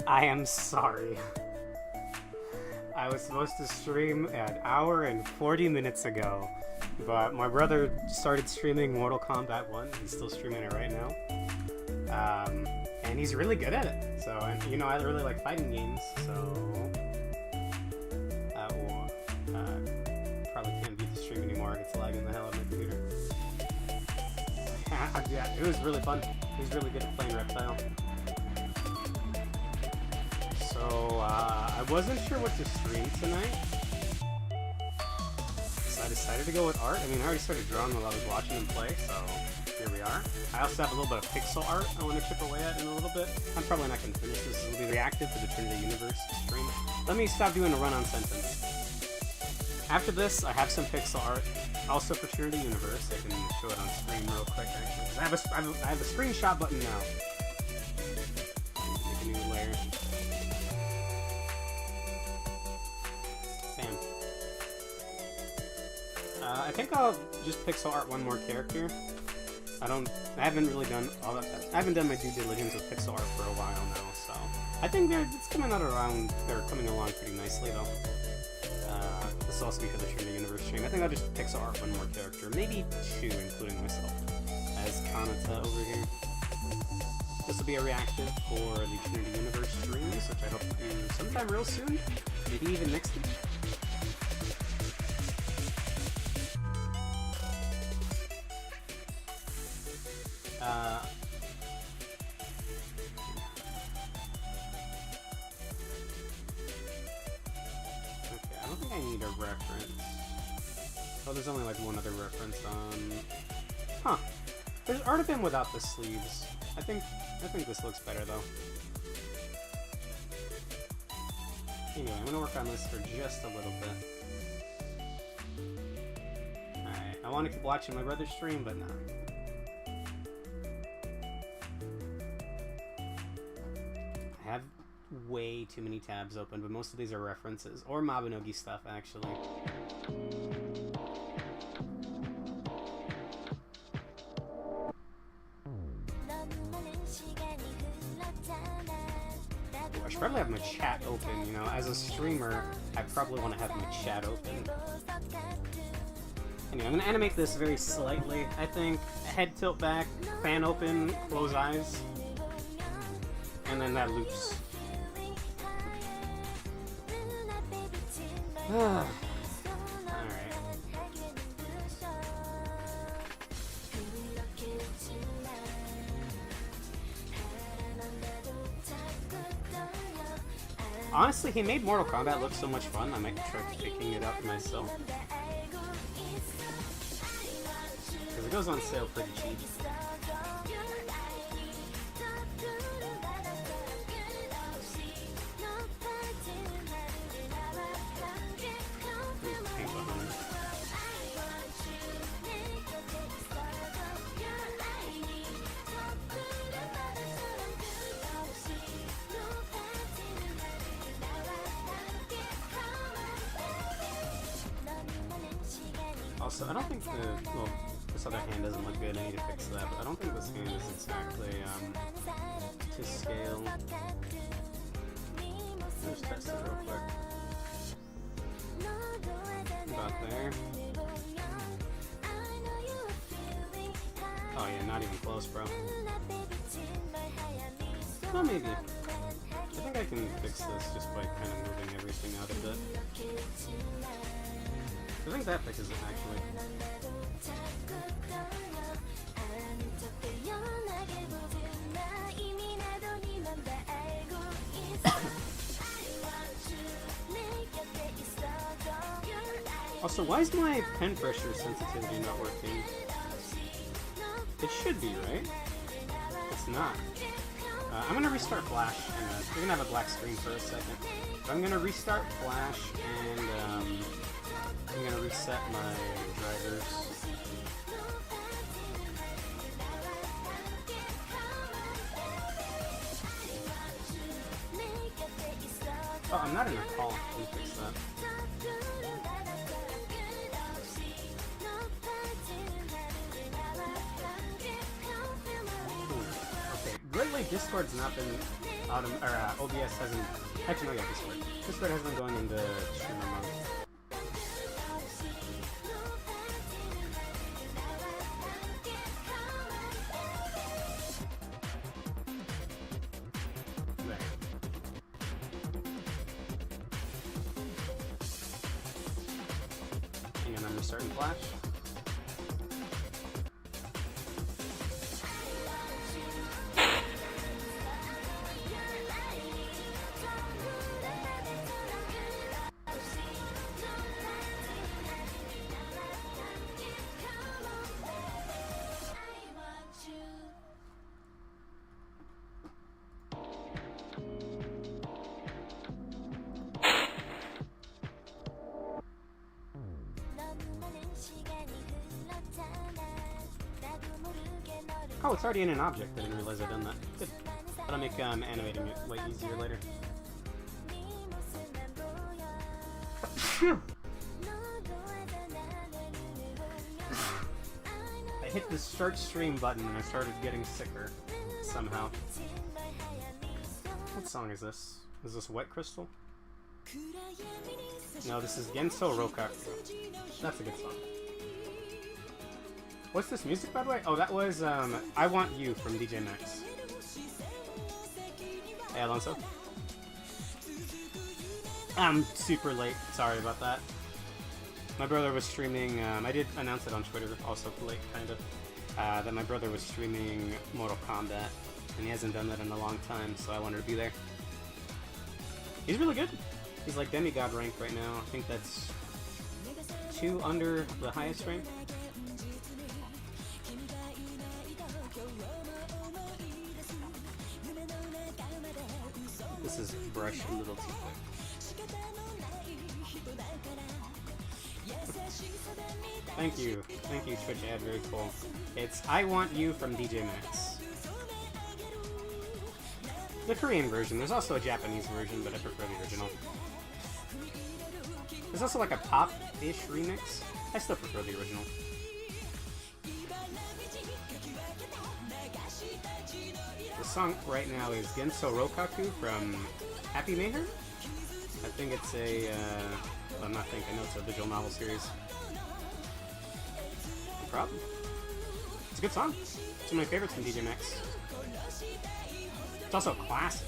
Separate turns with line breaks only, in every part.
I am sorry. I was supposed to stream an hour and 40 minutes ago, but my brother started streaming Mortal Kombat 1. He's still streaming it right now. And he's really good at it. So, and you know, I really like fighting games, so... probably can't beat the stream anymore. It's lagging the hell out of my computer. Yeah, it was really fun. He was really good at playing Reptile. So, I wasn't sure what to stream tonight. So I decided to go with art. I mean, I already started drawing while I was watching him play, so here we are. I also have a little bit of pixel art I want to chip away at in a little bit. I'm probably not going to finish this. This will be reactive to the Trinity Universe stream. Let me stop doing a run-on sentence. After this, I have some pixel art, also for Trinity Universe. I can show it on screen real quick, actually. I have a screenshot button now. Make a new layer. Bam. I think I'll just pixel art one more character. I haven't really done all that. I haven't done my due diligence with pixel art for a while now, so I think it's coming along pretty nicely though. This will also be for the Trinity Universe stream. I think I'll just pixel art one more character, maybe two, including myself, as Kanata over here. This will be a reactive for the Trinity Universe streams, which I hope to do sometime real soon, maybe even next week. Okay, I don't think I need a reference. Oh, there's only like one other reference on... Huh. There's art of him without the sleeves. I think this looks better though. Anyway, I'm gonna work on this for just a little bit. Alright, I want to keep watching my brother's stream, but nah. I have way too many tabs open, but most of these are references, or Mabinogi stuff, actually. I should probably have my chat open, you know, as a streamer, I probably want to have my chat open. Anyway, I'm going to animate this very slightly, I think. Head tilt back, fan open, close eyes, and then that loops. Alright. Honestly, he made Mortal Kombat look so much fun, I might try picking it up myself. Because it goes on sale pretty cheap. Also, I don't think well, this other hand doesn't look good, I need to fix that, but I don't think this hand is exactly, to scale. Let's test it real quick. About there. Oh yeah, not even close, bro. Well, maybe. I think I can fix this just by kind of moving everything out a bit. I think that fixes it, actually. Also, why is my pen pressure sensitivity not working? It should be, right? It's not. I'm gonna restart Flash. We're gonna have a black screen for a second. But I'm gonna restart Flash and I'm gonna reset my drivers. Oh, I'm not in a call. Let me fix that. Okay, lately Discord's not been OBS hasn't... Actually, no, yeah, Discord. Discord has been going into streamer mode. Hang on, I'm restarting Flash. Oh, it's already in an object. I didn't realize I'd done that. Good. That'll make animating it way easier later. I hit the start stream button and I started getting sicker somehow. What song is this? Is this Wet Crystal? No, this is Genso Rokaku. That's a good song. What's this music, by the way? Oh, that was, I Want You from DJ Max. Hey, Alonso. I'm super late. Sorry about that. My brother was streaming, I did announce it on Twitter, also late, kind of, that my brother was streaming Mortal Kombat, and he hasn't done that in a long time, so I wanted to be there. He's really good. He's like demigod rank right now. I think that's 2 under the highest rank. This is brush a little too quick. Thank you, Twitch ad, very cool. It's I Want You from DJ Max. The Korean version. There's also a Japanese version, but I prefer the original. There's also like a pop-ish remix. I still prefer the original. The song right now is Genso Rokaku from Happy Maker. I think it's a, well, not think, I know it's a visual novel series. No problem. It's a good song. It's one of my favorites from DJ Max. It's also a classic.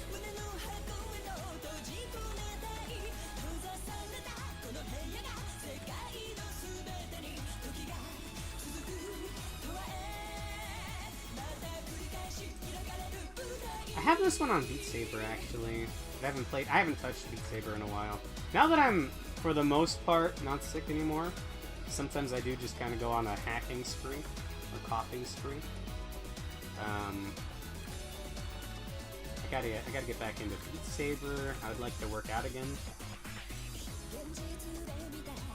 I have this one on Beat Saber actually. I haven't touched Beat Saber in a while. Now that I'm, for the most part, not sick anymore, sometimes I do just kind of go on a hacking spree, or coughing spree. I gotta get back into Beat Saber. I would like to work out again.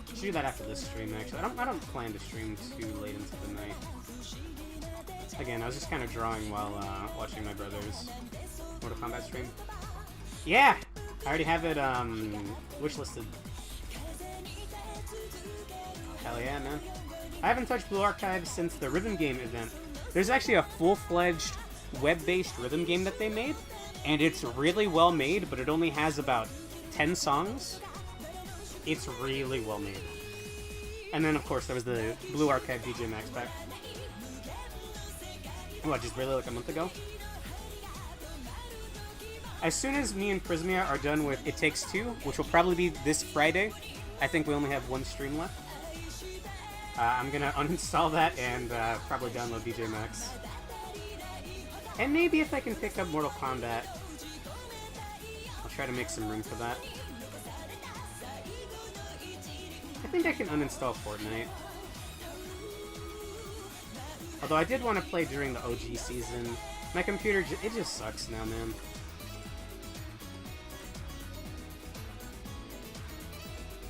Should do that after this stream actually. I don't plan to stream too late into the night. Again, I was just kind of drawing while watching my brother's Mortal Kombat stream. Yeah! I already have it wishlisted. Hell yeah, man. I haven't touched Blue Archive since the Rhythm Game event. There's actually a full-fledged web-based rhythm game that they made, and it's really well made, but it only has about 10 songs. It's really well made. And then, of course, there was the Blue Archive DJ Max pack. What, just really like a month ago? As soon as me and Prismia are done with It Takes Two, which will probably be this Friday, I think we only have one stream left. I'm gonna uninstall that and probably download DJ Max. And maybe if I can pick up Mortal Kombat, I'll try to make some room for that. I think I can uninstall Fortnite. Although I did want to play during the OG season. My computer, it just sucks now, man.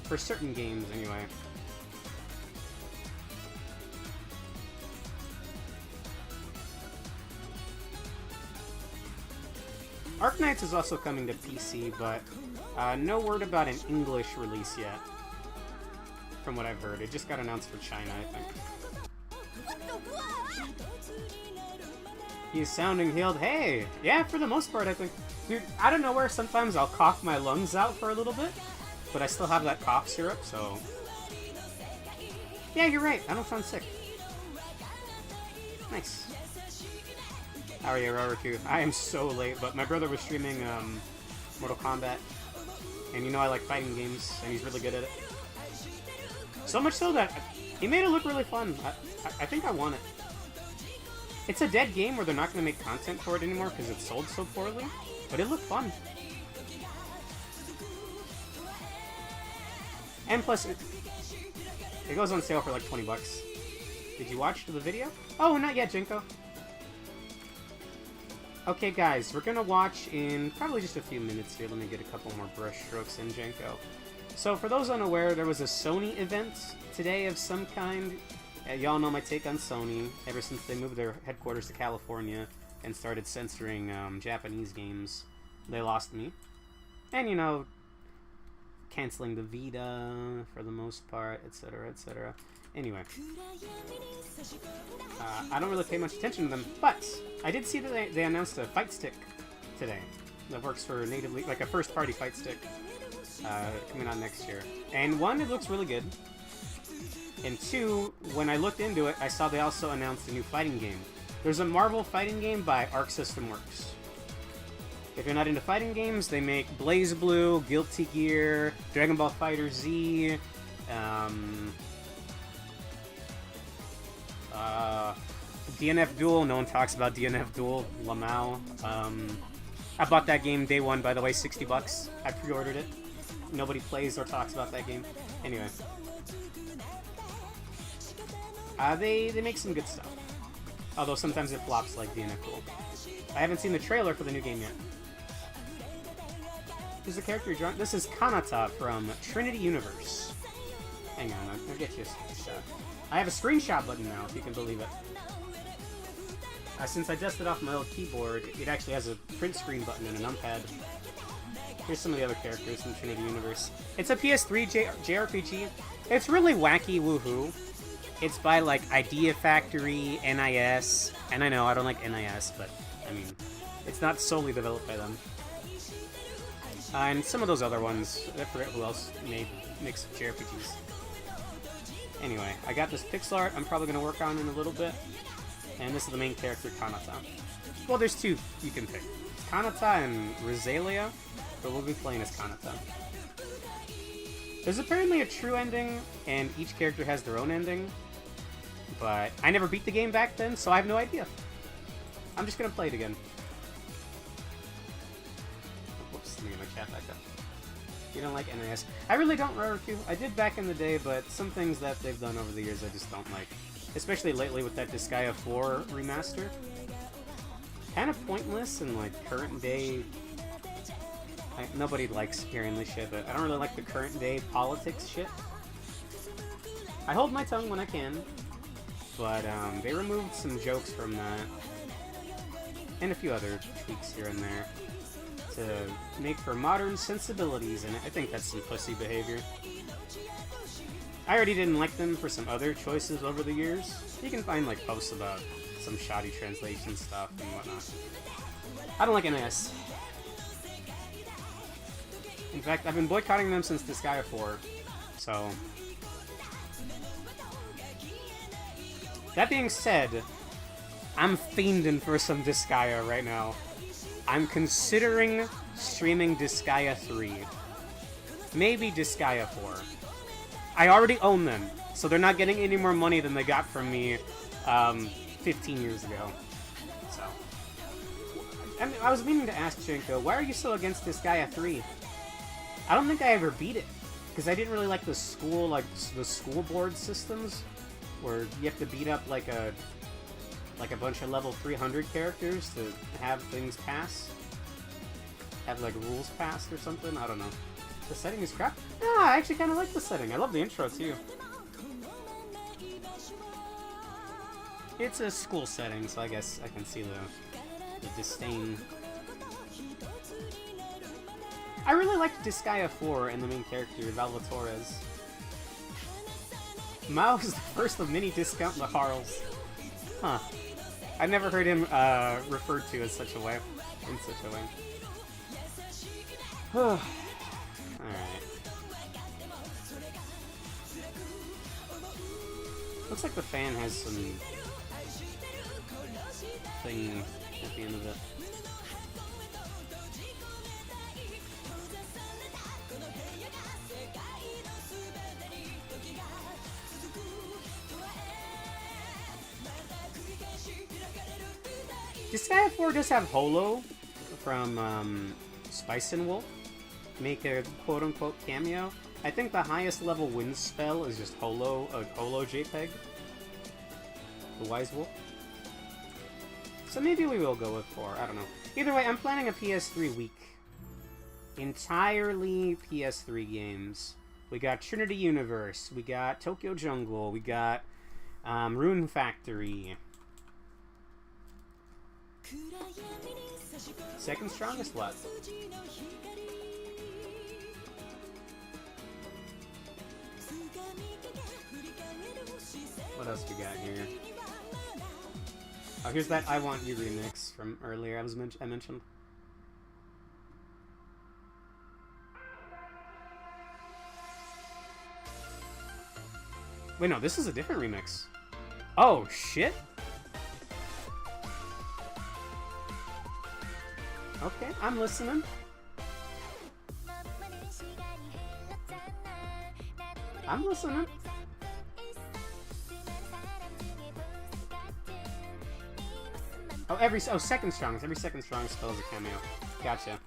For certain games, anyway. Arknights is also coming to PC, but no word about an English release yet. From what I've heard. It just got announced for China, I think. He's sounding healed. Hey! Yeah, for the most part, I think. Dude, out of nowhere, sometimes I'll cough my lungs out for a little bit, but I still have that cough syrup, so... Yeah, you're right. I don't sound sick. Nice. How are you, Roroku? I am so late, but my brother was streaming Mortal Kombat, and you know I like fighting games, and he's really good at it. So much so that he made it look really fun. I think I want it. It's a dead game where they're not going to make content for it anymore because it sold so poorly, but it looked fun. And plus, it goes on sale for like 20 bucks. Did you watch the video? Oh, not yet, Jinko. Okay, guys, we're gonna watch in probably just a few minutes here. Let me get a couple more brush strokes in, Jinko. So, for those unaware, there was a Sony event today of some kind. Y'all know my take on Sony. Ever since they moved their headquarters to California and started censoring Japanese games, they lost me. And, you know, canceling the Vita for the most part, etc., etc. Anyway, I don't really pay much attention to them, but I did see that they announced a fight stick today that works for natively, like a first-party fight stick coming out next year. And one, it looks really good. And two, when I looked into it, I saw they also announced a new fighting game. There's a Marvel fighting game by Arc System Works. If you're not into fighting games, they make BlazBlue, Guilty Gear, Dragon Ball FighterZ, DNF Duel. No one talks about DNF Duel. Lamau. I bought that game day one, by the way, 60 bucks. I pre-ordered it. Nobody plays or talks about that game. Anyway. They make some good stuff. Although sometimes it flops like DNF Duel. I haven't seen the trailer for the new game yet. Who's the character you're drawing? This is Kanata from Trinity Universe. Hang on, I'll get you a shot. I have a screenshot button now, if you can believe it. Since I dusted off my old keyboard, it actually has a print screen button and a numpad. Here's some of the other characters from Trinity Universe. It's a PS3 JRPG. It's really wacky woohoo. It's by, like, Idea Factory, NIS, and I know I don't like NIS, but, I mean, it's not solely developed by them. And some of those other ones, I forget who else makes JRPGs. Anyway, I got this pixel art I'm probably going to work on in a little bit. And this is the main character, Kanata. Well, there's two you can pick. Kanata and Rosalia, but we'll be playing as Kanata. There's apparently a true ending, and each character has their own ending. But I never beat the game back then, so I have no idea. I'm just going to play it again. Whoops, let me get my chat back up. You don't like NIS. I really don't, Roroku. I did back in the day, but some things that they've done over the years I just don't like. Especially lately with that Disgaea 4 remaster. Kind of pointless and like current day... nobody likes hearing this shit, but I don't really like the current day politics shit. I hold my tongue when I can, but they removed some jokes from that. And a few other tweaks here and there. To make for modern sensibilities, and I think that's some pussy behavior. I already didn't like them for some other choices over the years. You can find like posts about some shoddy translation stuff and whatnot. I don't like NIS. In fact, I've been boycotting them since Disgaea 4, so... That being said, I'm fiending for some Disgaea right now. I'm considering streaming Disgaea 3. Maybe Disgaea 4. I already own them, so they're not getting any more money than they got from me 15 years ago. So, I was meaning to ask Jinko, why are you so against Disgaea 3? I don't think I ever beat it, because I didn't really like the school board systems, where you have to beat up like a bunch of level 300 characters to have things pass. Have like rules passed or something, I don't know. The setting is crap? Ah, I actually kind of like the setting. I love the intro too. It's a school setting, so I guess I can see the disdain. I really liked Disgaea 4 and the main character, Valva Torres. Mao is the first of many discount Laharls. Huh. I never heard him referred to as such a way. In such a way. Alright. Looks like the fan has some thing at the end of it. Disgaea 4 does have Holo from Spice and Wolf make a quote-unquote cameo. I think the highest level wind spell is just Holo, a Holo JPEG. The Wise Wolf. So maybe we will go with 4, I don't know. Either way, I'm planning a PS3 week. Entirely PS3 games. We got Trinity Universe, we got Tokyo Jungle, we got Rune Factory. Second strongest left. What else we got here? Oh, here's that I Want You remix from earlier I mentioned. Wait, no, this is a different remix. Oh, shit! Okay, I'm listening. I'm listening. Oh, second strongest. Every second strongest spell is a cameo. Gotcha.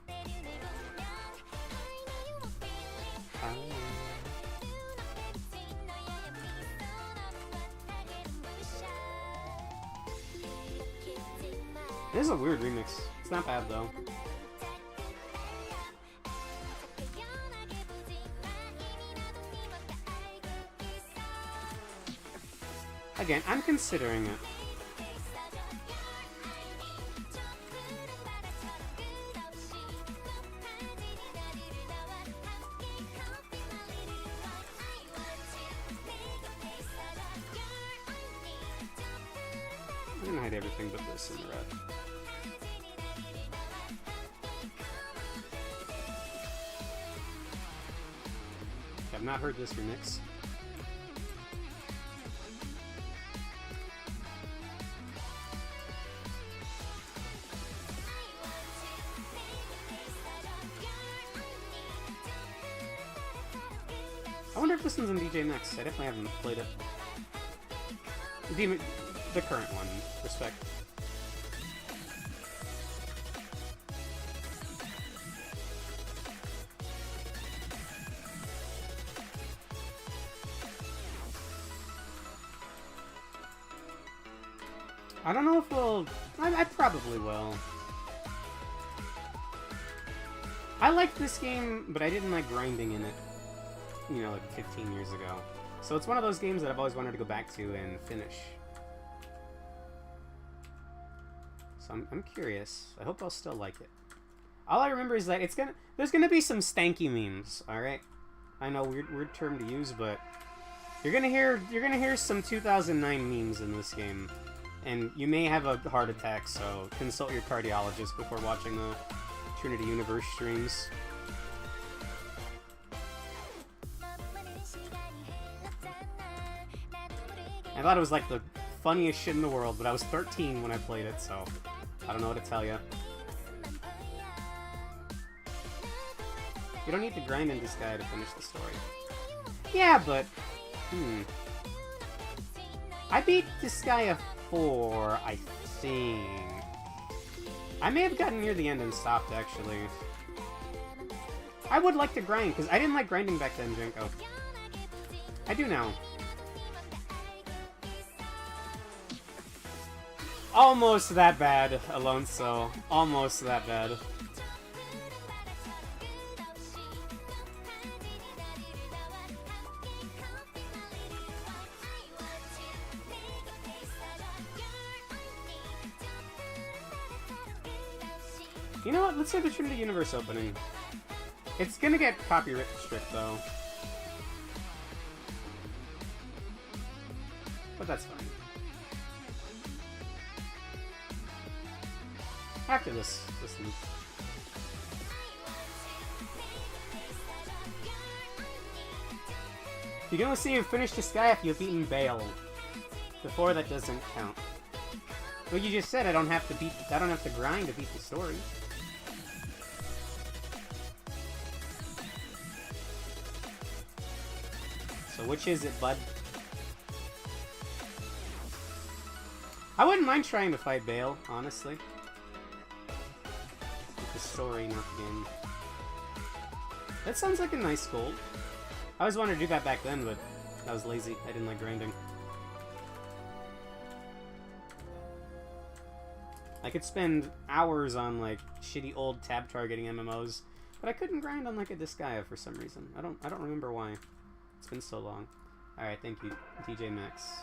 This is a weird remix. It's not bad, though. Again, I'm considering it. I'm gonna hide everything but this in the red. I've not heard this remix. I wonder if this one's in DJ Next. I definitely haven't played it. The current one, respect. I don't know if we'll... I probably will. I liked this game, but I didn't like grinding in it, you know, like 15 years ago. So it's one of those games that I've always wanted to go back to and finish. So I'm curious. I hope I'll still like it. All I remember is that there's gonna be some stanky memes, alright? I know, weird term to use, but you're gonna hear some 2009 memes in this game. And you may have a heart attack, so consult your cardiologist before watching the Trinity Universe streams. I thought it was like the funniest shit in the world, but I was 13 when I played it, so I don't know what to tell you. You don't need to grind in Disgaea to finish the story. Yeah, but... I beat Disgaea 4, I think. I may have gotten near the end and stopped, actually. I would like to grind, because I didn't like grinding back then, Jenko. I do now. Almost that bad, Alonso. Almost that bad. You know what? Let's say the Trinity Universe opening. It's gonna get copyright strict, though. But that's fine. After this loop. You can only see you've finished this guy if you've beaten Bale. Before that doesn't count. Well, you just said I don't have to grind to beat the story. So which is it, bud? I wouldn't mind trying to fight Bale, honestly. With the story, not the game. That sounds like a nice goal. I always wanted to do that back then, but I was lazy. I didn't like grinding. I could spend hours on, like, shitty old tab targeting MMOs, but I couldn't grind on, like, a Disgaea for some reason. I don't remember why. It's been so long. Alright, thank you, TJ Maxx.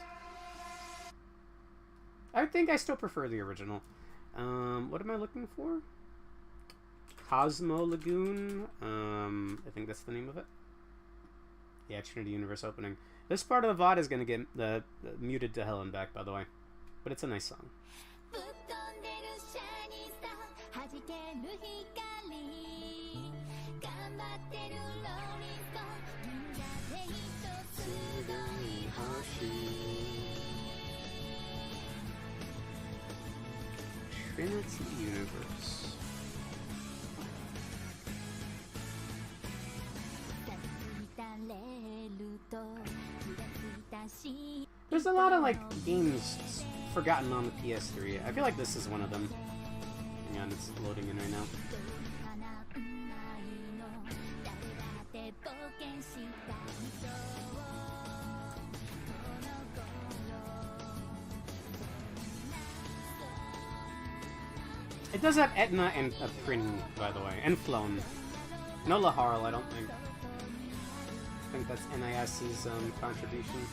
I think I still prefer the original. What am I looking for? Cosmo Lagoon. I think that's the name of it. Yeah, Trinity Universe opening. This part of the VOD is gonna get muted to hell and back, by the way. But it's a nice song. Trinity Universe. There's a lot of, like, games forgotten on the PS3. I feel like this is one of them. Hang on, it's loading in right now. It does have Etna and Prin, by the way, and Flown. No Laharl, I don't think. I think that's NIS's contribution.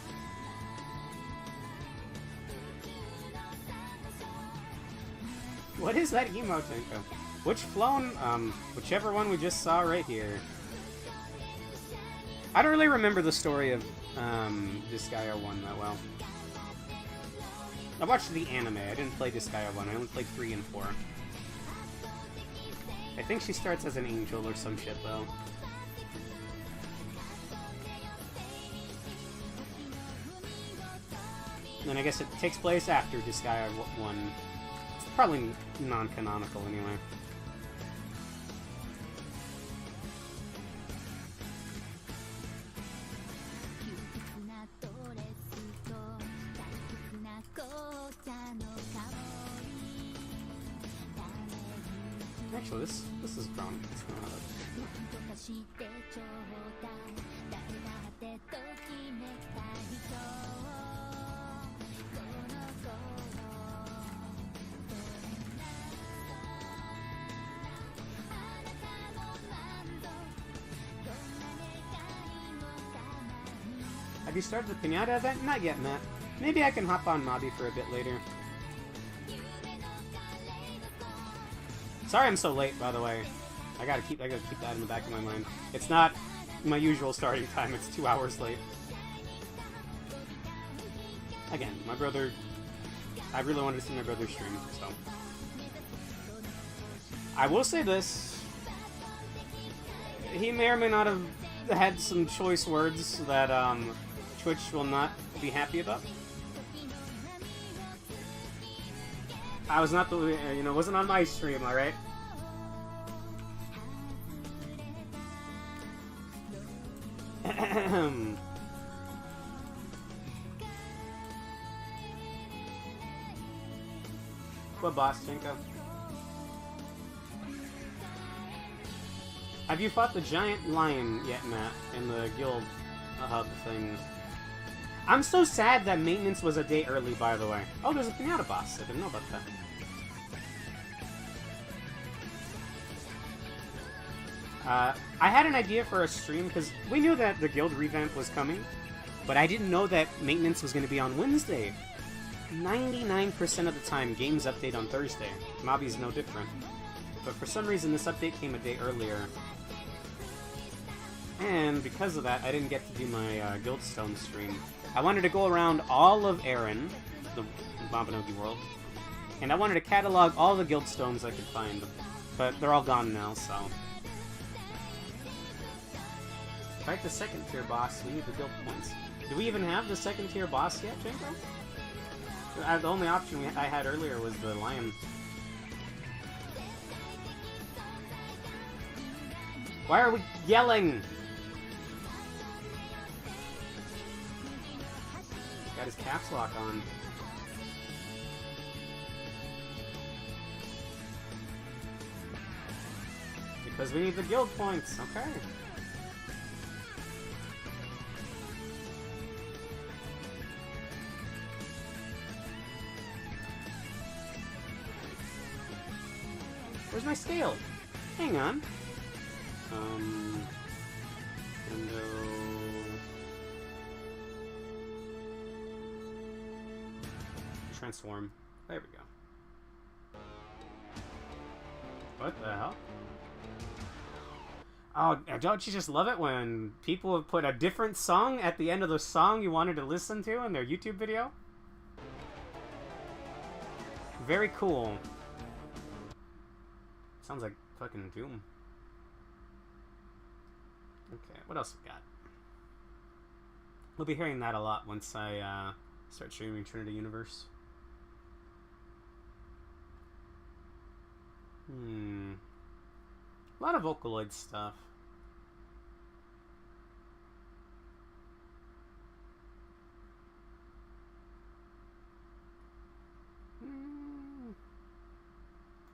What is that emote, Tenko? Which Flown? Whichever one we just saw right here. I don't really remember the story of Disgaea 1 that well. I watched the anime. I didn't play Disgaea 1. I only played 3 and 4. I think she starts as an angel or some shit, though. And then I guess it takes place after Disgaea 1. It's probably non-canonical, anyway. Actually, this is wrong. It's not Have you started the Pinata event? Not yet, Matt. Maybe I can hop on Mobby for a bit later. Sorry I'm so late, by the way. I gotta keep that in the back of my mind. It's not my usual starting time, it's 2 hours late. Again, my brother... I really wanted to see my brother stream, so... I will say this. He may or may not have had some choice words that, Twitch will not be happy about. I was not the, it wasn't on my stream, alright? What boss, Jinko? Have you fought the giant lion yet, Matt, in the guild hub thing? I'm so sad that maintenance was a day early, by the way. Oh, there's a Pinata boss. I didn't know about that. I had an idea for a stream, because we knew that the guild revamp was coming, but I didn't know that maintenance was going to be on Wednesday. 99% of the time, games update on Thursday. Mobby's no different. But for some reason, this update came a day earlier. And because of that, I didn't get to do my Guildstone stream. I wanted to go around all of Erin, the Mabinogi world, And I wanted to catalog all the guild stones I could find, but they're all gone now, so... Fight the second tier boss, we need the guild points. Do we even have the second tier boss yet, Janko? The only option I had earlier was the lion. Why are we yelling? Got his caps lock on. Because we need the guild points, okay. Where's my scale? Hang on. Window... Transform. There we go. What the hell? Oh, don't you just love it when people have put a different song at the end of the song you wanted to listen to in their YouTube video? Very cool. Sounds like fucking Doom. Okay, what else we got? We'll be hearing that a lot once I start streaming Trinity Universe. A lot of Vocaloid stuff.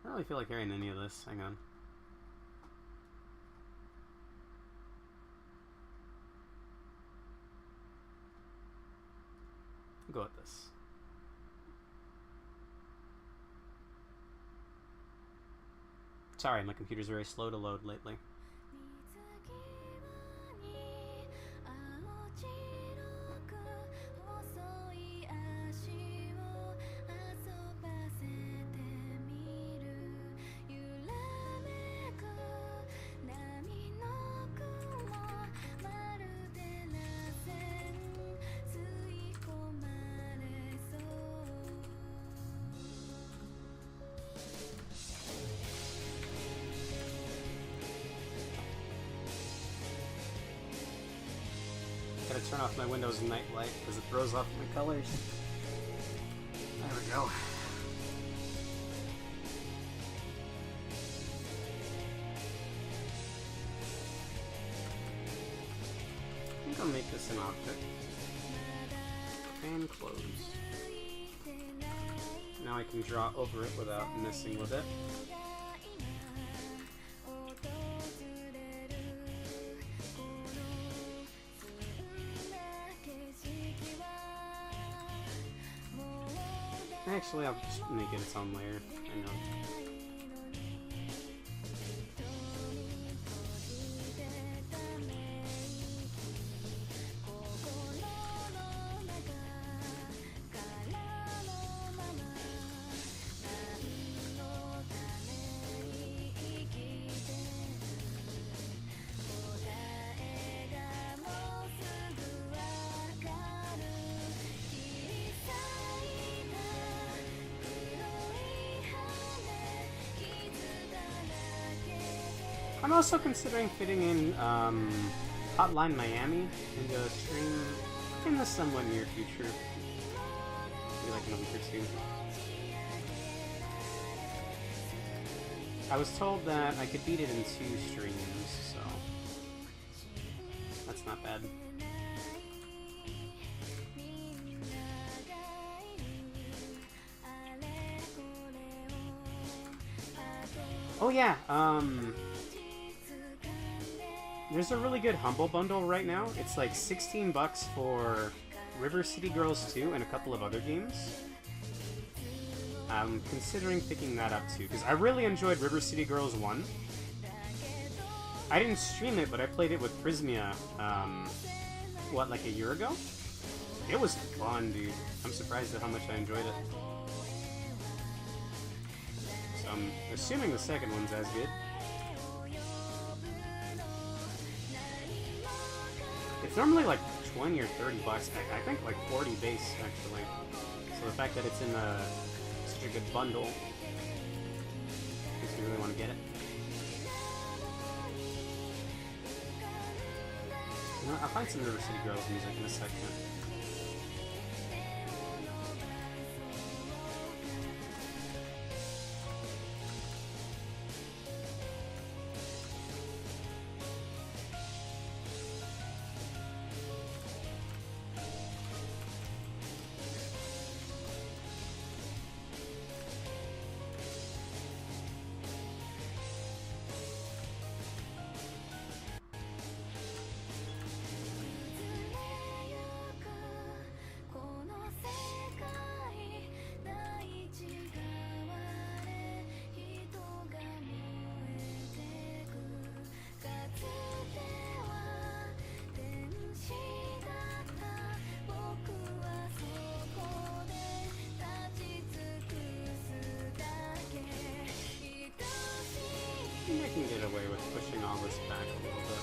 I don't really feel like hearing any of this. Hang on. I'll go with this. Sorry, my computer's very slow to load lately. Gotta turn off my Windows night light because it throws off my colors. There we go. I think I'll make this an object. And close. Now I can draw over it without messing with it. Actually, I'll just make it its own layer. I know. I'm also considering fitting in Hotline Miami into a stream in the somewhat near future. Maybe like in a week or two. I was told that I could beat it in 2 streams, so that's not bad. Oh yeah, there's a really good Humble Bundle right now. It's like $16 for River City Girls 2 and a couple of other games. I'm considering picking that up too, because I really enjoyed River City Girls 1. I didn't stream it, but I played it with Prismia, what, like a year ago? It was fun, dude. I'm surprised at how much I enjoyed it. So I'm assuming the second one's as good. It's normally like 20 or 30 bucks. I think like 40 base, actually. So the fact that it's in a such a good bundle. If you really want to get it. You know, I'll find some River City Girls music in a second. I can get away with pushing all this back a little bit.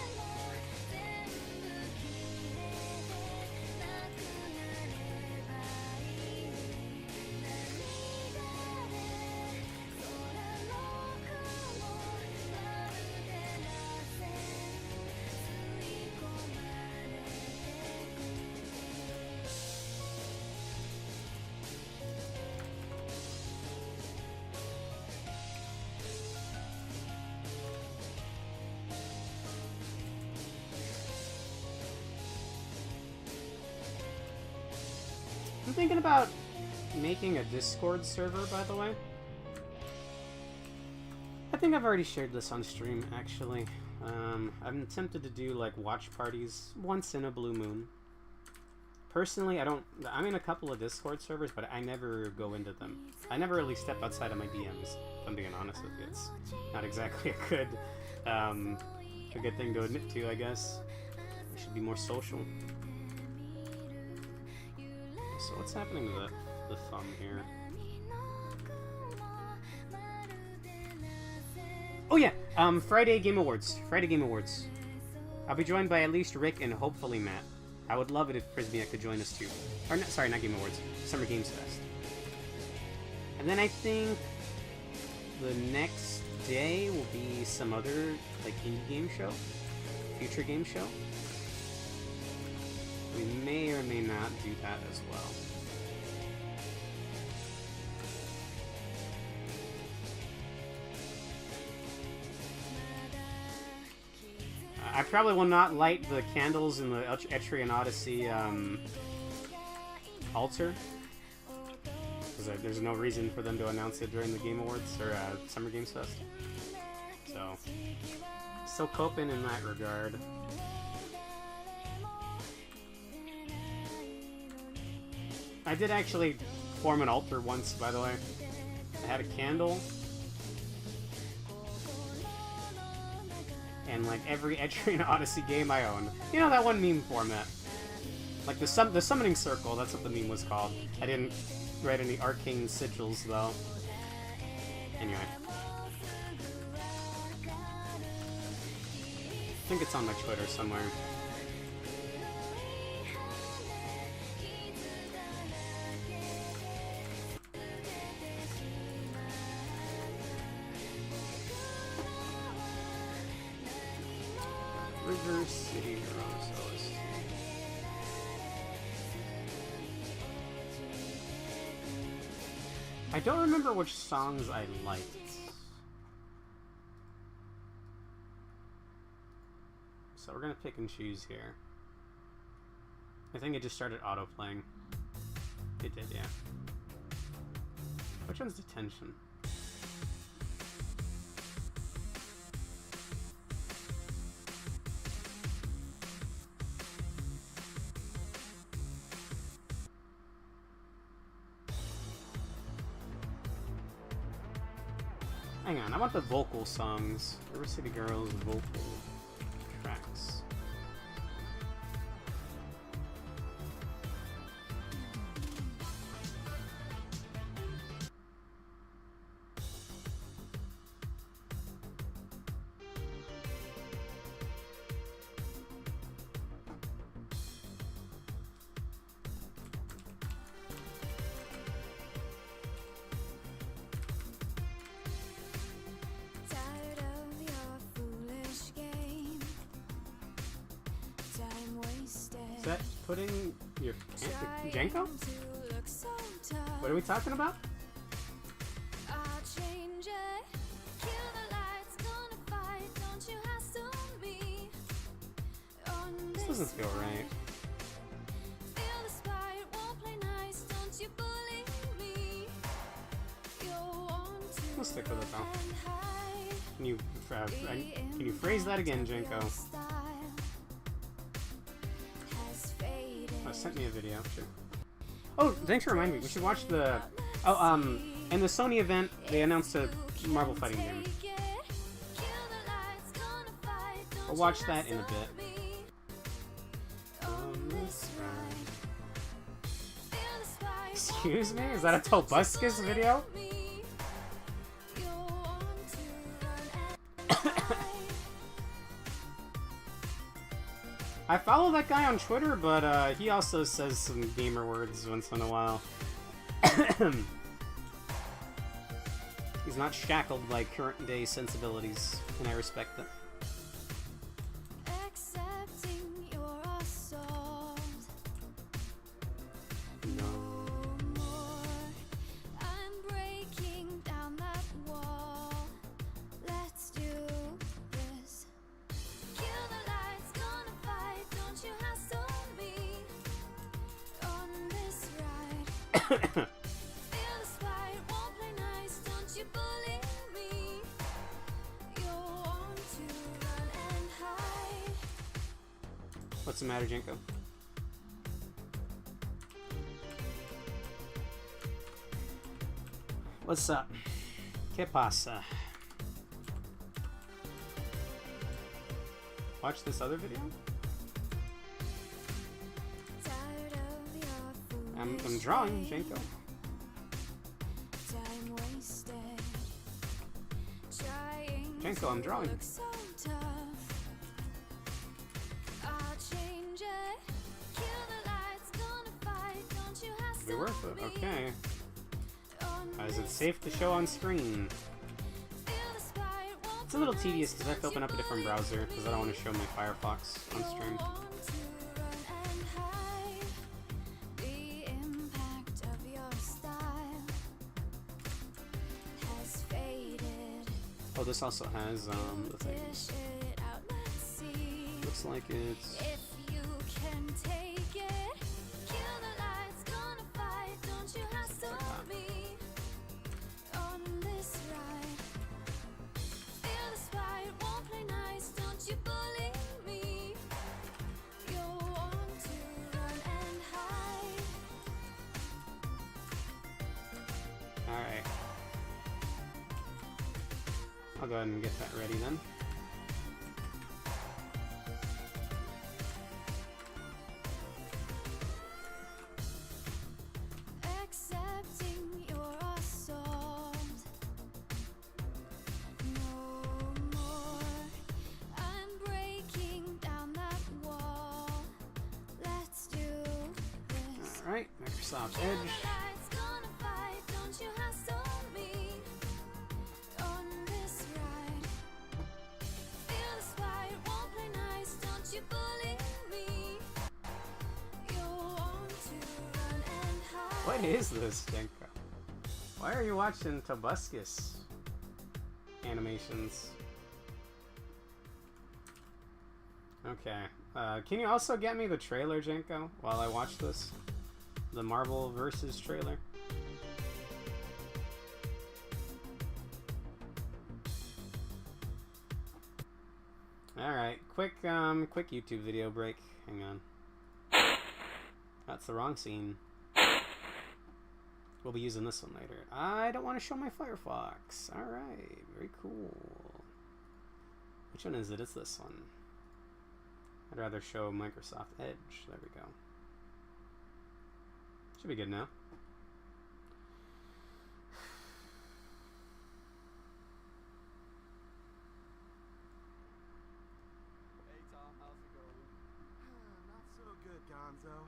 I'm thinking about making a Discord server, by the way. I think I've already shared this on stream, actually. I'm tempted to do, like, watch parties once in a blue moon. Personally, I'm in a couple of Discord servers, but I never go into them. I never really step outside of my DMs, if I'm being honest with you. It's not exactly a good thing to admit to, I guess. I should be more social. So what's happening to the thumb here? Oh yeah, Friday Game Awards. Friday Game Awards. I'll be joined by at least Rick and hopefully Matt. I would love it if Prismia could join us too. Or not, sorry, not Game Awards. Summer Games Fest. And then I think the next day will be some other like indie game show, future game show. We may or may not do that as well. I probably will not light the candles in the Etrian Odyssey altar, because there's no reason for them to announce it during the Game Awards or Summer Games Fest. So, still coping in that regard. I did actually form an altar once, by the way. I had a candle. And like every Etrian Odyssey game I own. You know that one meme format? Like the summoning circle, that's what the meme was called. I didn't write any arcane sigils though. Anyway. I think it's on my Twitter somewhere. River City Heroes OST. I don't remember which songs I liked. So we're gonna pick and choose here. I think it just started auto-playing. It did, yeah. Which one's Detention? Hang on, I want the vocal songs. River City Girls vocal tracks. set putting your Janko? What are we talking about? This doesn't feel right. We'll stick with it though. Can you phrase that again, Janko? Oh, sent me a video. Sure. Oh, thanks for reminding me. We should watch the. Oh, in the Sony event, they announced a Marvel fighting game. We'll watch that in a bit. Excuse me? Is that a Tobuscus video? I follow that guy on Twitter, but he also says some gamer words once in a while. He's not shackled by current day sensibilities, and I respect that. What's the matter, Janko? What's up? ¿Qué pasa? Watch this other video? I'm drawing, Janko. Janko, I'm drawing. Be worth it, okay. Is it safe to show on screen? It's a little tedious because I have to open up a different browser because I don't want to show my Firefox on stream. Oh, this also has the things. Looks like it's. Alright. I'll go ahead and get that ready then. Alright, Microsoft Edge. What is this, Janko? Why are you watching Tobuscus animations? Okay. Can you also get me the trailer, Janko, while I watch this? The Marvel vs. trailer? Alright, quick YouTube video break. Hang on. That's the wrong scene. We'll be using this one later. I don't want to show my Firefox. Alright, very cool. Which one is it? It's this one. I'd rather show Microsoft Edge. There we go. Should be good now.
Hey Tom, how's it going? Not so good, Gonzo.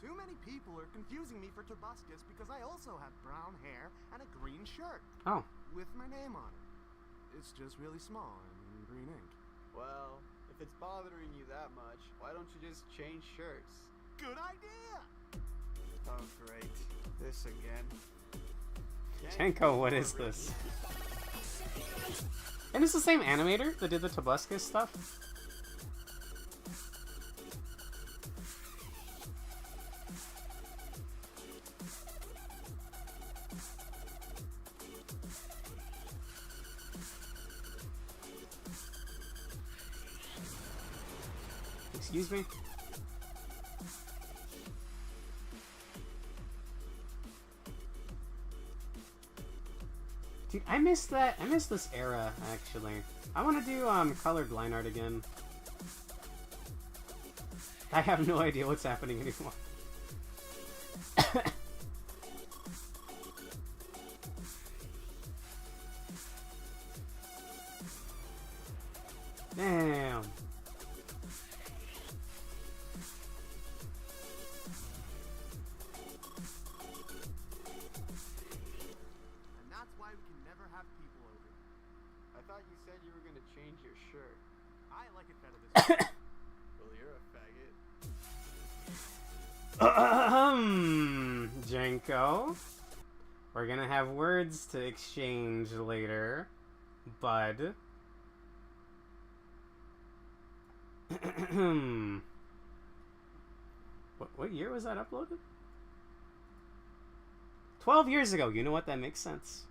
Too many people are confusing me for Tobuscus because I also have brown hair and a green shirt.
Oh.
With my name on it. It's just really small and in green ink. Well, if
If it's bothering you that much, why don't you just change shirts?
Good idea!
Oh, great. This again.
Jenko, what is this? And it's the same animator that did the Tobuscus stuff? Excuse me? Dude, I miss that. I miss this era, actually. I want to do colored line art again. I have no idea what's happening anymore. Damn.
And that's why we can never have people over.
I thought you said you were gonna change your shirt.
I like it better this way.
Well, you're a faggot.
Jenko. We're gonna have words to exchange later, bud. What year was that uploaded? 12 years ago. You know what? That makes sense.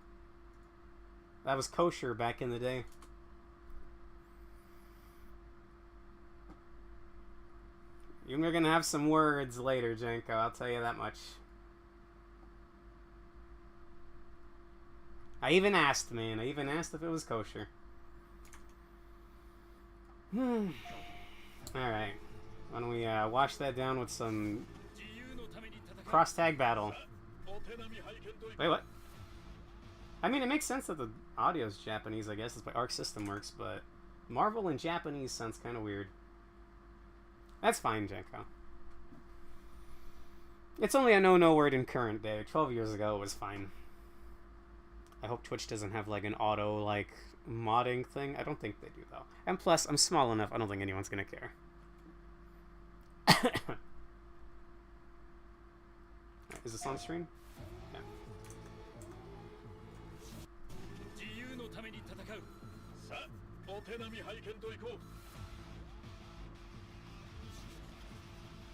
That was kosher back in the day. You're gonna have some words later, Jenko. I'll tell you that much. I even asked, man. I even asked if it was kosher. Alright. Why don't we wash that down with some cross-tag battle. Wait, what? I mean, it makes sense that the audio's Japanese, I guess. That's why Arc System works, but Marvel in Japanese sounds kind of weird. That's fine, Jenko. It's only a no-no word in current day. 12 years ago, it was fine. I hope Twitch doesn't have, like, an auto, like, modding thing. I don't think they do, though. And plus, I'm small enough, I don't think anyone's gonna care. Is this on screen? Yeah.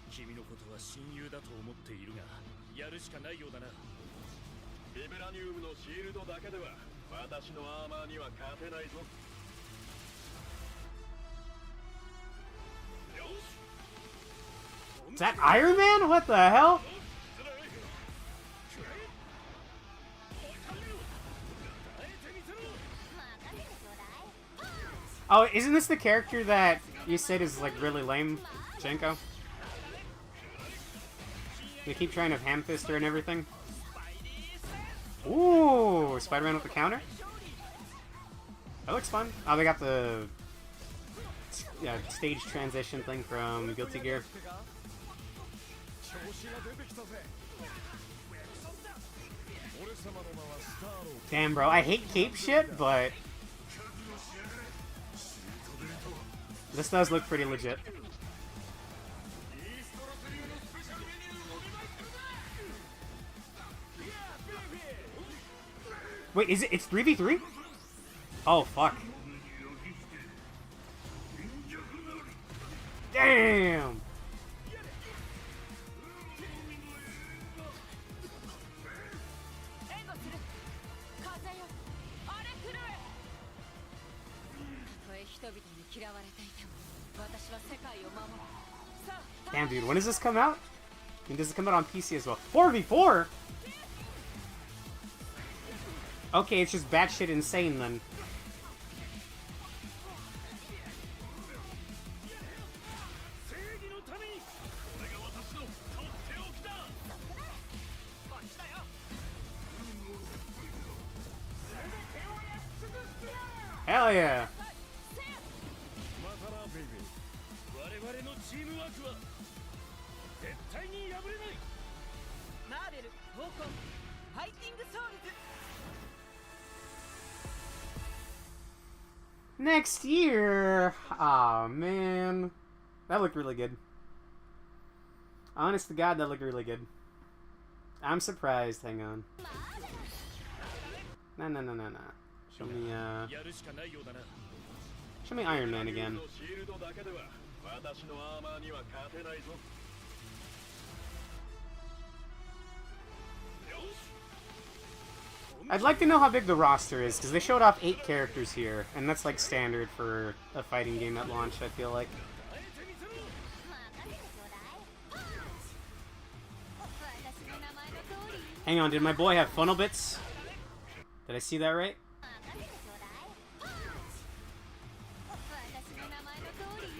君のことは親友だと思っているが、やるしかないようだな。ビブラニウムのシールドだけでは私のアーマーには勝てないぞ。よし。
Is that Iron Man? What the hell? Oh, isn't this the character that you said is like really lame, Jenko? They keep trying to ham fist her and everything. Ooh, Spider-Man with the counter. That looks fun. Oh, they got the stage transition thing from Guilty Gear. Damn, bro, I hate cape shit, but this does look pretty legit. Wait, is it? It's 3v3? Oh, fuck. Damn! Damn, dude, when does this come out? And does it come out on PC as well? 4v4? Okay, it's just batshit insane then. Hell yeah! Next year? Aw, man. That looked really good. Honest to God, that looked really good. I'm surprised. Hang on. No. Show me, show me Iron Man again. I'd like to know how big the roster is, because they showed off 8 characters here, and that's like standard for a fighting game at launch, I feel like. Hang on, did my boy have funnel bits? Did I see that right?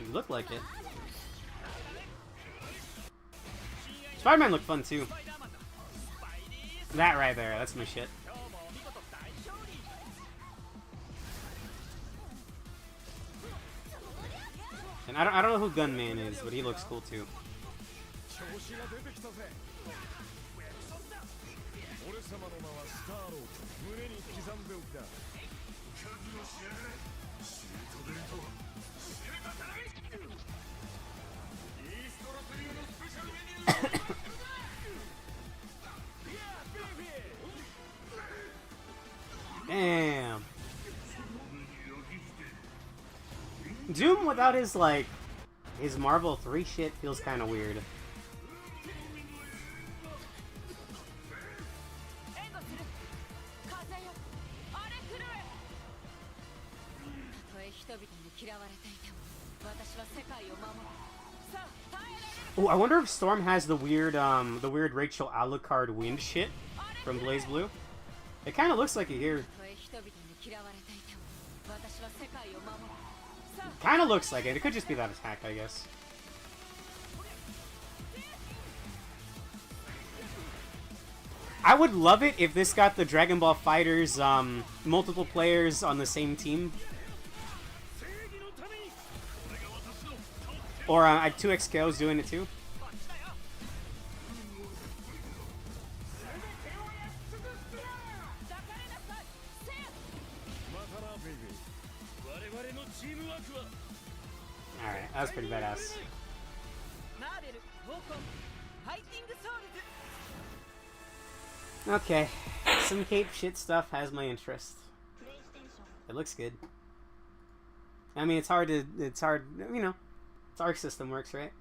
It looked like it. Spider-Man looked fun too. That right there, that's my shit. And I don't know who Gunman is, but he looks cool too. Damn. Doom without his, like, his Marvel 3 shit feels kind of weird. Oh, I wonder if Storm has the weird Rachel Alucard wind shit from BlazBlue. It kind of looks like it here. Kind of looks like it. It could just be that attack, I guess. I would love it if this got the Dragon Ball FighterZ multiple players on the same team. Or 2XKO's doing it too. Alright, that was pretty badass. Okay, some cape shit stuff has my interest. It looks good. I mean, it's hard, you know, it's Arc System works, right?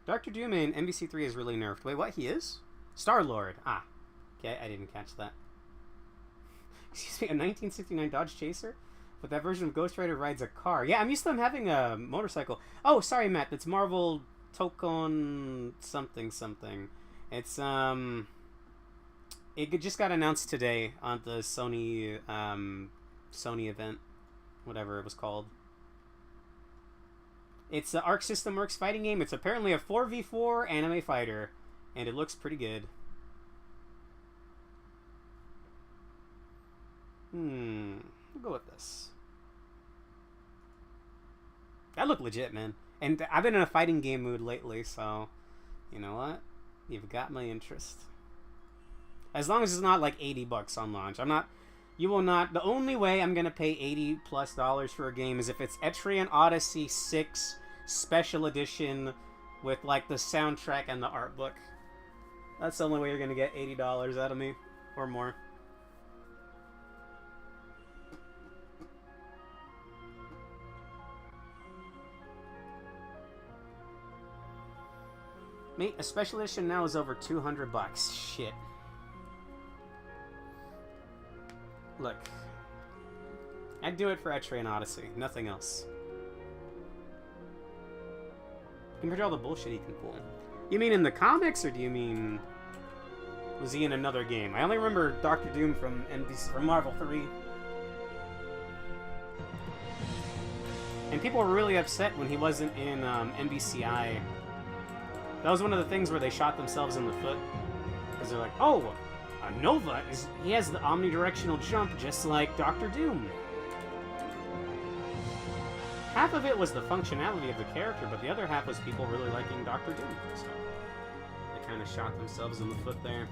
Dr. Doom in MBC3 is really nerfed. Wait, what? He is? Star-Lord. Ah. Okay, I didn't catch that. Excuse me, a 1969 Dodge Chaser? But that version of Ghost Rider rides a car. Yeah, I'm used to him having a motorcycle. Oh, sorry, Matt. It's Marvel Tokon something something. It's, it just got announced today on the Sony, Sony event. Whatever it was called. It's the Arc System Works fighting game. It's apparently a 4v4 anime fighter. And it looks pretty good. We'll go with this. That looked legit, man. And I've been in a fighting game mood lately, so... You know what? You've got my interest. As long as it's not like $80 on launch. I'm not... You will not... The only way I'm gonna pay $80+ for a game is if it's Etrian Odyssey 6 Special Edition with, like, the soundtrack and the art book. That's the only way you're gonna get $80 out of me. Or more. Mate, a special edition now is over $200. Shit. Look. I'd do it for Etrian Odyssey. Nothing else. Compared to all the bullshit he can pull. You mean in the comics, or do you mean... Was he in another game? I only remember Dr. Doom from Marvel 3. And people were really upset when he wasn't in NBCI. That was one of the things where they shot themselves in the foot. Because they're like, oh, Nova, he has the omnidirectional jump just like Dr. Doom. Half of it was the functionality of the character, but the other half was people really liking Dr. Doom. So they kind of shot themselves in the foot there.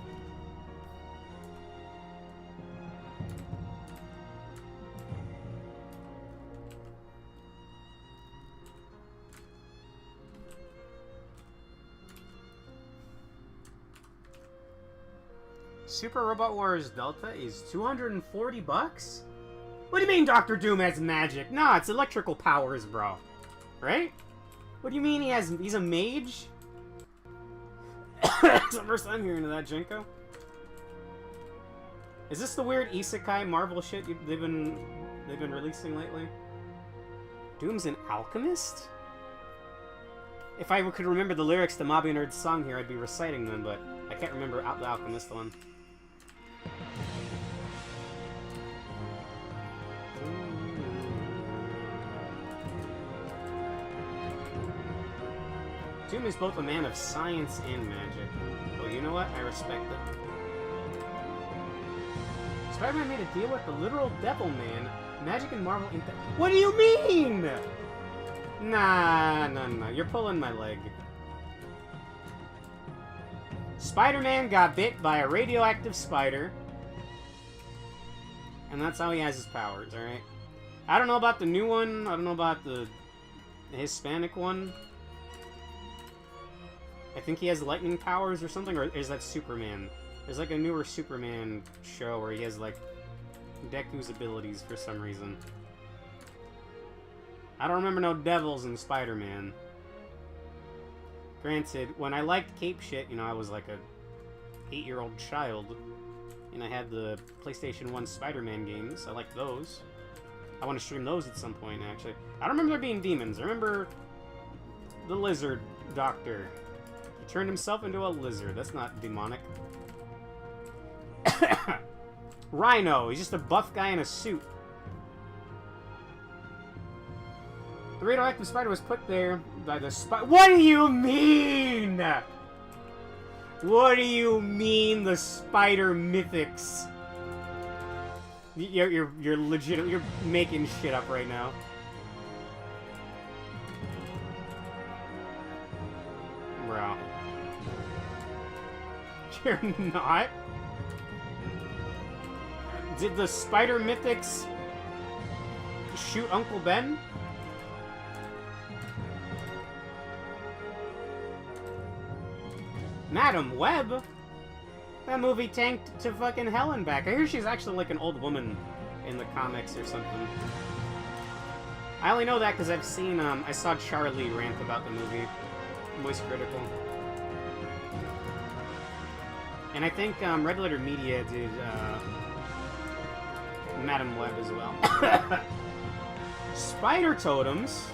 Super Robot Wars Delta is 240 bucks? What do you mean Doctor Doom has magic? Nah, it's electrical powers, bro. Right? What do you mean he's a mage? It's the first time hearing of that, Jenko. Is this the weird isekai Marvel shit they've been releasing lately? Doom's an alchemist? If I could remember the lyrics to Mobby Nerd's song here, I'd be reciting them, but I can't remember the alchemist one. Doom is both a man of science and magic. Well, you know what? I respect it. Spider-Man made a deal with the literal Devil Man. Magic and Marvel ain't that. What do you mean? Nah. You're pulling my leg. Spider-Man got bit by a radioactive spider. And that's how he has his powers, alright? I don't know about the new one. I don't know about the Hispanic one. I think he has lightning powers or something, or is that Superman? There's like a newer Superman show where he has like Deku's abilities for some reason. I don't remember no devils in Spider-Man. Granted, when I liked cape shit, you know, I was like a 8-year-old child, and I had the PlayStation 1 Spider-Man games. I liked those. I want to stream those at some point, actually. I don't remember there being demons. I remember the lizard doctor. He turned himself into a lizard. That's not demonic. Rhino. He's just a buff guy in a suit. The radioactive spider was put there by the What do you mean? What do you mean, the spider mythics? You're legit. You're making shit up right now. Bro. You're not. Did the spider mythics shoot Uncle Ben? Madam Web? That movie tanked to fucking hell and back. I hear she's actually like an old woman in the comics or something. I only know that because I've seen, I saw Charlie rant about the movie. Moist Critical. And I think, Red Letter Media did, Madam Web as well. Spider totems?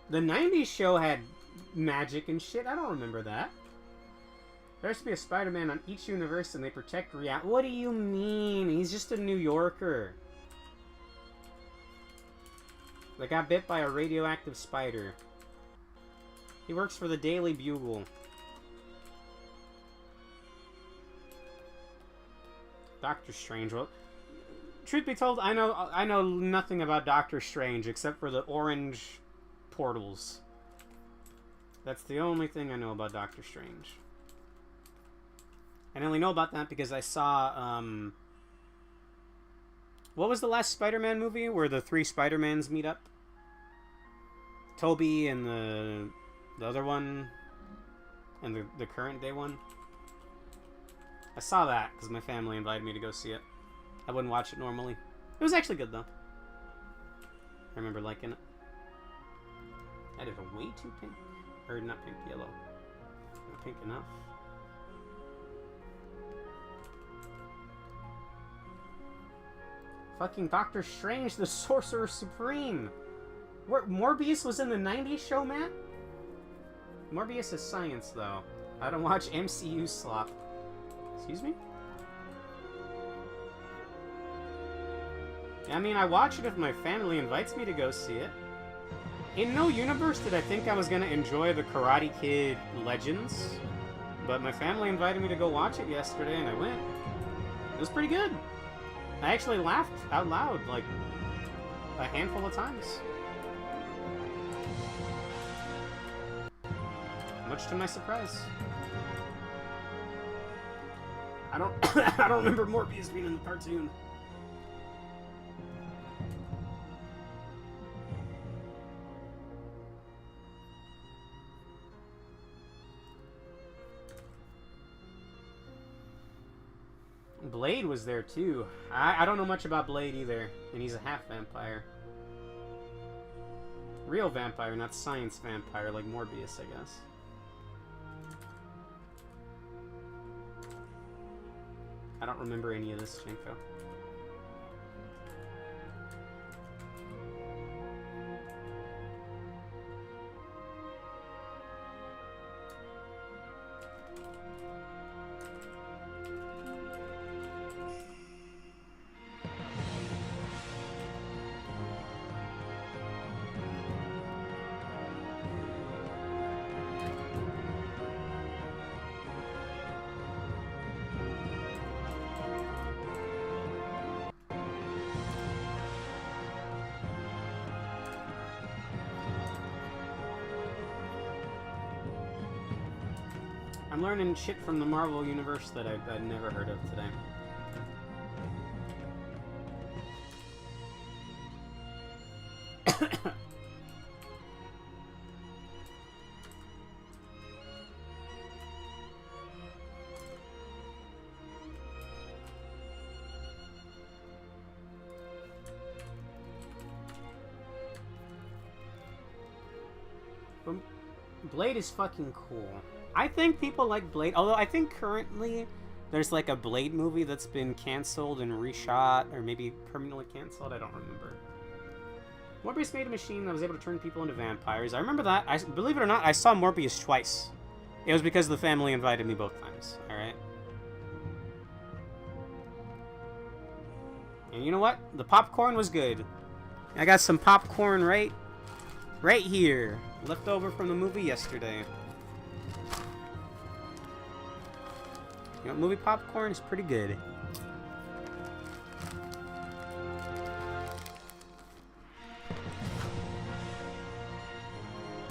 The 90s show had magic and shit. I don't remember that. There has to be a Spider-Man on each universe and they protect reality. What do you mean? He's just a New Yorker. They got bit by a radioactive spider. He works for the Daily Bugle. Doctor Strange. Well, truth be told, I know nothing about Doctor Strange except for the orange portals. That's the only thing I know about Doctor Strange. I only know about that because I saw, what was the last Spider-Man movie where the 3 Spider-Mans meet up? Toby and the other one, and the current day one. I saw that because my family invited me to go see it. I wouldn't watch it normally. It was actually good, though. I remember liking it. That is way too pink. Or not pink, yellow. Not pink enough. Fucking Doctor Strange, the Sorcerer Supreme! Morbius was in the 90s show, man? Morbius is science, though. I don't watch MCU slop. Excuse me? I mean, I watch it if my family invites me to go see it. In no universe did I think I was gonna enjoy the Karate Kid Legends, but my family invited me to go watch it yesterday, and I went. It was pretty good. I actually laughed out loud, like, a handful of times. much to my surprise. I don't I don't remember Morbius being in the cartoon. Blade was there too. I don't know much about Blade either, and he's a half vampire. Real vampire, not science vampire like Morbius, I guess. I don't remember any of this, Jinko. I'm learning shit from the Marvel Universe that I'd never heard of today. Blade is fucking cool. I think people like Blade, although I think currently there's like a Blade movie that's been canceled and reshot, or maybe permanently canceled, I don't remember. Morbius made a machine that was able to turn people into vampires. I remember that. Believe it or not, I saw Morbius twice. It was because the family invited me both times, alright? And you know what? The popcorn was good. I got some popcorn right here. Left over from the movie yesterday. You know, movie popcorn is pretty good.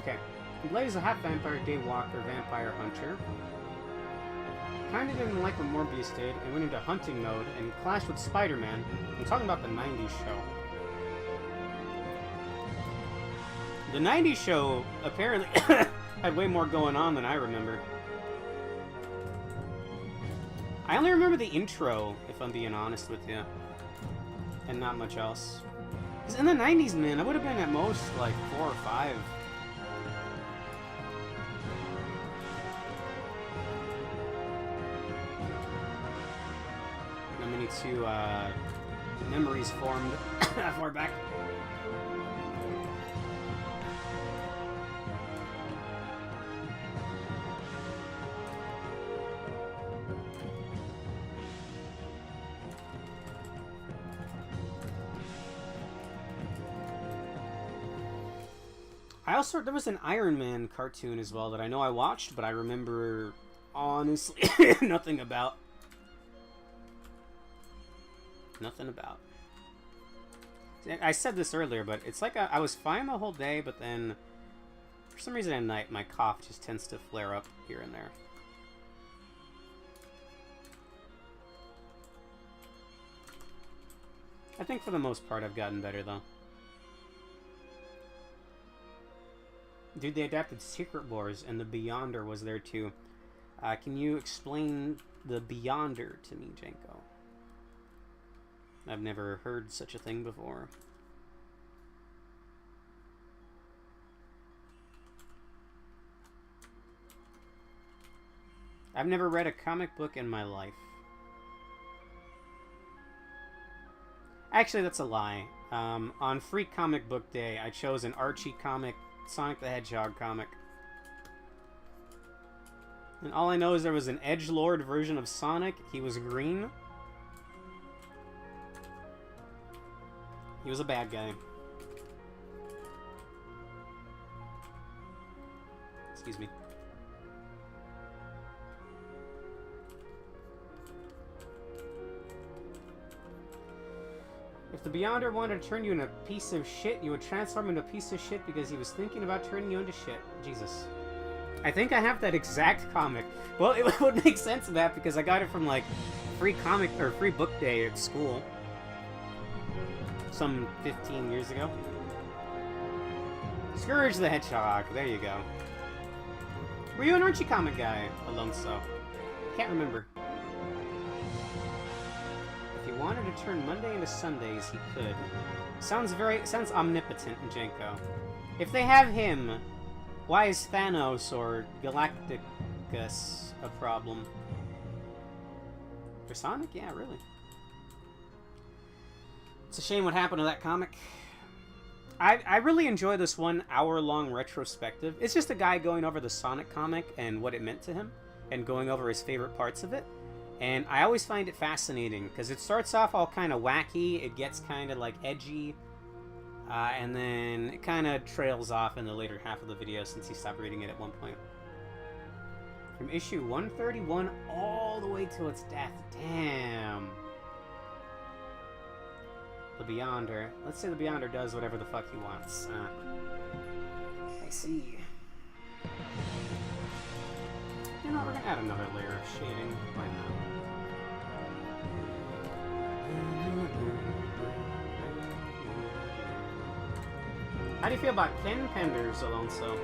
Okay. Blade is a half vampire daywalker vampire hunter. Kinda didn't like what Morbius did and went into hunting mode and clashed with Spider-Man. I'm talking about the 90s show. The 90s show apparently had way more going on than I remember. I only remember the intro, if I'm being honest with you. And not much else. Because in the 90s, man, I would have been at most, like, 4 or 5. How many two, memories formed that far back? There was an Iron Man cartoon as well that I know I watched, but I remember honestly nothing about. Nothing about. I said this earlier, but it's like I was fine the whole day, but then for some reason at night my cough just tends to flare up here and there. I think for the most part I've gotten better though. Dude, they adapted Secret Wars, and the Beyonder was there too. Can you explain the Beyonder to me, Janko? I've never heard such a thing before. I've never read a comic book in my life. Actually, that's a lie. On Free Comic Book Day, I chose an Archie comic, Sonic the Hedgehog comic. And all I know is there was an edgelord version of Sonic. He was green. He was a bad guy. Excuse me. If the Beyonder wanted to turn you into a piece of shit, you would transform into a piece of shit because he was thinking about turning you into shit. Jesus. I think I have that exact comic. Well, it would make sense of that because I got it from like free comic or free book day at school. Some 15 years ago. Scourge the Hedgehog. There you go. Were you an Archie comic guy, Alonso? Can't remember. If he wanted to turn Monday into Sundays, he could. Sounds omnipotent in Janko. If they have him, why is Thanos or Galacticus a problem? For Sonic? Yeah, really. It's a shame what happened to that comic. I really enjoy this 1 hour-long retrospective. It's just a guy going over the Sonic comic and what it meant to him, and going over his favorite parts of it. And I always find it fascinating, because it starts off all kind of wacky, it gets kind of like edgy, and then it kind of trails off in the later half of the video since he stopped reading it at one point. From issue 131 all the way till its death. Damn. The Beyonder. Let's say the Beyonder does whatever the fuck he wants. I see. You know, we're gonna add another layer of shading. Why not? How do you feel about Ken Penders, Alonso?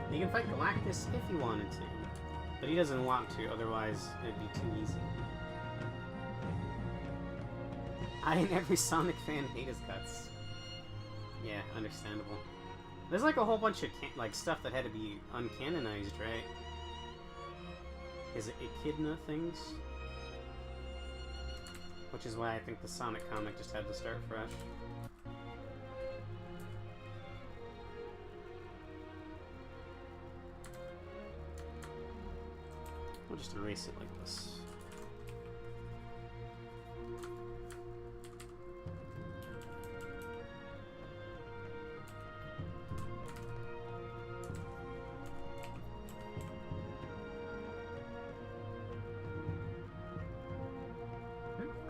You can fight Galactus if you wanted to, but he doesn't want to, otherwise it'd be too easy. I and every Sonic fan hate his guts. Yeah, understandable. There's like a whole bunch of like stuff that had to be uncanonized, right? Is it Echidna things? Which is why I think the Sonic comic just had to start fresh. We'll just erase it like this.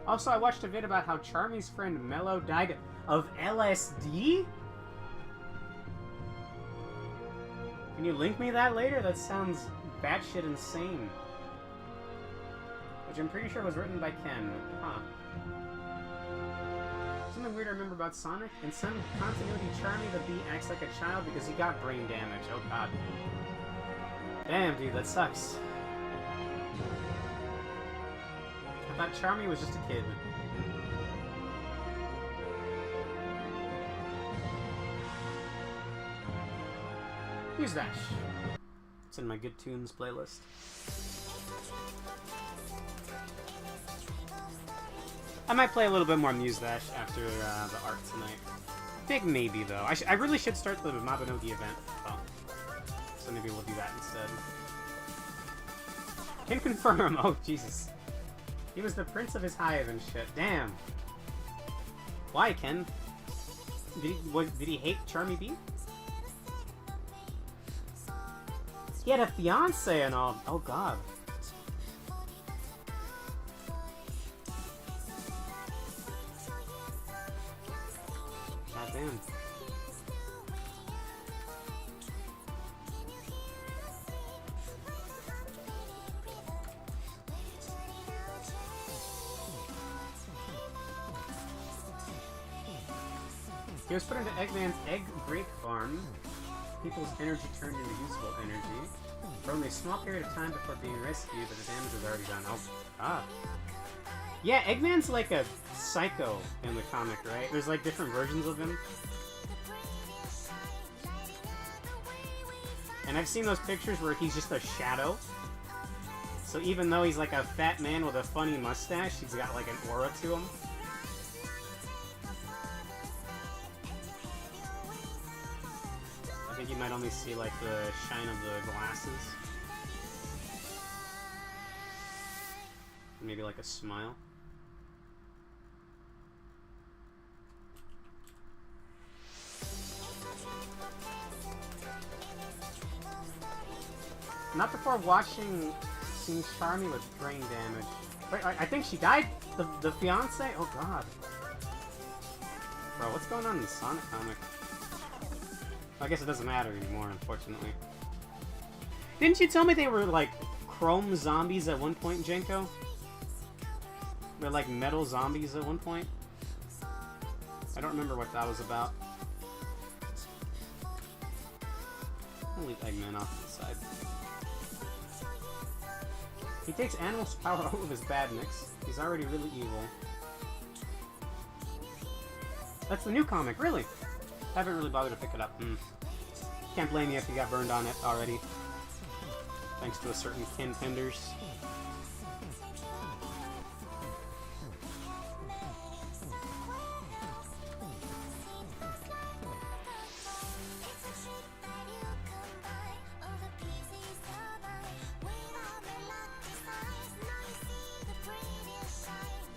Also, I watched a vid about how Charmy's friend Mello died of LSD? Can you link me that later? That sounds batshit insane. Which I'm pretty sure was written by Ken. Huh. Something weird I remember about Sonic. In some continuity, Charmy the Bee acts like a child because he got brain damage. Oh god. Damn, dude, that sucks. I thought Charmy was just a kid. Use Dash. It's in my Good Tunes playlist. I might play a little bit more Muse Dash after the art tonight. Big maybe, though. I really should start the Mabinogi event. Oh. So maybe we'll do that instead. Can confirm. Oh, Jesus. He was the prince of his hive and shit. Damn. Why, Ken? Did he hate Charmy Bee? He had a fiance and all. Oh, God. God damn. He was put into Eggman's egg break farm. People's energy turned into usable energy. For only a small period of time before being rescued, but the damage was already done. Oh, God. Yeah, Eggman's like a psycho in the comic, right? There's like different versions of him. And I've seen those pictures where he's just a shadow. So even though he's like a fat man with a funny mustache, he's got like an aura to him. I think you might only see like the shine of the glasses. Maybe like a smile. Not before seeing Charmy with brain damage. Wait, I think she died? The fiance? Oh god. Bro, what's going on in the Sonic comic? I guess it doesn't matter anymore, unfortunately. Didn't you tell me they were, like, chrome zombies at one point, Jenko? They're like metal zombies at one point? I don't remember what that was about. I'll leave Eggman off to the side. He takes Animal's power out of his badness. He's already really evil. That's the new comic, really? Haven't really bothered to pick it up. Can't blame you if you got burned on it already. Thanks to a certain Ken Penders.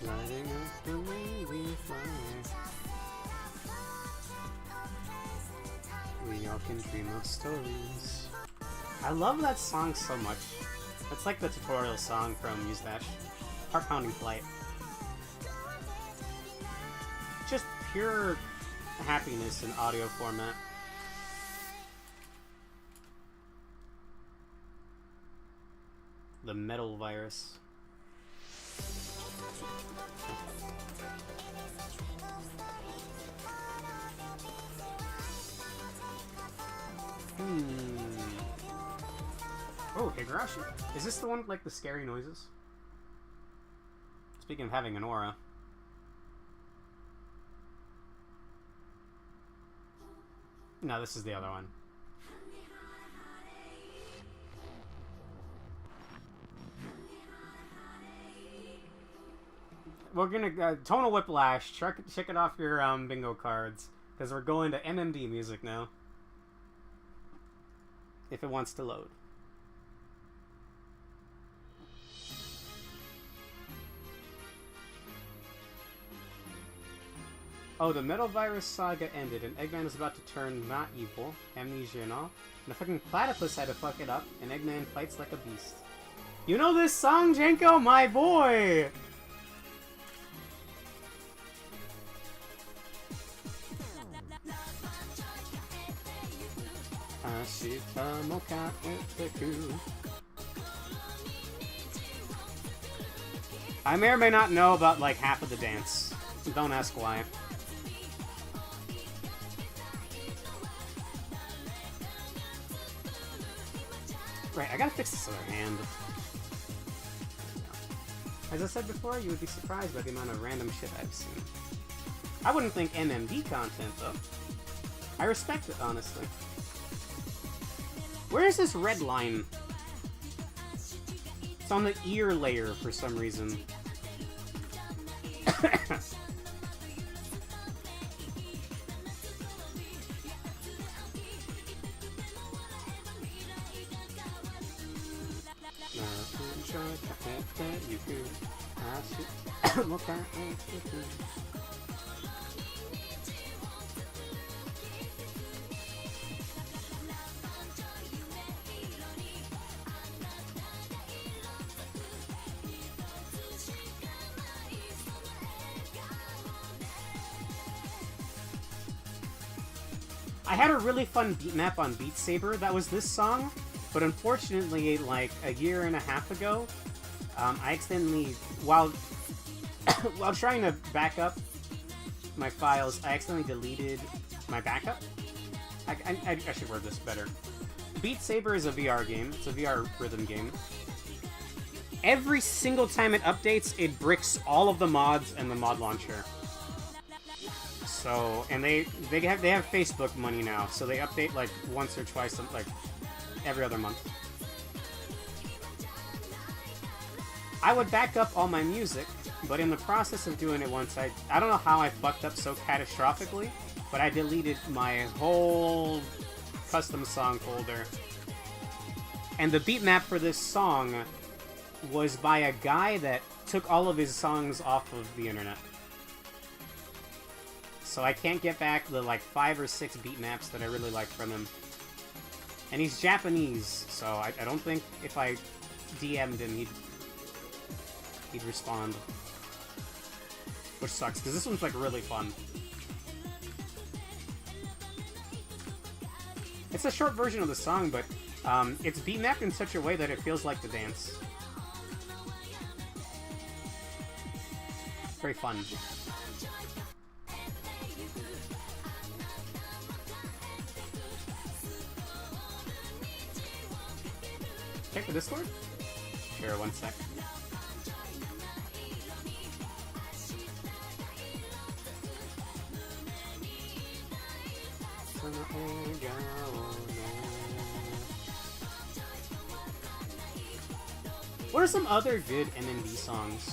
Lighting up the way we fly. We all can dream of stories. I love that song so much. It's like the tutorial song from Use Dash. Heart Pounding Flight. Just pure happiness in audio format. The Metal Virus. Oh, Higurashi. Is this the one with, like, the scary noises? Speaking of having an aura. No, this is the other one. We're gonna, Tonal Whiplash, check it off your, bingo cards. Because we're going to MMD music now. If it wants to load. Oh, the Metal Virus saga ended, and Eggman is about to turn not evil, amnesia and all, and the fucking platypus had to fuck it up, and Eggman fights like a beast. You know this song, Jenko? My boy! I may or may not know about, like, half of the dance. Don't ask why. Right, I gotta fix this other hand. As I said before, you would be surprised by the amount of random shit I've seen. I wouldn't think MMD content, though. I respect it, honestly. Where is this red line? It's on the ear layer for some reason. I had a really fun beat map on Beat Saber that was this song, but unfortunately, like a year and a half ago, I accidentally, while trying to back up my files, I accidentally deleted my backup. I should word this better. Beat Saber is a VR game. It's a VR rhythm game. Every single time it updates, it bricks all of the mods and the mod launcher. So, and they have Facebook money now, so they update like once or twice, like every other month. I would back up all my music, but in the process of doing it once, I don't know how I fucked up so catastrophically, but I deleted my whole custom song folder. And the beat map for this song was by a guy that took all of his songs off of the internet. So I can't get back the like 5 or 6 beat maps that I really like from him. And he's Japanese, so I don't think if I DM'd him he'd respond. Which sucks, because this one's like really fun. It's a short version of the song, but it's beat mapped in such a way that it feels like the dance. Very fun. Check the Discord? Sure, one sec. What are some other good MMD songs?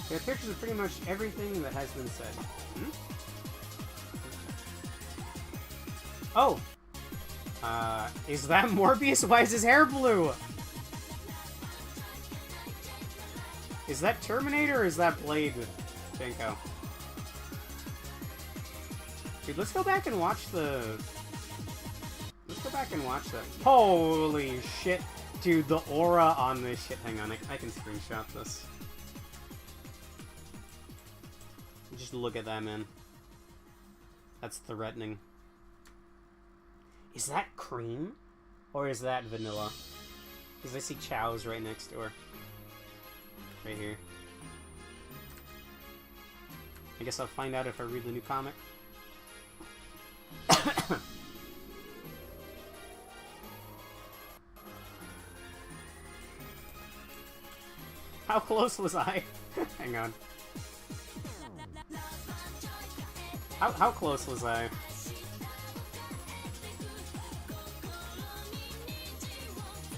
There are pictures of pretty much everything that has been said. Hmm? Oh! Is that Morbius? Why is his hair blue? Is that Terminator or is that Blade, Jenko? Dude, let's go back and watch the... Let's go back and watch that. Holy shit! Dude, the aura on this shit. Hang on, I can screenshot this. Just look at that, man. That's threatening. Is that cream? Or is that vanilla? Because I see Chow's right next to her. Right here. I guess I'll find out if I read the new comic. How close was I? Hang on. How close was I?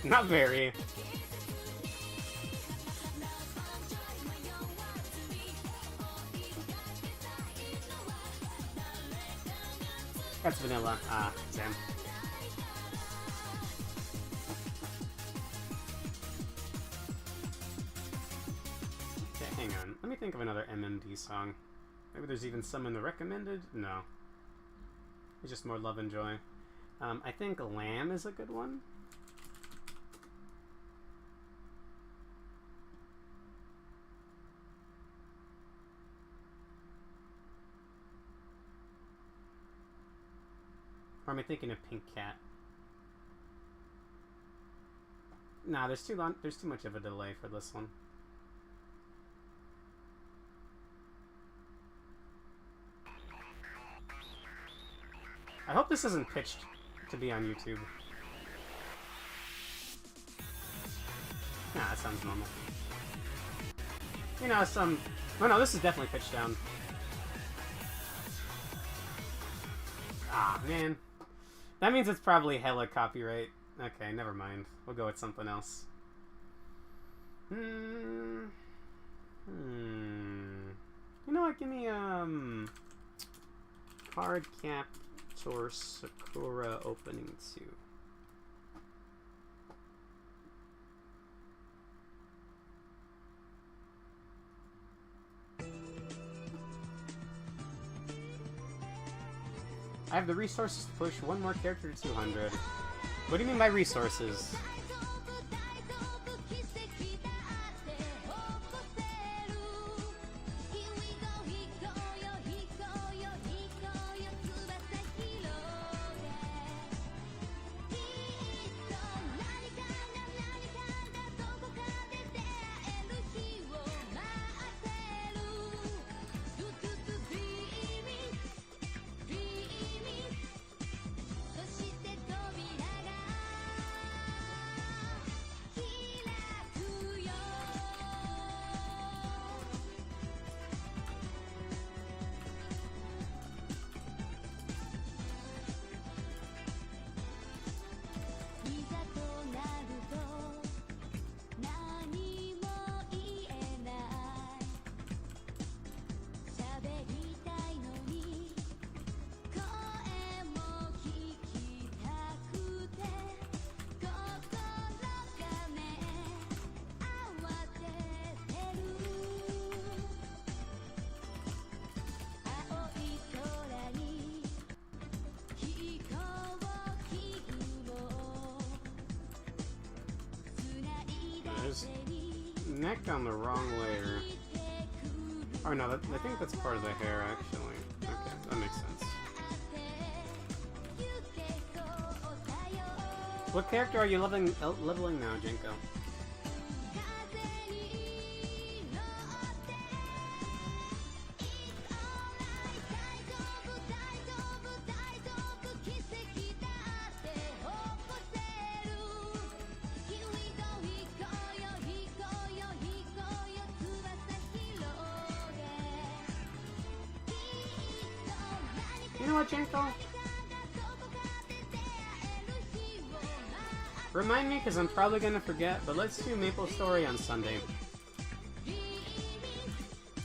Not very. That's vanilla. Ah, damn. Okay, hang on. Let me think of another MMD song. Maybe there's even some in the recommended? No. It's just more Love and Joy. I think Lamb is a good one. Or am I thinking of Pink Cat? Nah, there's too much of a delay for this one. I hope this isn't pitched to be on YouTube. Nah, that sounds normal. You know, some... Oh no, this is definitely pitched down. Ah, man. That means it's probably hella copyright. Okay, never mind. We'll go with something else. You know what? Give me, Cardcaptor Sakura Opening 2. I have the resources to push one more character to 200. What do you mean by resources? neck on the wrong layer. Oh no, I think that's part of the hair, actually. Okay, that makes sense. What character are you leveling now, Jinko? You know what, Jinko? Remind me, because I'm probably going to forget, but let's do Maple Story on Sunday.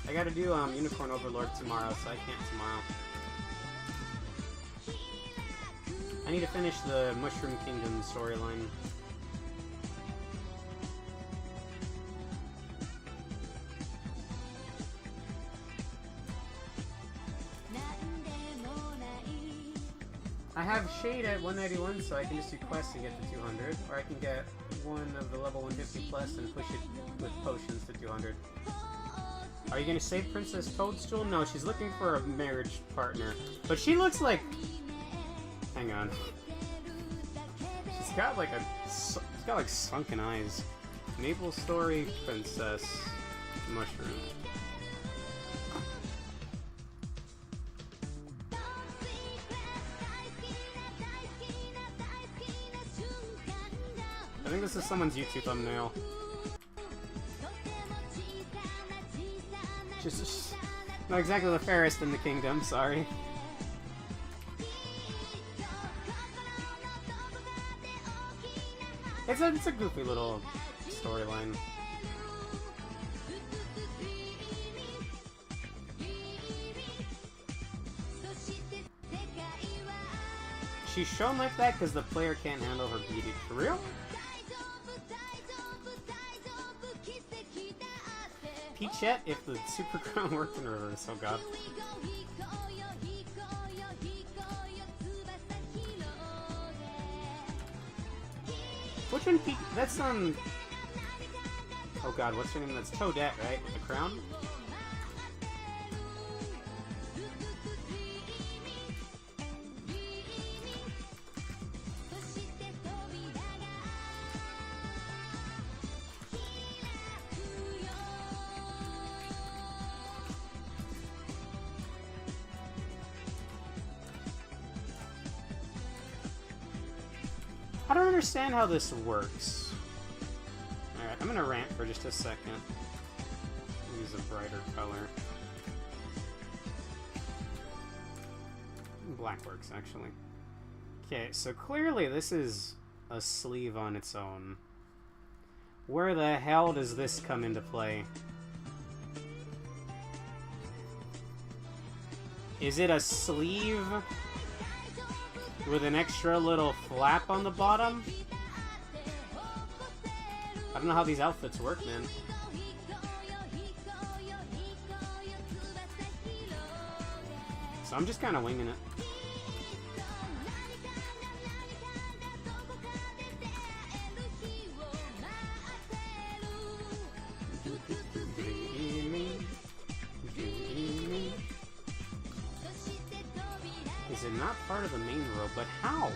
I gotta do Unicorn Overlord tomorrow, so I can't tomorrow. I need to finish the Mushroom Kingdom storyline. I have Shade at 191, so I can just do quests and get to 200, or I can get one of the level 150 plus and push it with potions to 200. Are you gonna save Princess Toadstool? No, she's looking for a marriage partner. But she looks like... Hang on. She's got like sunken eyes. Maple Story Princess Mushroom. I think this is someone's YouTube thumbnail. Just not exactly the fairest in the kingdom, sorry. It's a goofy little storyline. She's shown like that because the player can't handle her beauty. For real? Peachette if the Super Crown worked in reverse, oh god. Which one Peach? That's oh god, what's her name? That's Toadette, right? With the crown? I don't understand how this works. Alright, I'm gonna rant for just a second. Use a brighter color. Black works, actually. Okay, so clearly this is a sleeve on its own. Where the hell does this come into play? Is it a sleeve with an extra little flap on the bottom? I don't know how these outfits work, man. So I'm just kind of winging it. Is it not part of the main robe? But how?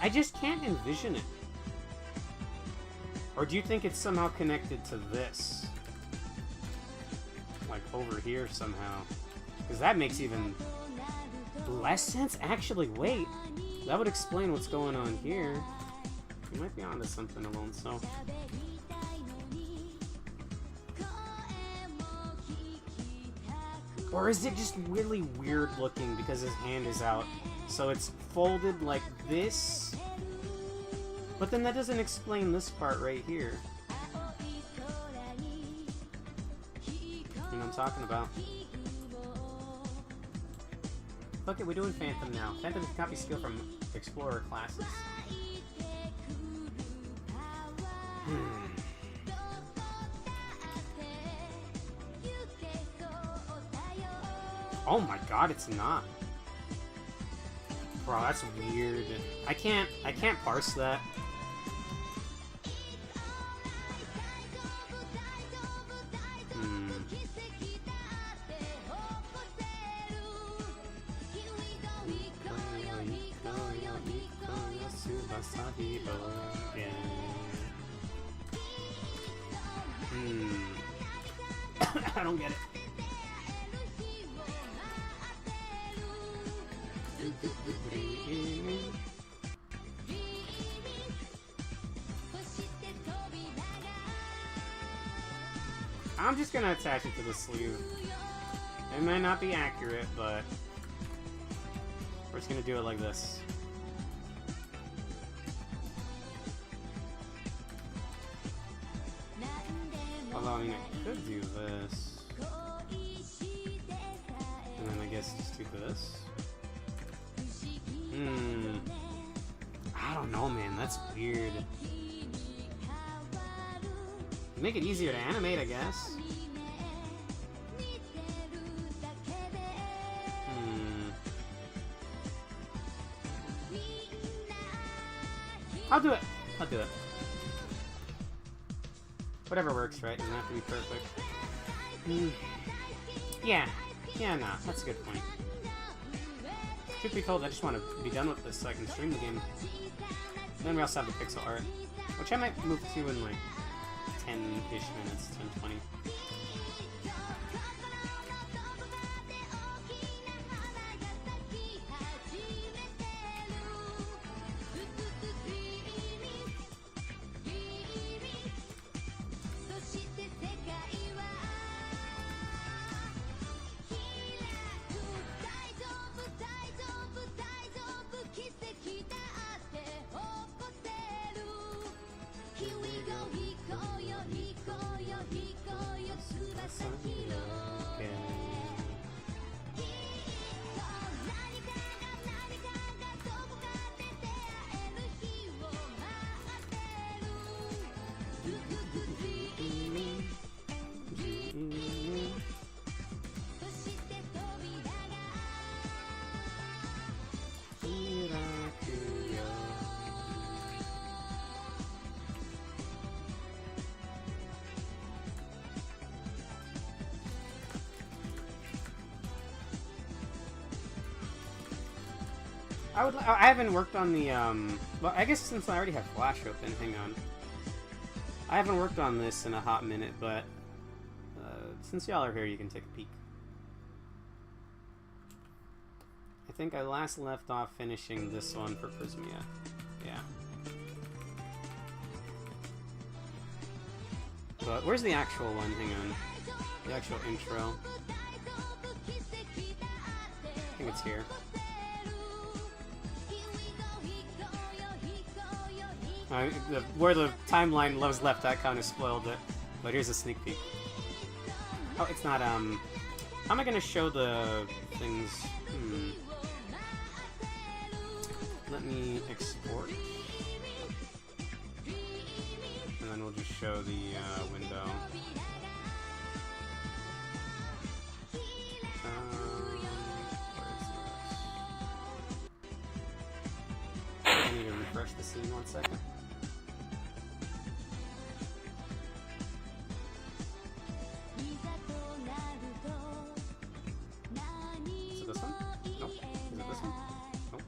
I just can't envision it. Or do you think it's somehow connected to this? Like over here somehow? Because that makes even less sense? Actually, wait. That would explain what's going on here. You might be onto something, Alone, so... Or is it just really weird looking because his hand is out? So it's folded like this? But then that doesn't explain this part right here. You know what I'm talking about? Okay, we're doing Phantom now. Phantom can copy skill from Explorer classes. Oh my god, it's not. Bro, that's weird. I can't parse that. people again. I don't get it. I'm just gonna attach it to the sleeve. It might not be accurate, but we're just gonna do it like this. Although, I mean, I could do this. And then I guess just do this. I don't know, man. That's weird. Make it easier to animate, I guess. I'll do it. I'll do it. Whatever works, right? Doesn't have to be perfect. Yeah. Yeah, nah. That's a good point. Truth be told, I just want to be done with this so I can stream the game. And then we also have the pixel art, which I might move to in like 10-ish minutes, 10-20. I haven't worked on the, well, I guess since I already have Flash open, hang on. I haven't worked on this in a hot minute, but, since y'all are here, you can take a peek. I think I last left off finishing this one for Prismia. Yeah. But where's the actual one? Hang on. The actual intro. I think it's here. Where the timeline was left, that kind of spoiled it. But here's a sneak peek. Oh, it's not, how am I gonna show the things? Let me export. And then we'll just show the, window. I need to refresh the scene 1 second. Is it this one? Nope. Is it this one? Nope.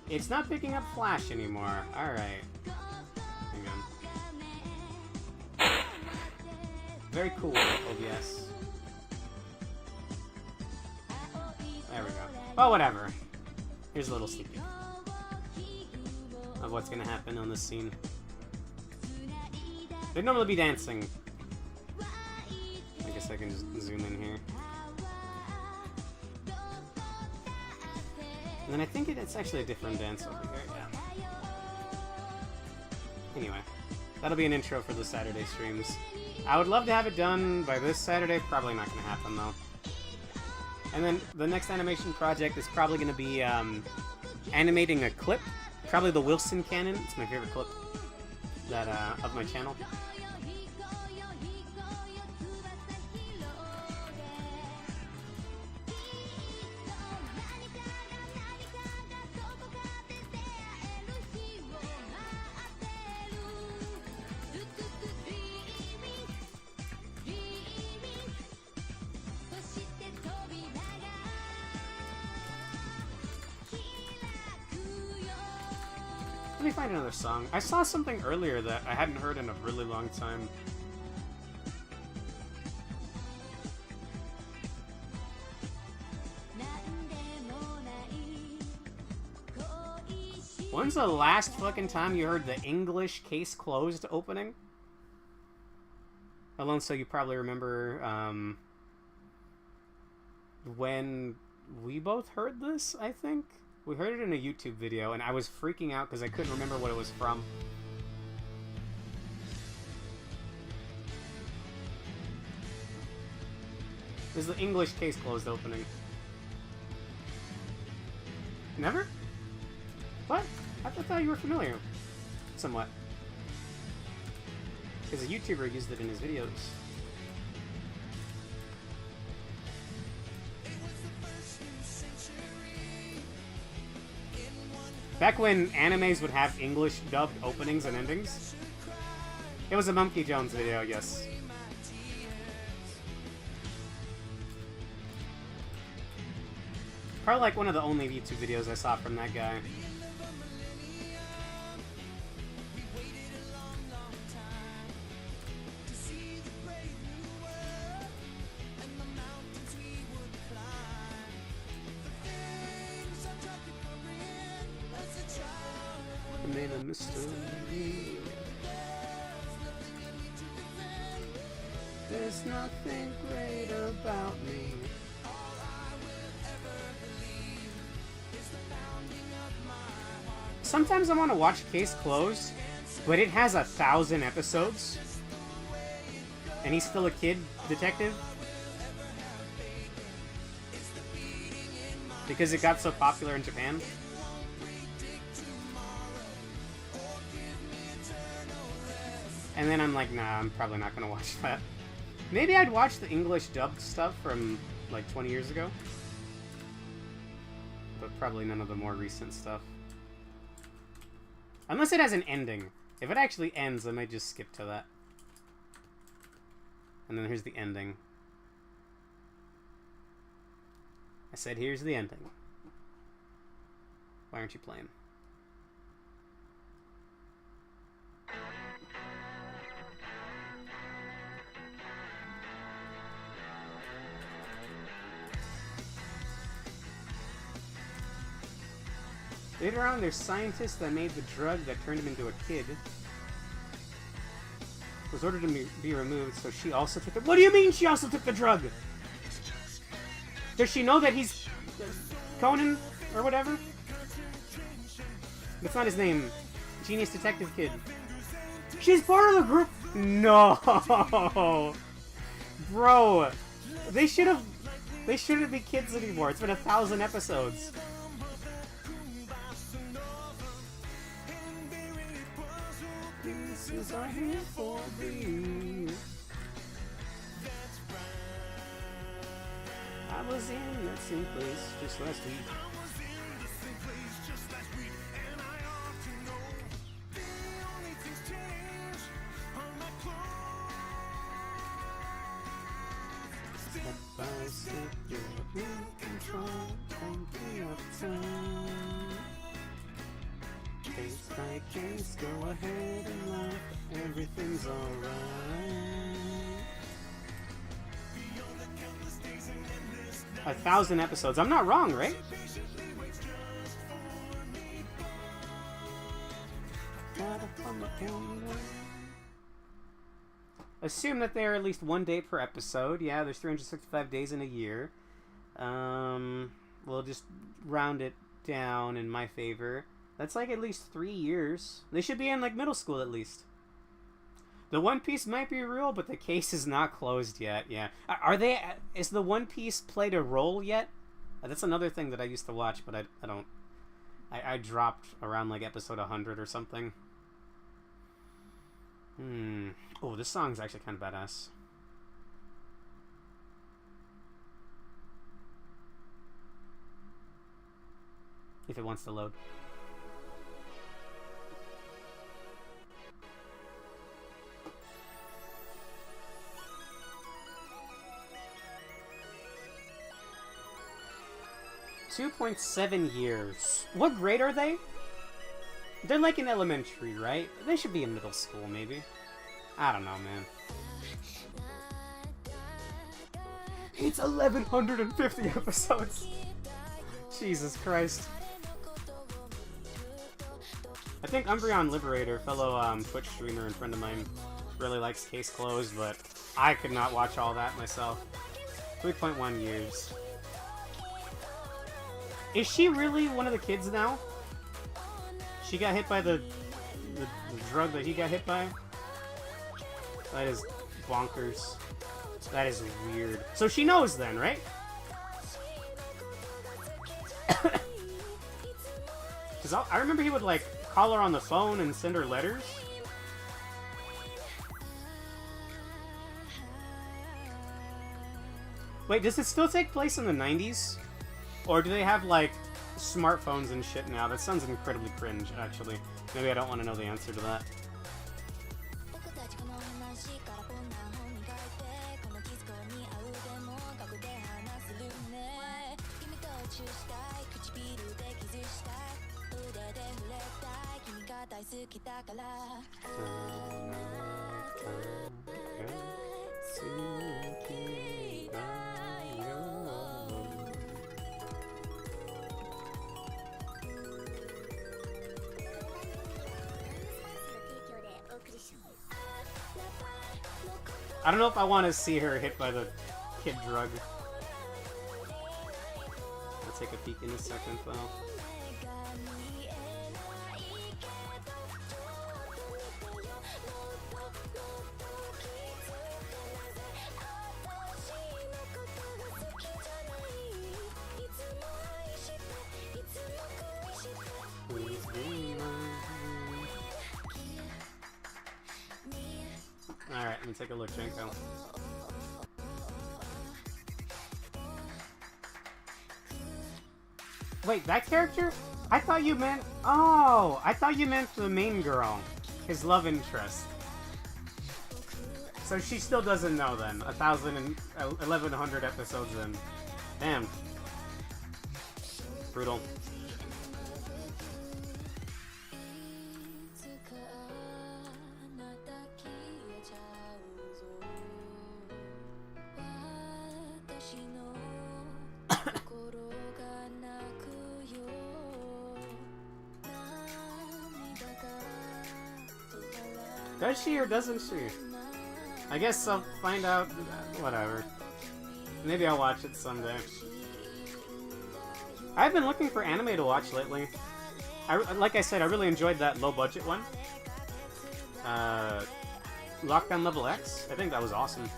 It's not picking up Flash anymore. Alright. Hang on. Very cool, OBS. There we go. Well, whatever. Here's a little sneak peek of what's gonna happen on this scene. They'd normally be dancing. I guess I can just zoom in here. And then I think it's actually a different dance over here, yeah. Anyway, that'll be an intro for the Saturday streams. I would love to have it done by this Saturday, probably not gonna happen though. And then the next animation project is probably gonna be animating a clip. Probably the Wilson Cannon. It's my favorite clip that of my channel. Let me find another song. I saw something earlier that I hadn't heard in a really long time. When's the last fucking time you heard the English Case Closed opening? Alone, so you probably remember when we both heard this, I think? We heard it in a YouTube video, and I was freaking out because I couldn't remember what it was from. This is the English Case Closed opening. Never? What? I thought you were familiar. Somewhat. Because a YouTuber used it in his videos. Back when animes would have English dubbed openings and endings. It was a Monkey Jones video, yes. Probably like one of the only YouTube videos I saw from that guy. Remain a mystery. There's nothing great about me. Sometimes I want to watch Case Closed, but it has 1,000 episodes, and he's still a kid detective. Because it got so popular in Japan. And then I'm like, nah, I'm probably not gonna watch that. Maybe I'd watch the English dubbed stuff from like 20 years ago. But probably none of the more recent stuff. Unless it has an ending. If it actually ends, I might just skip to that. And then here's the ending. I said, here's the ending. Why aren't you playing? Later on, there's scientists that made the drug that turned him into a kid. Was ordered to be removed, so she also took it. What do you mean she also took the drug? Does she know that he's Conan or whatever? That's not his name. Genius Detective Kid. She's part of the group. No, bro. They shouldn't be kids anymore. It's been 1,000 episodes. Are here for me. I was in that same place just last week. Step by step, you're in control. Thinking of time. Case by case, go ahead and laugh. Everything's alright. 1,000 episodes. I'm not wrong, right? Assume that they are at least 1 day per episode. Yeah, there's 365 days in a year. We'll just round it down in my favor. That's like at least 3 years. They should be in like middle school at least. The One Piece might be real, but the case is not closed yet. Yeah, are they? Is the One Piece played a role yet? That's another thing that I used to watch, but I don't. I dropped around like episode 100 or something. Oh, this song's actually kind of badass. If it wants to load. $2.7 years. What grade are they? They're like in elementary, right? They should be in middle school, maybe. I don't know, man. It's 1,150 episodes! Jesus Christ. I think Umbreon Liberator, fellow Twitch streamer and friend of mine, really likes Case Closed, but I could not watch all that myself. 3.1 years. Is she really one of the kids now? She got hit by the drug that he got hit by? That is bonkers. That is weird. So she knows then, right? Because I remember he would, like, call her on the phone and send her letters. Wait, does it still take place in the 90s? Or do they have, like, smartphones and shit now? That sounds incredibly cringe, actually. Maybe I don't want to know the answer to that. I don't know if I want to see her hit by the kid drug. I'll take a peek in a second, though. Alright, let me take a look, Jenko. Wait, that character? I thought you meant... Oh! I thought you meant the main girl. His love interest. So she still doesn't know then. 1,100 episodes in. Damn. Brutal. Does she or doesn't she? I guess I'll find out. Whatever. Maybe I'll watch it someday. I've been looking for anime to watch lately. Like I said, I really enjoyed that low-budget one. Lockdown Level X? I think that was awesome.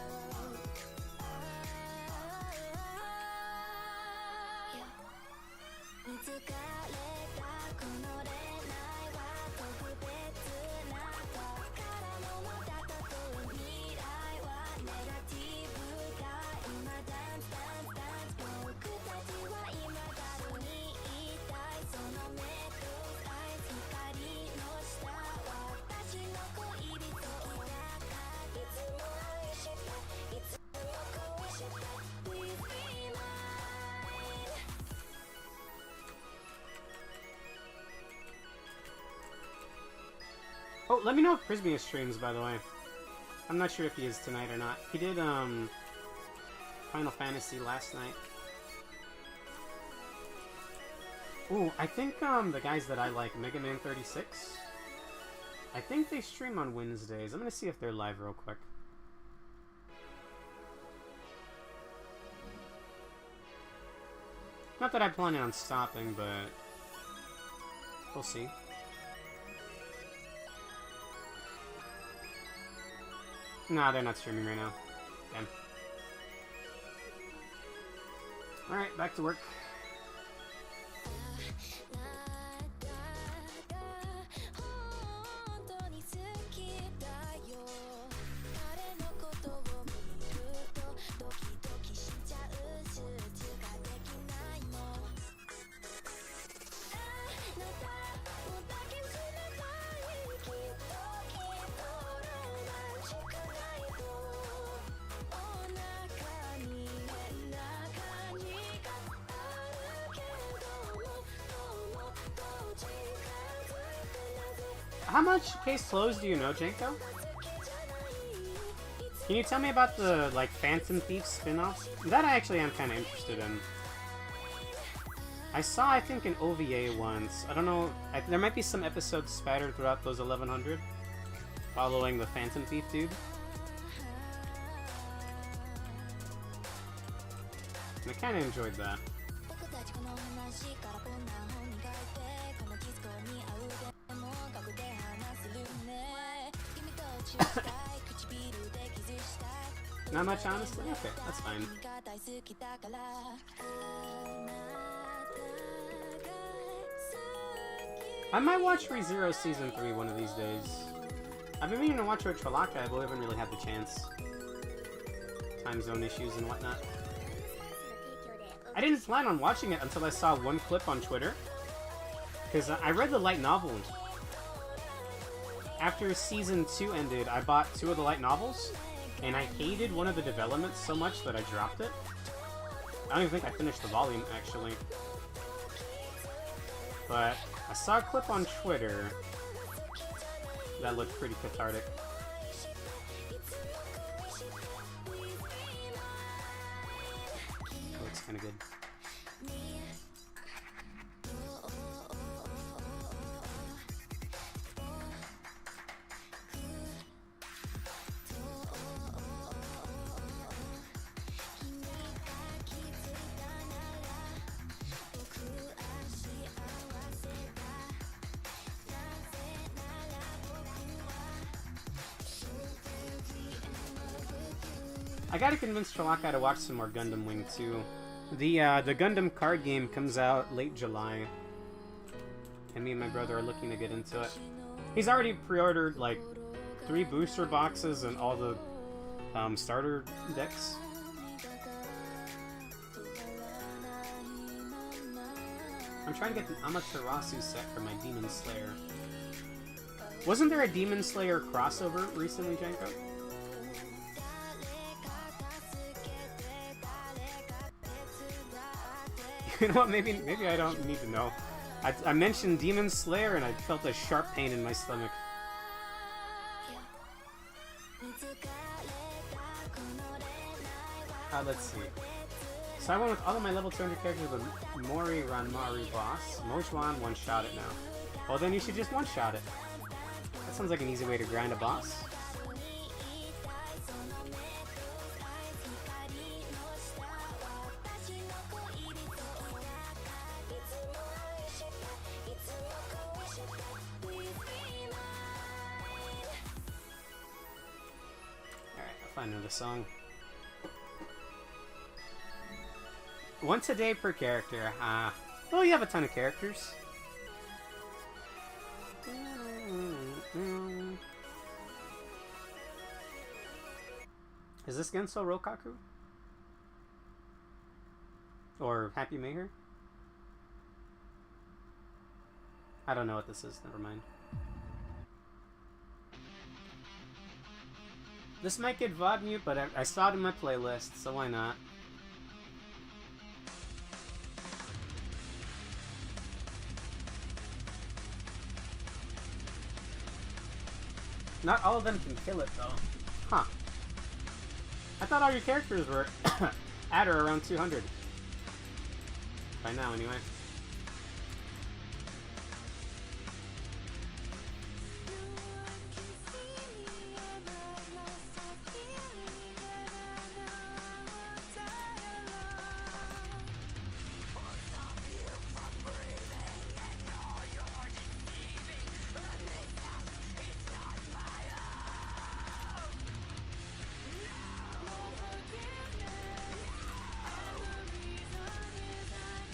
Oh, let me know if Prismia streams, by the way. I'm not sure if he is tonight or not. He did, Final Fantasy last night. Ooh, I think, the guys that I like, Mega Man 36, I think they stream on Wednesdays. I'm gonna see if they're live real quick. Not that I'm planning on stopping, but we'll see. Nah, they're not streaming right now. Damn. Alright, back to work. How much case closed do you know, Janko? Can you tell me about the, like, Phantom Thief spin-offs? That I actually am kind of interested in. I saw, I think, an OVA once. I don't know. There might be some episodes spattered throughout those 1100 following the Phantom Thief dude. And I kind of enjoyed that. Not much, honestly? Okay, that's fine. I might watch ReZero Season 3 one of these days. I've been meaning to watch it with Chalaka, but we haven't really had the chance. Time zone issues and whatnot. I didn't plan on watching it until I saw one clip on Twitter. Because I read the light novel. After Season 2 ended, I bought 2 of the light novels. And I hated one of the developments so much that I dropped it. I don't even think I finished the volume, actually. But I saw a clip on Twitter that looked pretty cathartic. Looks kind of good. I gotta convince Chalaka to watch some more Gundam Wing too. The Gundam card game comes out late July, and me and my brother are looking to get into it. He's already pre-ordered like 3 booster boxes and all the starter decks. I'm trying to get the Amaterasu set for my Demon Slayer. Wasn't there a Demon Slayer crossover recently, Janko? You know what, maybe I don't need to know. I mentioned Demon Slayer and I felt a sharp pain in my stomach. Let's see. So I went with all of my level 200 characters with Mori Ranmaru boss. Mojwan one-shot it now. Well then you should just one-shot it. That sounds like an easy way to grind a boss. Another song. Once a day per character. Well, you have a ton of characters. Is this Genso Rokaku? Or Happy Mayher? I don't know what this is, never mind. This might get VOD mute, but I saw it in my playlist, so why not? Not all of them can kill it, though. Huh. I thought all your characters were at or around 200. By now, anyway.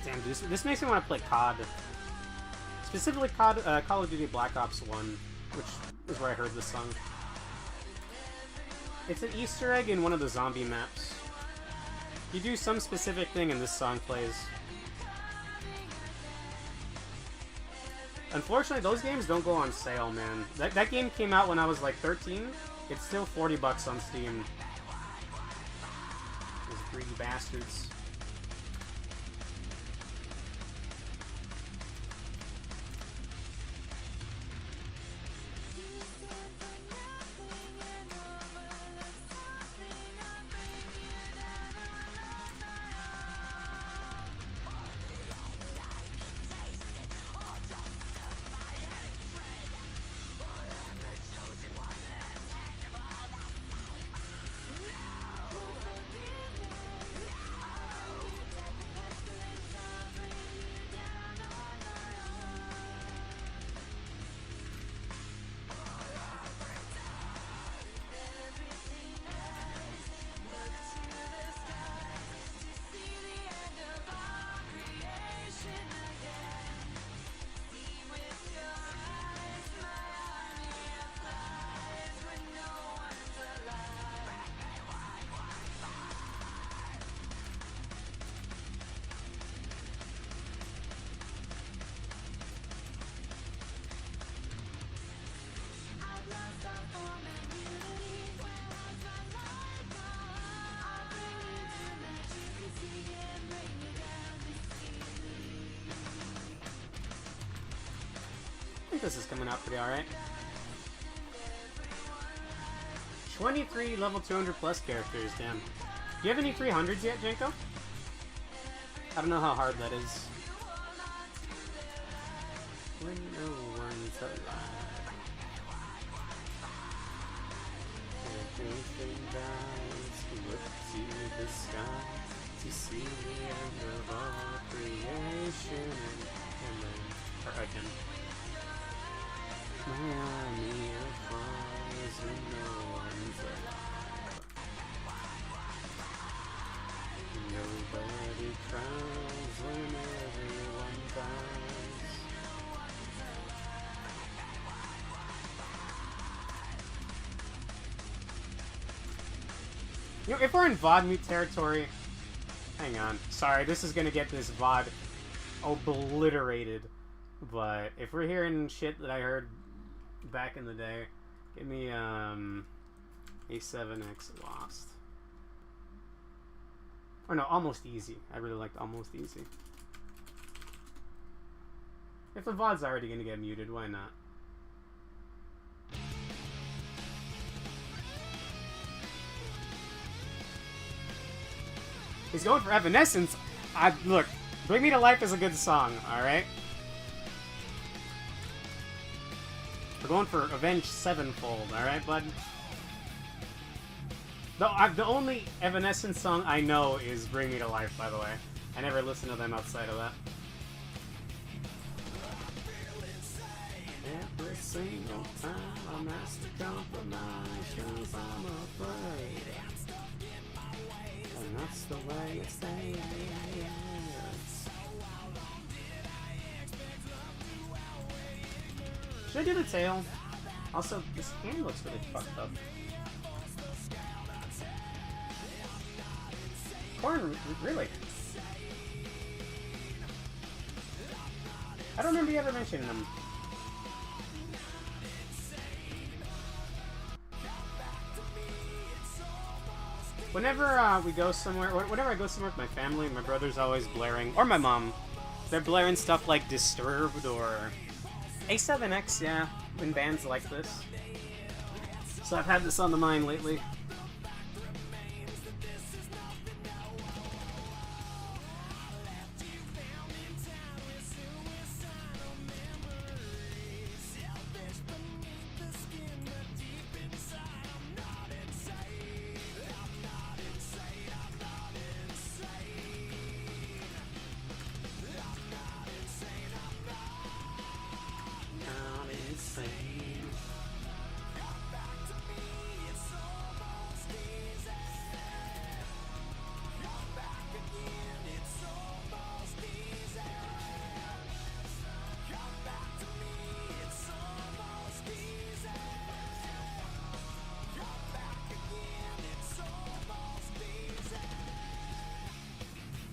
Damn, this makes me want to play COD. Specifically Call of Duty Black Ops 1, which is where I heard this song. It's an Easter egg in one of the zombie maps. You do some specific thing and this song plays. Unfortunately, those games don't go on sale, man. That game came out when I was like 13. It's still 40 bucks on Steam. Those greedy bastards. think this is coming out pretty alright. 23 level 200 plus characters, damn. Do you have any 300s yet, Jenko? I don't know how hard that is. When no one's alive, everything dies. Look to the sky to see the end of all creation. And then, or again. Miami falls when no one's alive. Nobody cries when everyone dies. You know, if we're in VOD mute territory, hang on. Sorry, this is gonna get this VOD obliterated. But if we're hearing shit that I heard back in the day, give me A7X Lost. Or no, Almost Easy. I really liked Almost Easy. If the VOD's already gonna get muted, why not? He's going for Evanescence. Look, Bring Me to Life is a good song, alright? We're going for Avenged Sevenfold, alright, bud? The only Evanescence song I know is Bring Me to Life, by the way. I never listen to them outside of that. Every single time I'm asked to compromise, 'cause I'm afraid. And that's the way it stays. Should I do the tail? Also, this hand looks really fucked up. Corn, really? I don't remember you ever mentioning them. Whenever we go somewhere, whenever I go somewhere with my family, my brother's always blaring, or my mom, they're blaring stuff like Disturbed or A7X, yeah, in bands like this. So I've had this on the mind lately.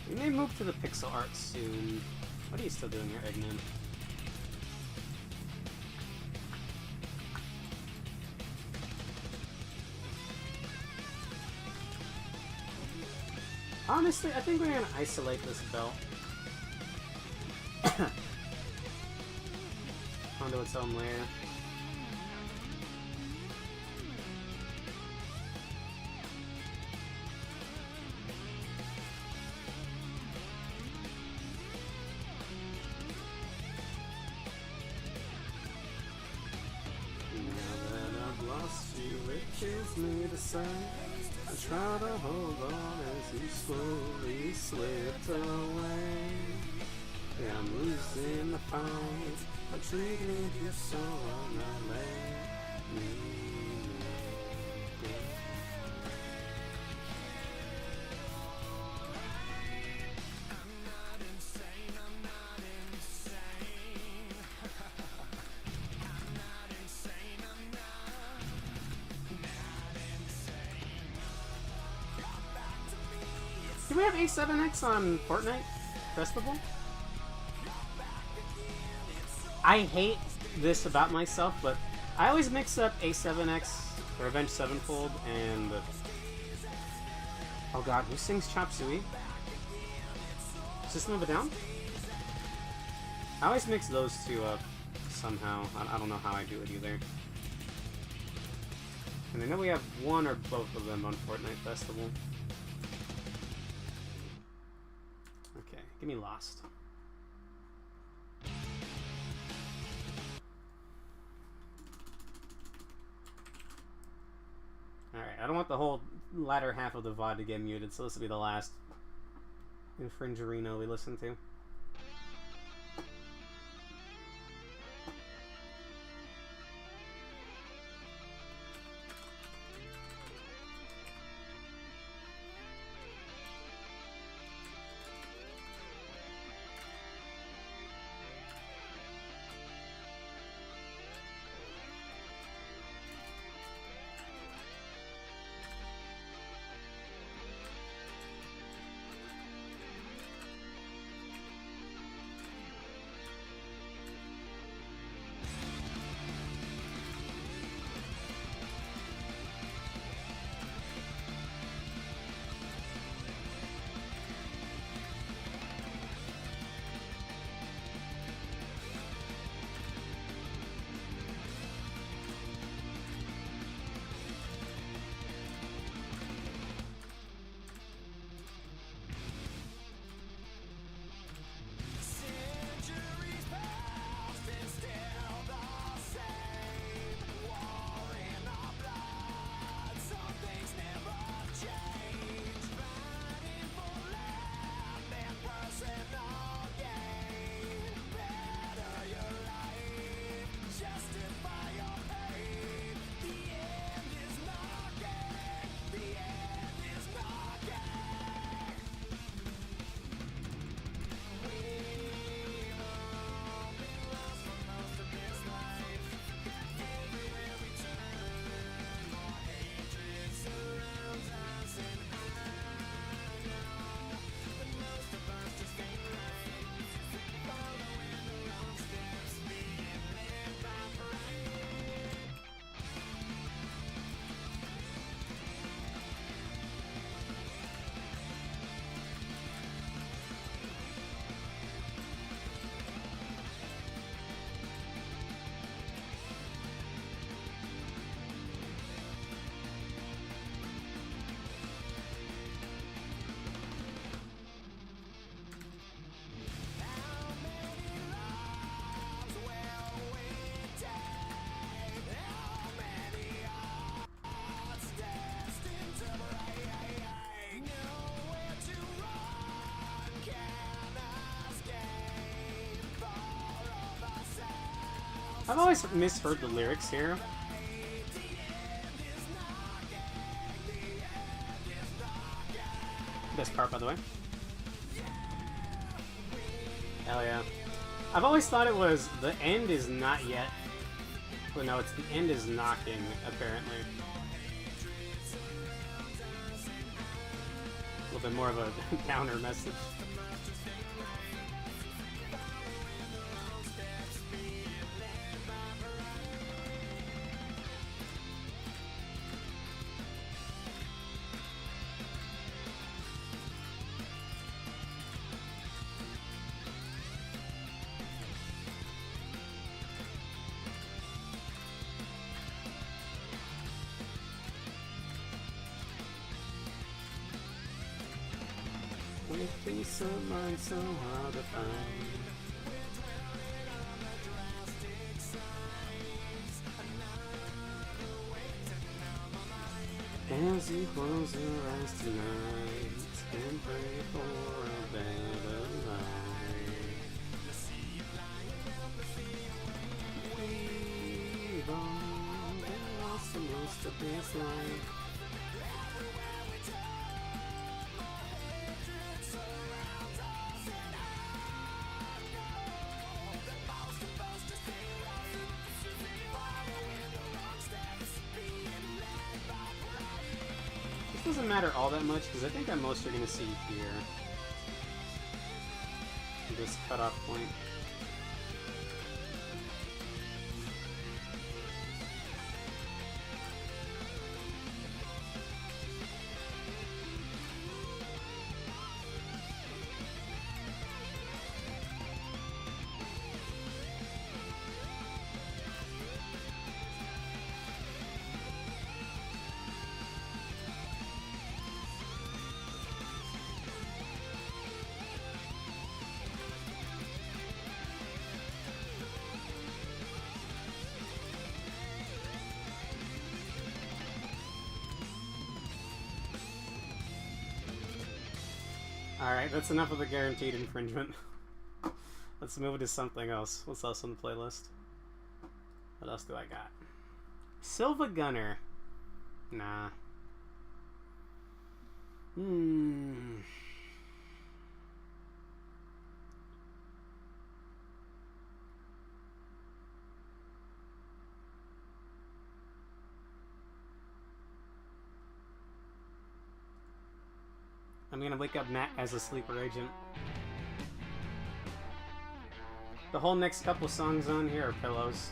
We may move to the pixel art soon. What are you still doing here, Eggman? Honestly, I think we're gonna isolate this belt onto its own layer. Me to say, I try to hold on as you slowly slipped away. Yeah, I'm losing the fight. I treated you so wrong, I let me go. I'm not insane, I'm not insane. I'm not insane, I'm not. Do we have A7X on Fortnite Festival? I hate this about myself, but I always mix up A7X, or Avenged Sevenfold, and... oh god, who sings Chop Suey? System of a Down? I always mix those two up. somehow. I don't know how I do it either. And I know we have one or both of them on Fortnite Festival. Okay, give me Lost. Alright, I don't want the whole latter half of the VOD to get muted, so this will be the last Infringerino we listen to. I've always misheard the lyrics here. Best part, by the way. Hell yeah. I've always thought it was the end is not yet. Well, no, it's the end is knocking, apparently. A little bit more of a counter message. Peace of mind so hard to find. As you close your eyes tonight and pray for a better life, we've all been lost for most of this life. Doesn't matter all that much because I think that most are going to see here. This cutoff point. Alright, that's enough of the guaranteed infringement. Let's move to something else. What's else on the playlist? What else do I got? Silva Gunner. Nah. I'm gonna wake up Nat as a sleeper agent. The whole next couple songs on here are pillows.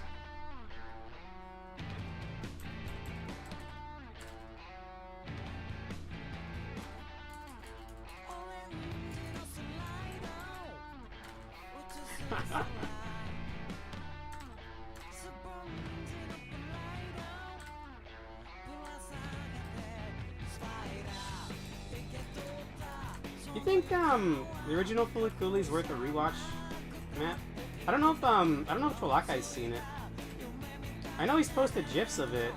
You think the original Fooly Cooly is worth a rewatch, Matt? I don't know if Tolakai's seen it. I know he's posted GIFs of it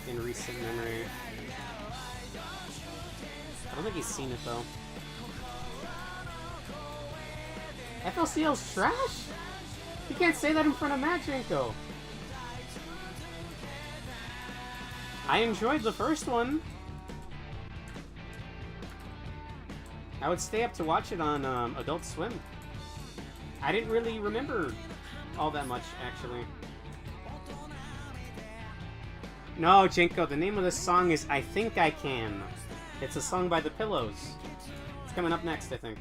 in recent memory. I don't think he's seen it though. FLCL's trash? You can't say that in front of Matt Jenko. I enjoyed the first one. I would stay up to watch it on Adult Swim. I didn't really remember all that much, actually. No, Jenko, the name of this song is I Think I Can. It's a song by The Pillows. It's coming up next, I think.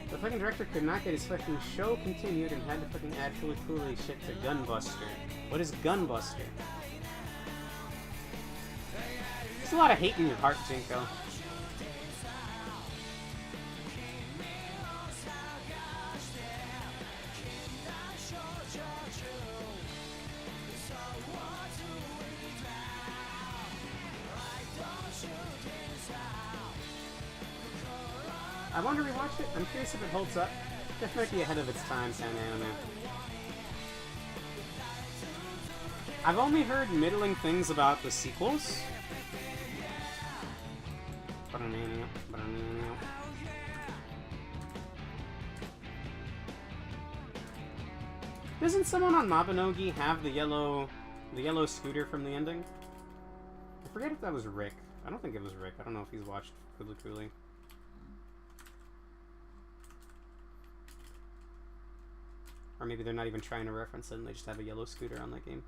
The fucking director could not get his fucking show continued and had to fucking add Fooly Cooly shit to Gunbuster. What is Gunbuster? There's a lot of hate in your heart, Jinko. I want to rewatch it. I'm curious if it holds up. This might be ahead of its time, kind of anime. I've only heard middling things about the sequels. Doesn't someone on Mabinogi have the yellow scooter from the ending? I forget if that was Rick. I don't think it was Rick. I don't know if he's watched Fooly Cooly. Or maybe they're not even trying to reference it and they just have a yellow scooter on that game.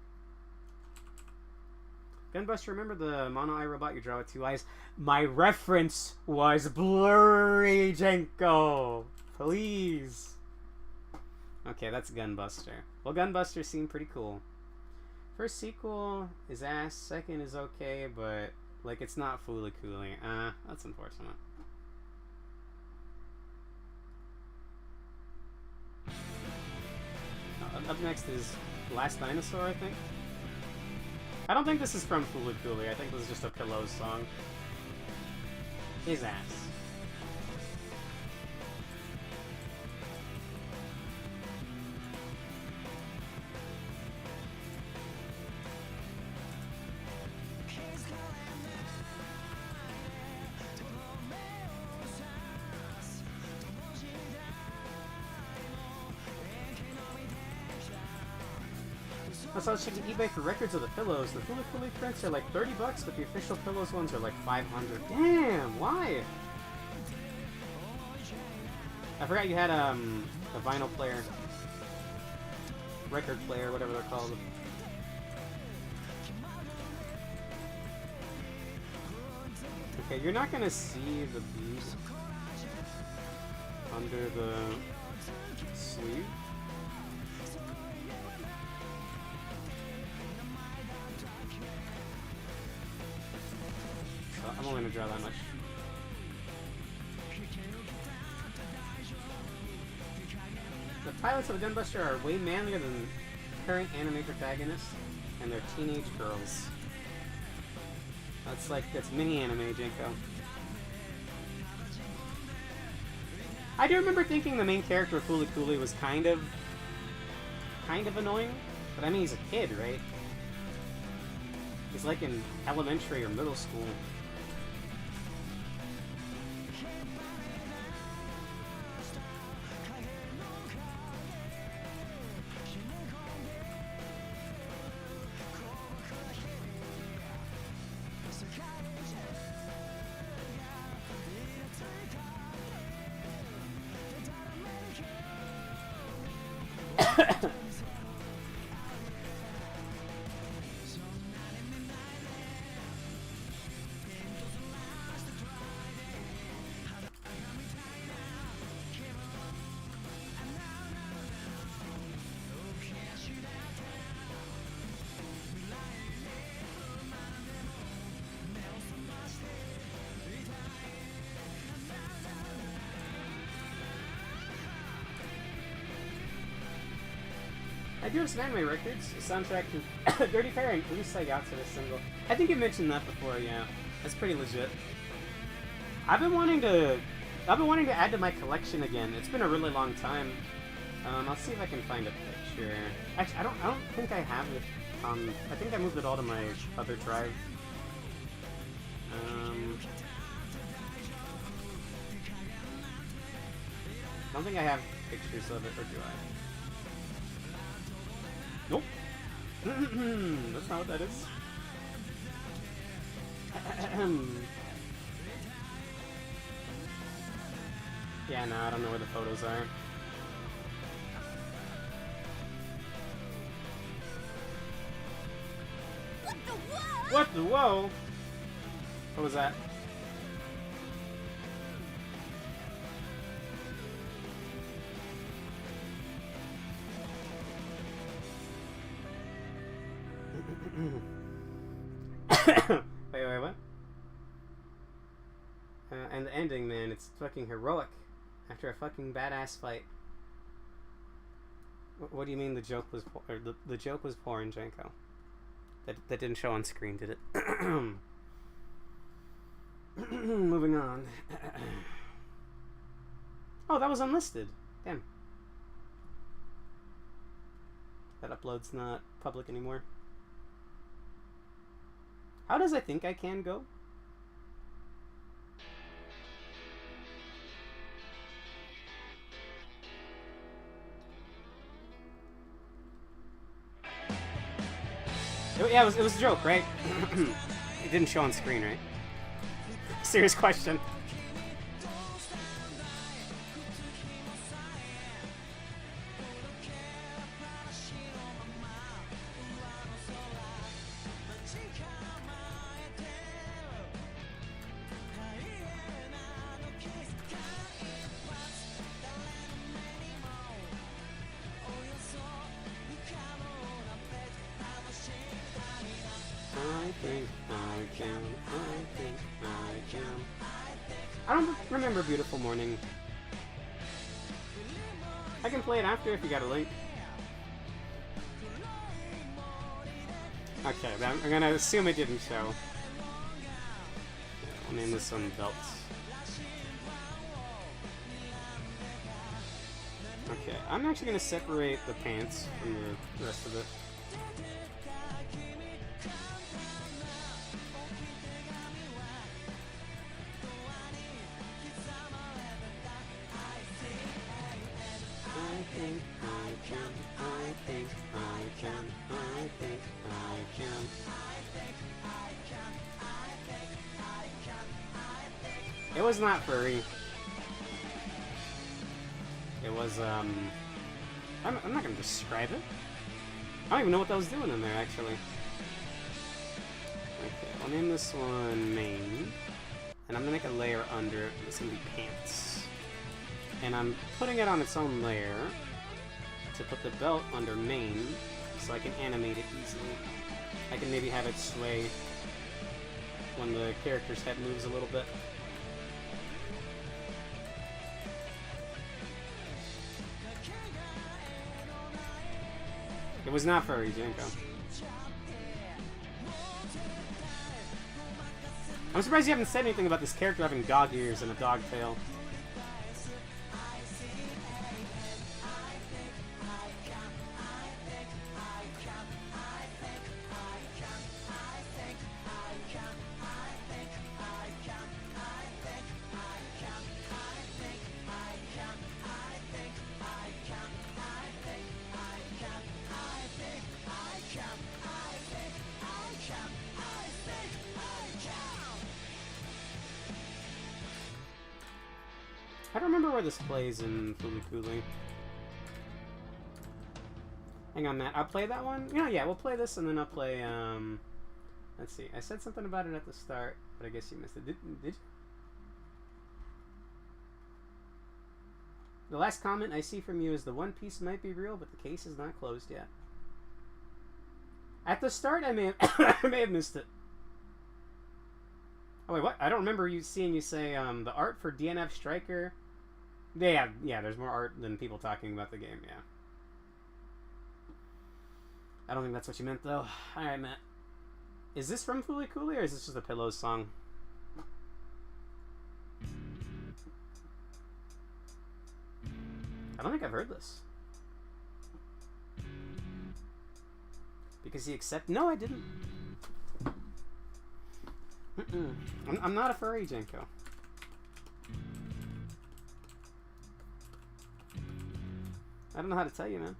Gunbuster, remember the mono eye robot you draw with 2 eyes? My reference was blurry, Jenko! Please! Okay, that's Gunbuster. Well, Gunbuster seemed pretty cool. First sequel is ass, second is okay, but, like, it's not Fooly Cooly. That's unfortunate. Up next is Last Dinosaur, I think. I don't think this is from Fooly Cooly. I think this is just a Pillows song. His ass. So I was checking eBay for records of the pillows. The Fooly Cooly prints are like $30, but the official Pillows ones are like $500. Damn, why? I forgot you had a vinyl player, record player, whatever they're called. Okay, you're not gonna see the bead under the sleeve. I'm only gonna draw that much. The pilots of Gunbuster are way manlier than current anime protagonists, and they're teenage girls. That's mini anime, Jenko. I do remember thinking the main character of Fooly Cooly was kind of annoying, but I mean he's a kid, right? He's like in elementary or middle school. I do have some anime records. A soundtrack to Dirty Fairy and Urusei Yatsura single. I think you mentioned that before, yeah. That's pretty legit. I've been wanting to add to my collection again. It's been a really long time. I'll see if I can find a picture. Actually, I don't think I have it. I think I moved it all to my other drive. I don't think I have pictures of it, or do I? Nope. That's not what that is. Yeah, no, I don't know where the photos are. What the whoa? What was that? wait, what? And the ending, man, it's fucking heroic. After a fucking badass fight. What do you mean the joke was poor? Or the joke was poor in Janko? That didn't show on screen, did it? Moving on. Oh, that was unlisted. Damn. That upload's not public anymore. How does I think I can go? Yeah, it was a joke, right? It didn't show on screen, right? Serious question. I don't remember Beautiful Morning. I can play it after if you got a link. Okay, I'm gonna assume it didn't show. I'll name this one Belts. Okay, I'm actually gonna separate the pants from the rest of it. It was not furry. It was, I'm not gonna describe it. I don't even know what that was doing in there, actually. Okay, I'll name this one Main. And I'm gonna make a layer under it. It's gonna be Pants. And I'm putting it on its own layer to put the belt under Main so I can animate it easily. I can maybe have it sway when the character's head moves a little bit. It was not furry, Janko. I'm surprised you haven't said anything about this character having dog ears and a dog tail. I don't remember where this plays in Fulikuli. Hang on, Matt. I'll play that one? Yeah, we'll play this and then I'll play, let's see. I said something about it at the start, but I guess you missed it. Did you? The last comment I see from you is the One Piece might be real, but the case is not closed yet. At the start, I may have, I may have missed it. Oh, wait, what? I don't remember seeing you say, the art for DNF Striker. Yeah, there's more art than people talking about the game, yeah. I don't think that's what you meant, though. Alright, Matt. Is this from Fooly Cooly, or is this just a Pillows song? I don't think I've heard this. Because he accept... No, I didn't. I'm not a furry, Jenko. I don't know how to tell you, man.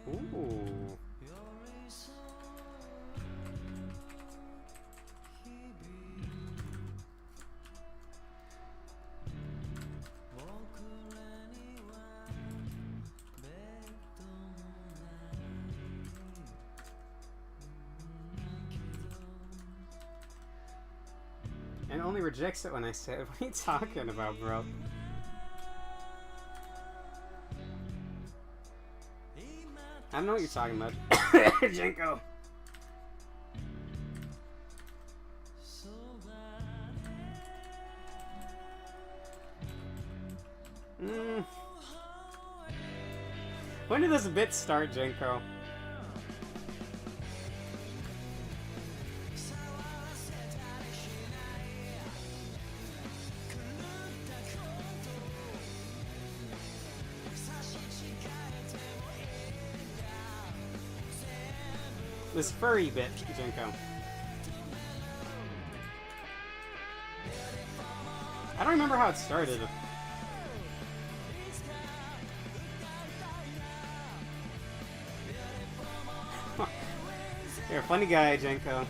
Ooh. And only rejects it when I say it. What are you talking about, bro? I don't know what you're talking about. Jenko. When did this bit start, Jenko? This furry bit, Jenko. I don't remember how it started. You're a funny guy, Jenko.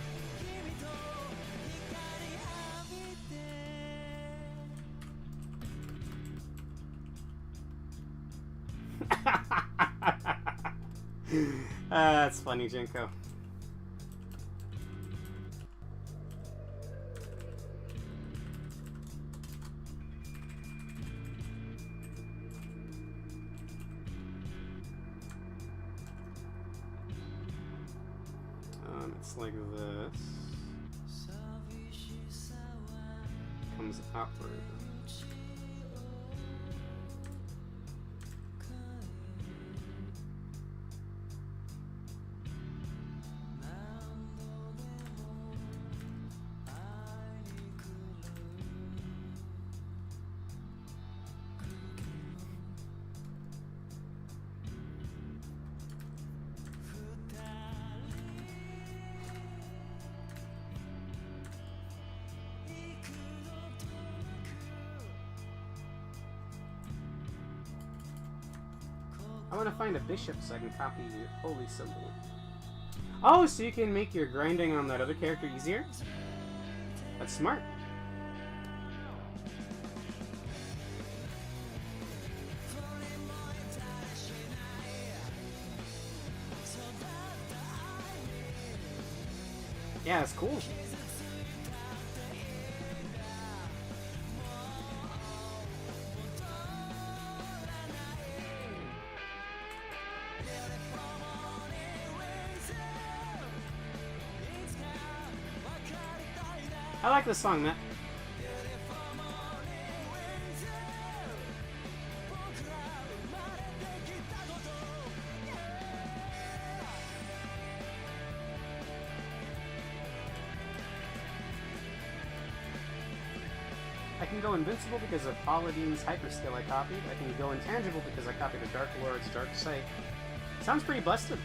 That's funny, Jenko. It's like this. Comes upward. I want to find a bishop so I can copy your holy symbol. Oh, so you can make your grinding on that other character easier? That's smart. Yeah, it's cool. I like this song, Matt. I can go invincible because of Paladin's hyperskill I copied. I can go intangible because I copied the Dark Lord's Dark Sight. Sounds pretty busted.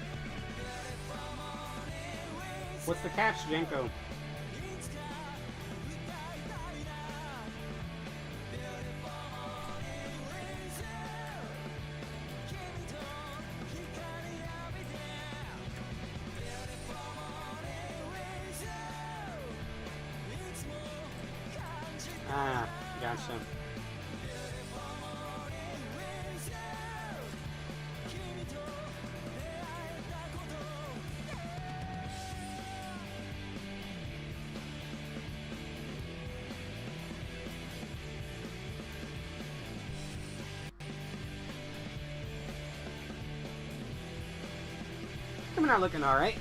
What's the catch, Jenko? Ah, gotcha. Coming out looking alright.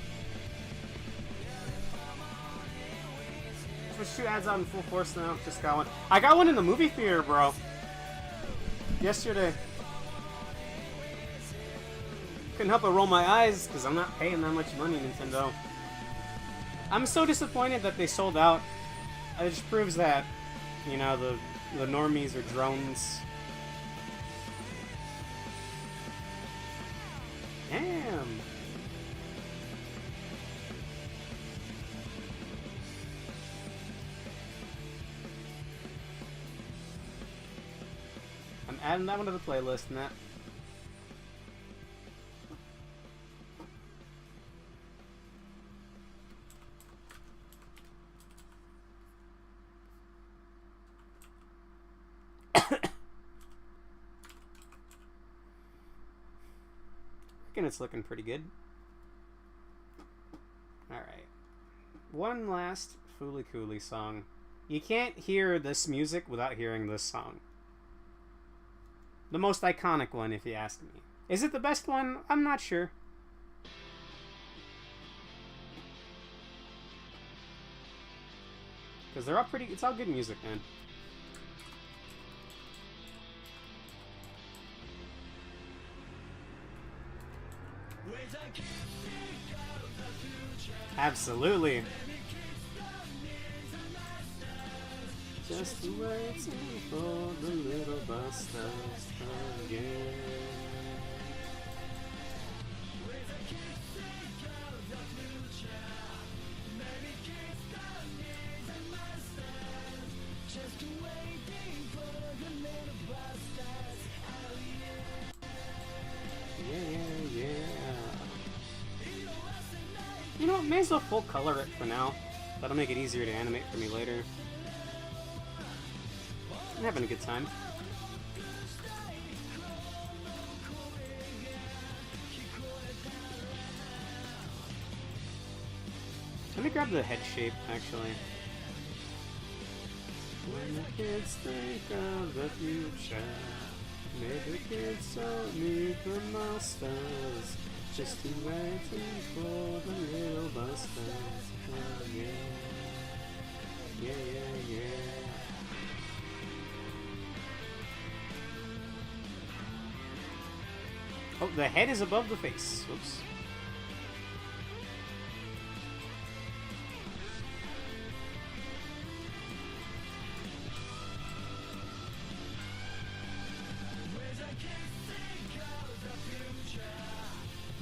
Switch 2 ads on in full force now. Just got one. I got one in the movie theater, bro. yesterday. Couldn't help but roll my eyes because I'm not paying that much money, Nintendo. I'm so disappointed that they sold out. It just proves that, you know, the normies are drones. Damn. I'm adding that one to the playlist, and that. It's looking pretty good. Alright. One last Fooly Cooly song. You can't hear this music without hearing this song. The most iconic one, if you ask me. Is it the best one? I'm not sure. Because they're all pretty... It's all good music, man. Absolutely. Just waiting for the little bastards again. You know, may as well full color it for now. That'll make it easier to animate for me later. I'm having a good time. Let me grab the head shape, actually. When the kids think of the future, maybe kids don't need the masters. Just to waiting for the little bastards. Oh, yeah. Yeah, yeah, yeah. Oh, the head is above the face. Oops.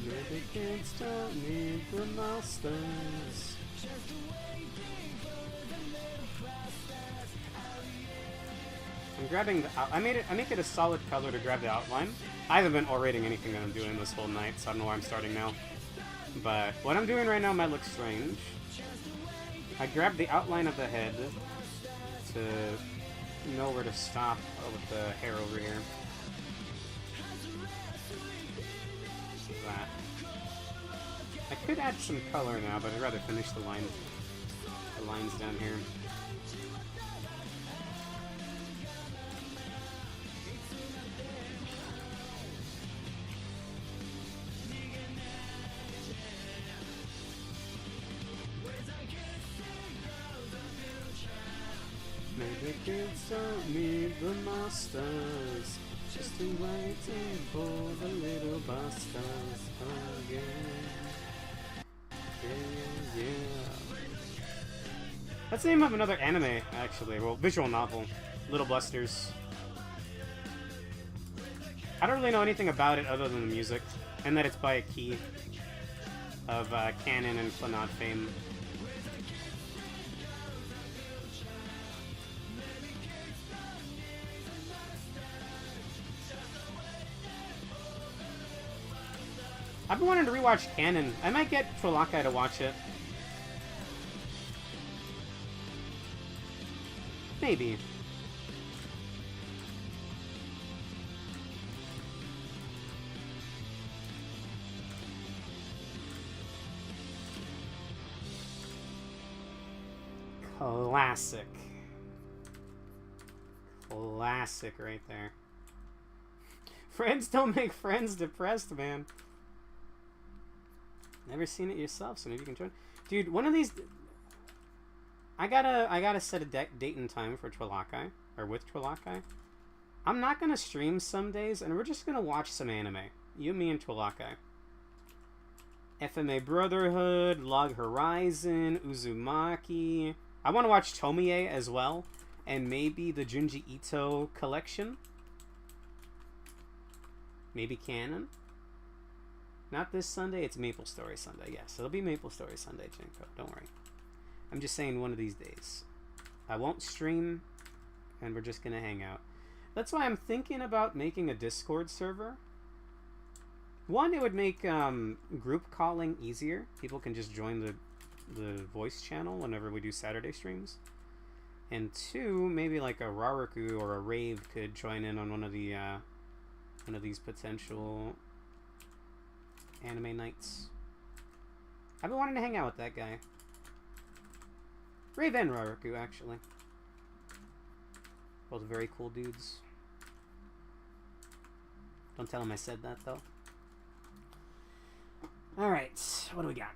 Maybe kids don't need the masters. I'm grabbing the I make it a solid color to grab the outline. I haven't been orating anything that I'm doing this whole night, so I don't know why I'm starting now. But what I'm doing right now might look strange. I grabbed the outline of the head to know where to stop with the hair over here. That. I could add some color now, but I'd rather finish the lines down here. Maybe kids don't need the masters. Just to waiting for the little bastards again. Yeah, yeah. That's the name of another anime, actually. Well, visual novel. Little Busters. I don't really know anything about it other than the music, and that it's by a key of Canon and Clannad fame. I've been wanting to rewatch Canon. I might get Trolakai to watch it. Maybe. Classic. Classic right there. Friends don't make friends depressed, man. Never seen it yourself, so maybe you can join. Dude, one of these... I gotta set a date and time for Trolakai, or with Trolakai. I'm not gonna stream some days, and we're just gonna watch some anime. You, me, and Tolake. FMA Brotherhood, Log Horizon, Uzumaki. I want to watch Tomie as well, and maybe the Junji Ito collection. Maybe Canon. Not this Sunday, it's Maple Story Sunday. Yes, it'll be Maple Story Sunday, Jinko. Don't worry. I'm just saying one of these days. I won't stream, and we're just gonna hang out. That's why I'm thinking about making a Discord server. One, it would make group calling easier. People can just join the voice channel whenever we do Saturday streams. And two, maybe like a Raraku or a Rave could join in on one of these potential anime nights. I've been wanting to hang out with that guy. Rave and Raraku, actually. Both very cool dudes. Don't tell him I said that, though. Alright, what do we got?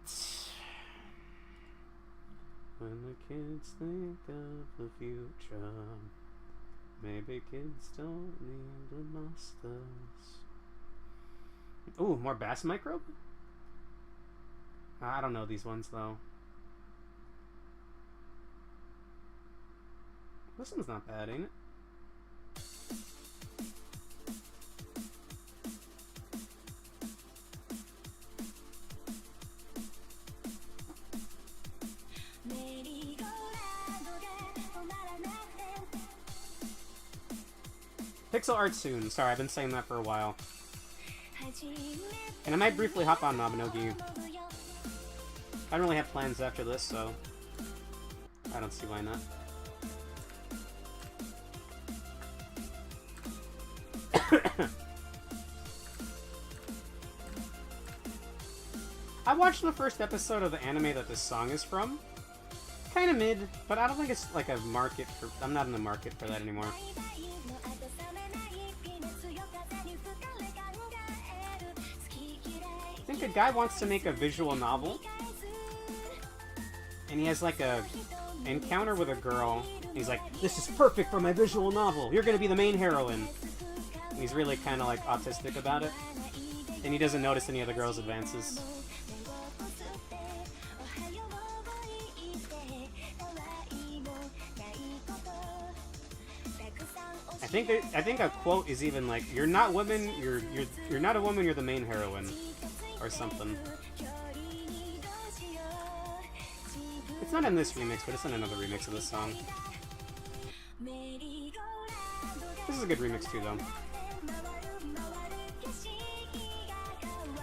When the kids think of the future, maybe kids don't need the masters. Ooh, more Bass Microbe? I don't know these ones, though. This one's not bad, ain't it? Pixel art soon. Sorry, I've been saying that for a while. And I might briefly hop on Mabinogi. I don't really have plans after this, so I don't see why not. I watched the first episode of the anime that this song is from. Kind of mid, but I don't think it's like a market for... I'm not in the market for that anymore. I think a guy wants to make a visual novel. And he has like a encounter with a girl. He's like, this is perfect for my visual novel. You're going to be the main heroine. And he's really kind of like autistic about it. And he doesn't notice any of the girl's advances. I think a quote is even like, "You're not woman. You're not a woman. You're the main heroine," or something. It's not in this remix, but it's in another remix of this song. This is a good remix too, though.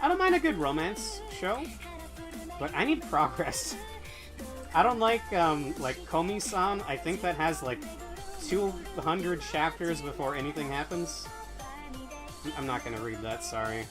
I don't mind a good romance show, but I need progress. I don't like Komi-san. I think that has like 200 chapters before anything happens. I'm not gonna read that, sorry.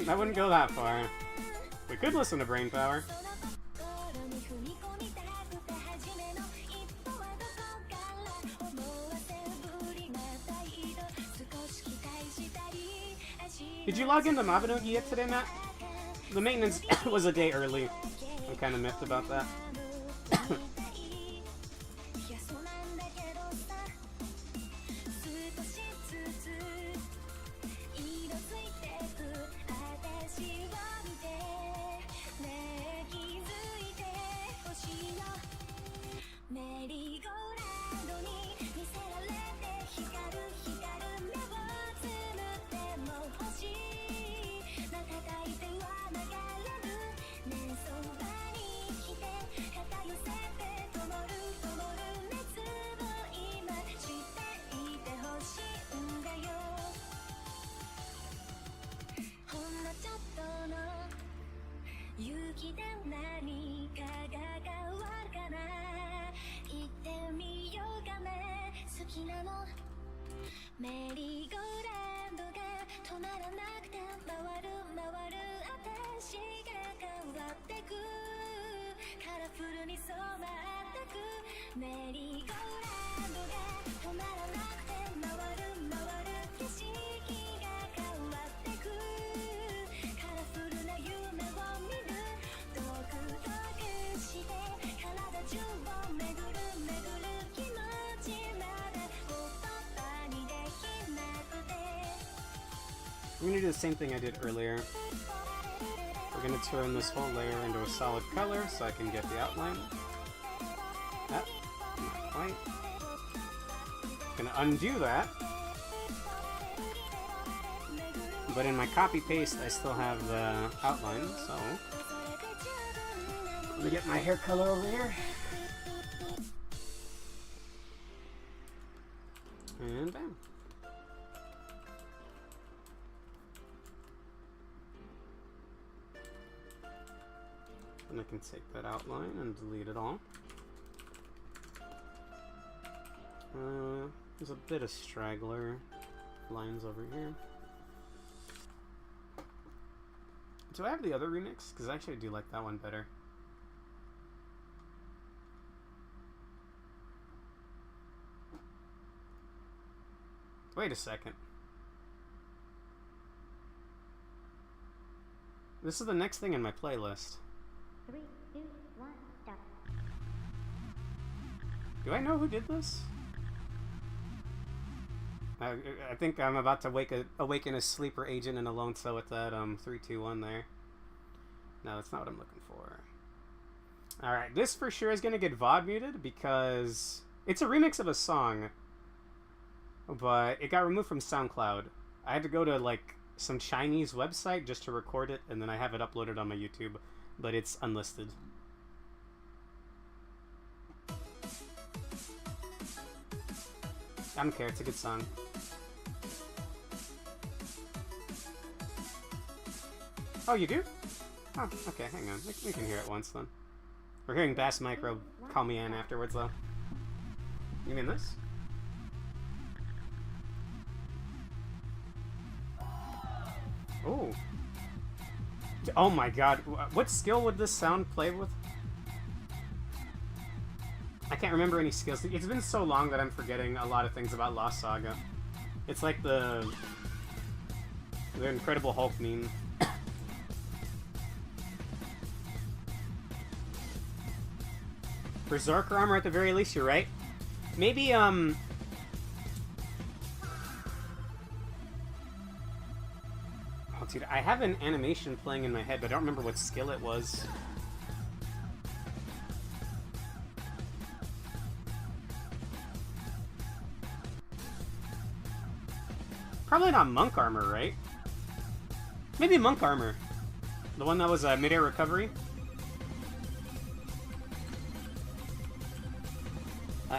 I wouldn't go that far. We could listen to Brain Power. Did you log into Mabinogi yet today, Matt? The maintenance was a day early. I'm kind of miffed about that.
のメリーゴーランドが止まらなくて回る回る私が変わってくカラフルに染まってくメリーゴーランドが止まらなくて回る回る景色が変わってくカラフルな夢を見るドクドクして体中を巡る巡る気持ちまで言葉にできなくて
I'm gonna do the same thing I did earlier. We're gonna turn this whole layer into a solid color so I can get the outline. That, not quite. Gonna undo that. But in my copy paste, I still have the outline, so let me get my hair color over here. And bam. And I can take that outline and delete it all. There's a bit of straggler lines over here. Do I have the other remix? Because actually I do like that one better. Wait a second. This is the next thing in my playlist.
3, 2, 1, start.
Do I know who did this? I think I'm about to awaken a sleeper agent in a lone cell with that 3, 2, 1 there. No, that's not what I'm looking for. Alright, this for sure is going to get VOD muted because it's a remix of a song, but it got removed from SoundCloud. I had to go to like some Chinese website just to record it, and then I have it uploaded on my YouTube, but it's unlisted. I don't care, it's a good song. Oh, you do? Oh, okay, hang on. We can hear it once then. We're hearing Bass Micro call me in afterwards, though. You mean this? Oh. Oh my god. What skill would this sound play with? I can't remember any skills. It's been so long that I'm forgetting a lot of things about Lost Saga. It's like the Incredible Hulk meme. Berserker armor at the very least, you're right. Maybe, Oh, dude, I have an animation playing in my head, but I don't remember what skill it was. Probably not monk armor, right? Maybe monk armor. The one that was mid-air recovery.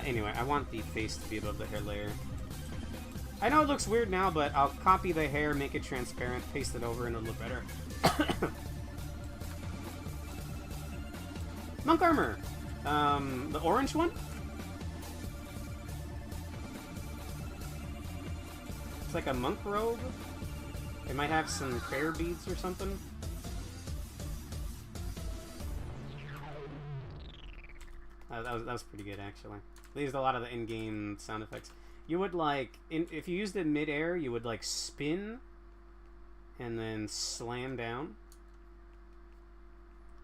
Anyway, I want the face to be above the hair layer. I know it looks weird now, but I'll copy the hair, make it transparent, paste it over, and it'll look better. Monk armor! The orange one? It's like a monk robe. It might have some prayer beads or something. That was pretty good, actually. They used a lot of the in-game sound effects. You would, like, if you used it mid-air, you would, like, spin and then slam down.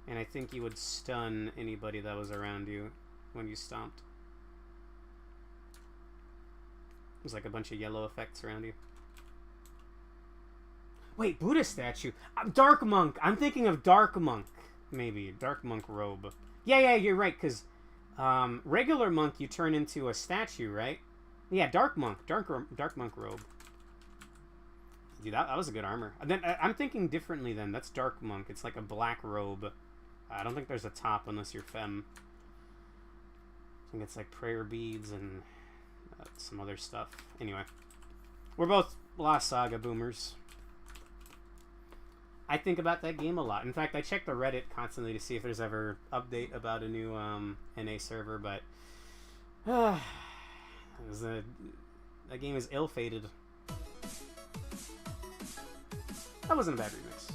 And I think you would stun anybody that was around you when you stomped. There's, like, a bunch of yellow effects around you. Wait, Buddha statue. Dark Monk. I'm thinking of Dark Monk. Maybe. Dark Monk robe. Yeah, you're right, because regular monk you turn into a statue, right? Yeah, Dark Monk. Dark Monk robe. Dude, that was a good armor. Then I'm thinking differently then. That's Dark Monk. It's like a black robe. I don't think there's a top unless you're femme. I think it's like prayer beads and some other stuff. Anyway. We're both Lost Saga boomers. I think about that game a lot. In fact, I check the Reddit constantly to see if there's ever update about a new NA server, but That game is ill-fated. That wasn't a bad remix.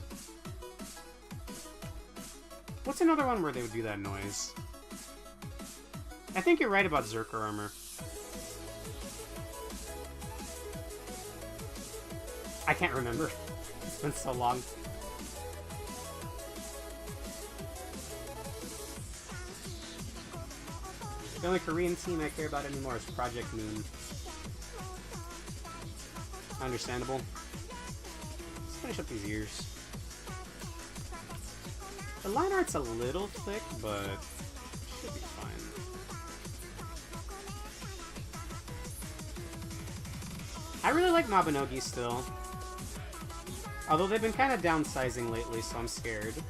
What's another one where they would do that noise? I think you're right about Zerker Armor. I can't remember. It's been so long. The only Korean team I care about anymore is Project Moon. Understandable. Let's finish up these ears. The line art's a little thick, but should be fine. I really like Mabinogi still. Although they've been kind of downsizing lately, so I'm scared. You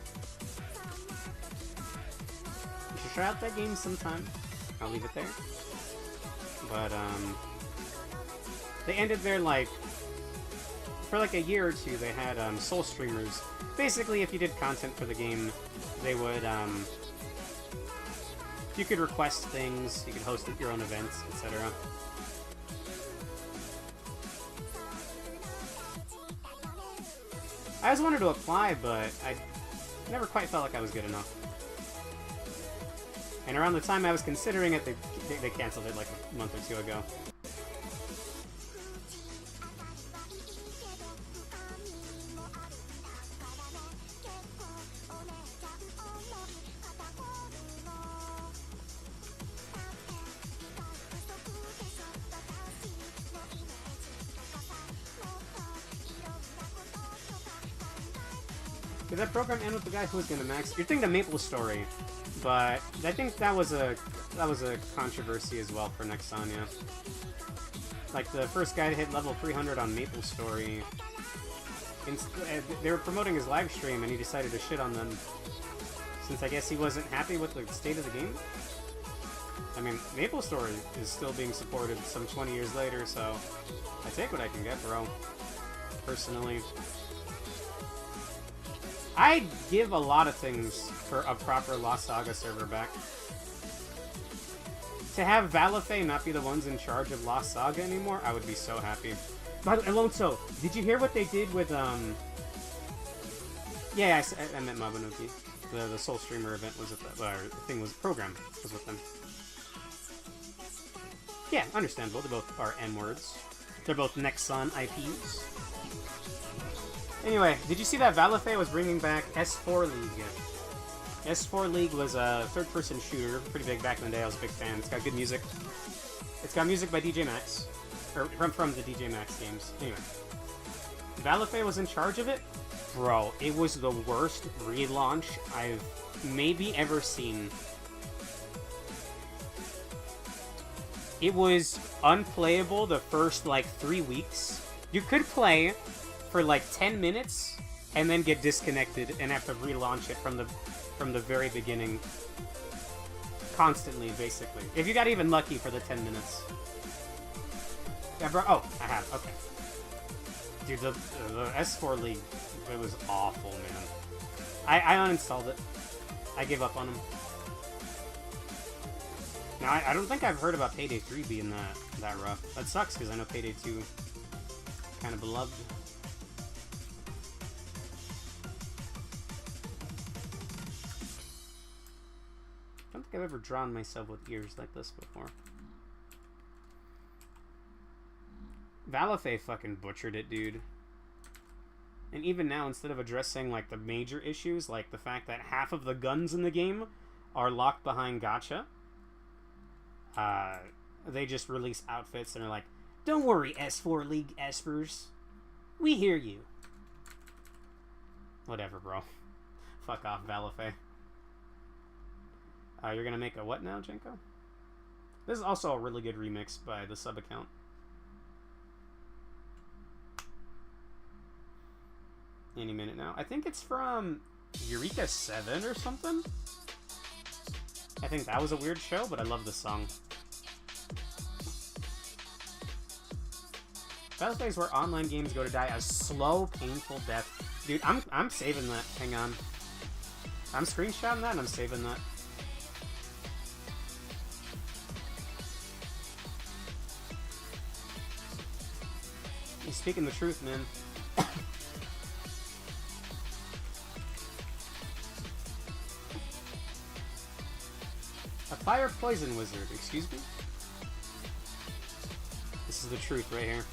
should try out that game sometime. I'll leave it there. But, they ended their, like... For like a year or two, they had, Soul Streamers. Basically, if you did content for the game, they would, you could request things, you could host your own events, etc. I always wanted to apply, but I never quite felt like I was good enough. And around the time I was considering it, they canceled it like a month or two ago. Did that program end with the guy who was gonna max? You're thinking of Maple Story, but I think that was a controversy as well for Nexania. Like the first guy to hit level 300 on Maple Story, they were promoting his live stream, and he decided to shit on them since I guess he wasn't happy with the state of the game. I mean, Maple Story is still being supported some 20 years later, so I take what I can get, bro. Personally. I'd give a lot of things for a proper Lost Saga server back. To have Valife not be the ones in charge of Lost Saga anymore, I would be so happy. By the way, Alonso, did you hear what they did with, Yeah, I meant Mabinogi. The Soul Streamer event was with the thing was program was with them. Yeah, understandable. They both are N-words. They're both Nexon IPs. Anyway, did you see that Valife was bringing back S4 League? S4 League was a third-person shooter, pretty big back in the day. I was a big fan. It's got good music. It's got music by DJ Max, or from the DJ Max games. Anyway, Valife was in charge of it. Bro, it was the worst relaunch I've maybe ever seen. It was unplayable the first, like, 3 weeks. You could play for like 10 minutes and then get disconnected and have to relaunch it from the very beginning. Constantly, basically. If you got even lucky for the 10 minutes. Yeah, bro. Oh, I have. Okay. Dude, the S4 League, it was awful, man. I uninstalled it. I gave up on them. Now, I don't think I've heard about Payday 3 being that rough. That sucks, because I know Payday 2 kind of beloved. I don't think I've ever drawn myself with ears like this before. Valife fucking butchered it, dude. And even now, instead of addressing, like, the major issues, like the fact that half of the guns in the game are locked behind gacha, they just release outfits and are like, don't worry, S4 League espers. We hear you. Whatever, bro. Fuck off, Valife. You're gonna make a what now, Jenko? This is also a really good remix by the sub account. Any minute now. I think it's from Eureka 7 or something. I think that was a weird show, but I love this song. Best days where online games go to die a slow, painful death. Dude, I'm saving that. Hang on. I'm screenshotting that and I'm saving that. He's speaking the truth, man. A fire poison wizard, excuse me? This is the truth right here.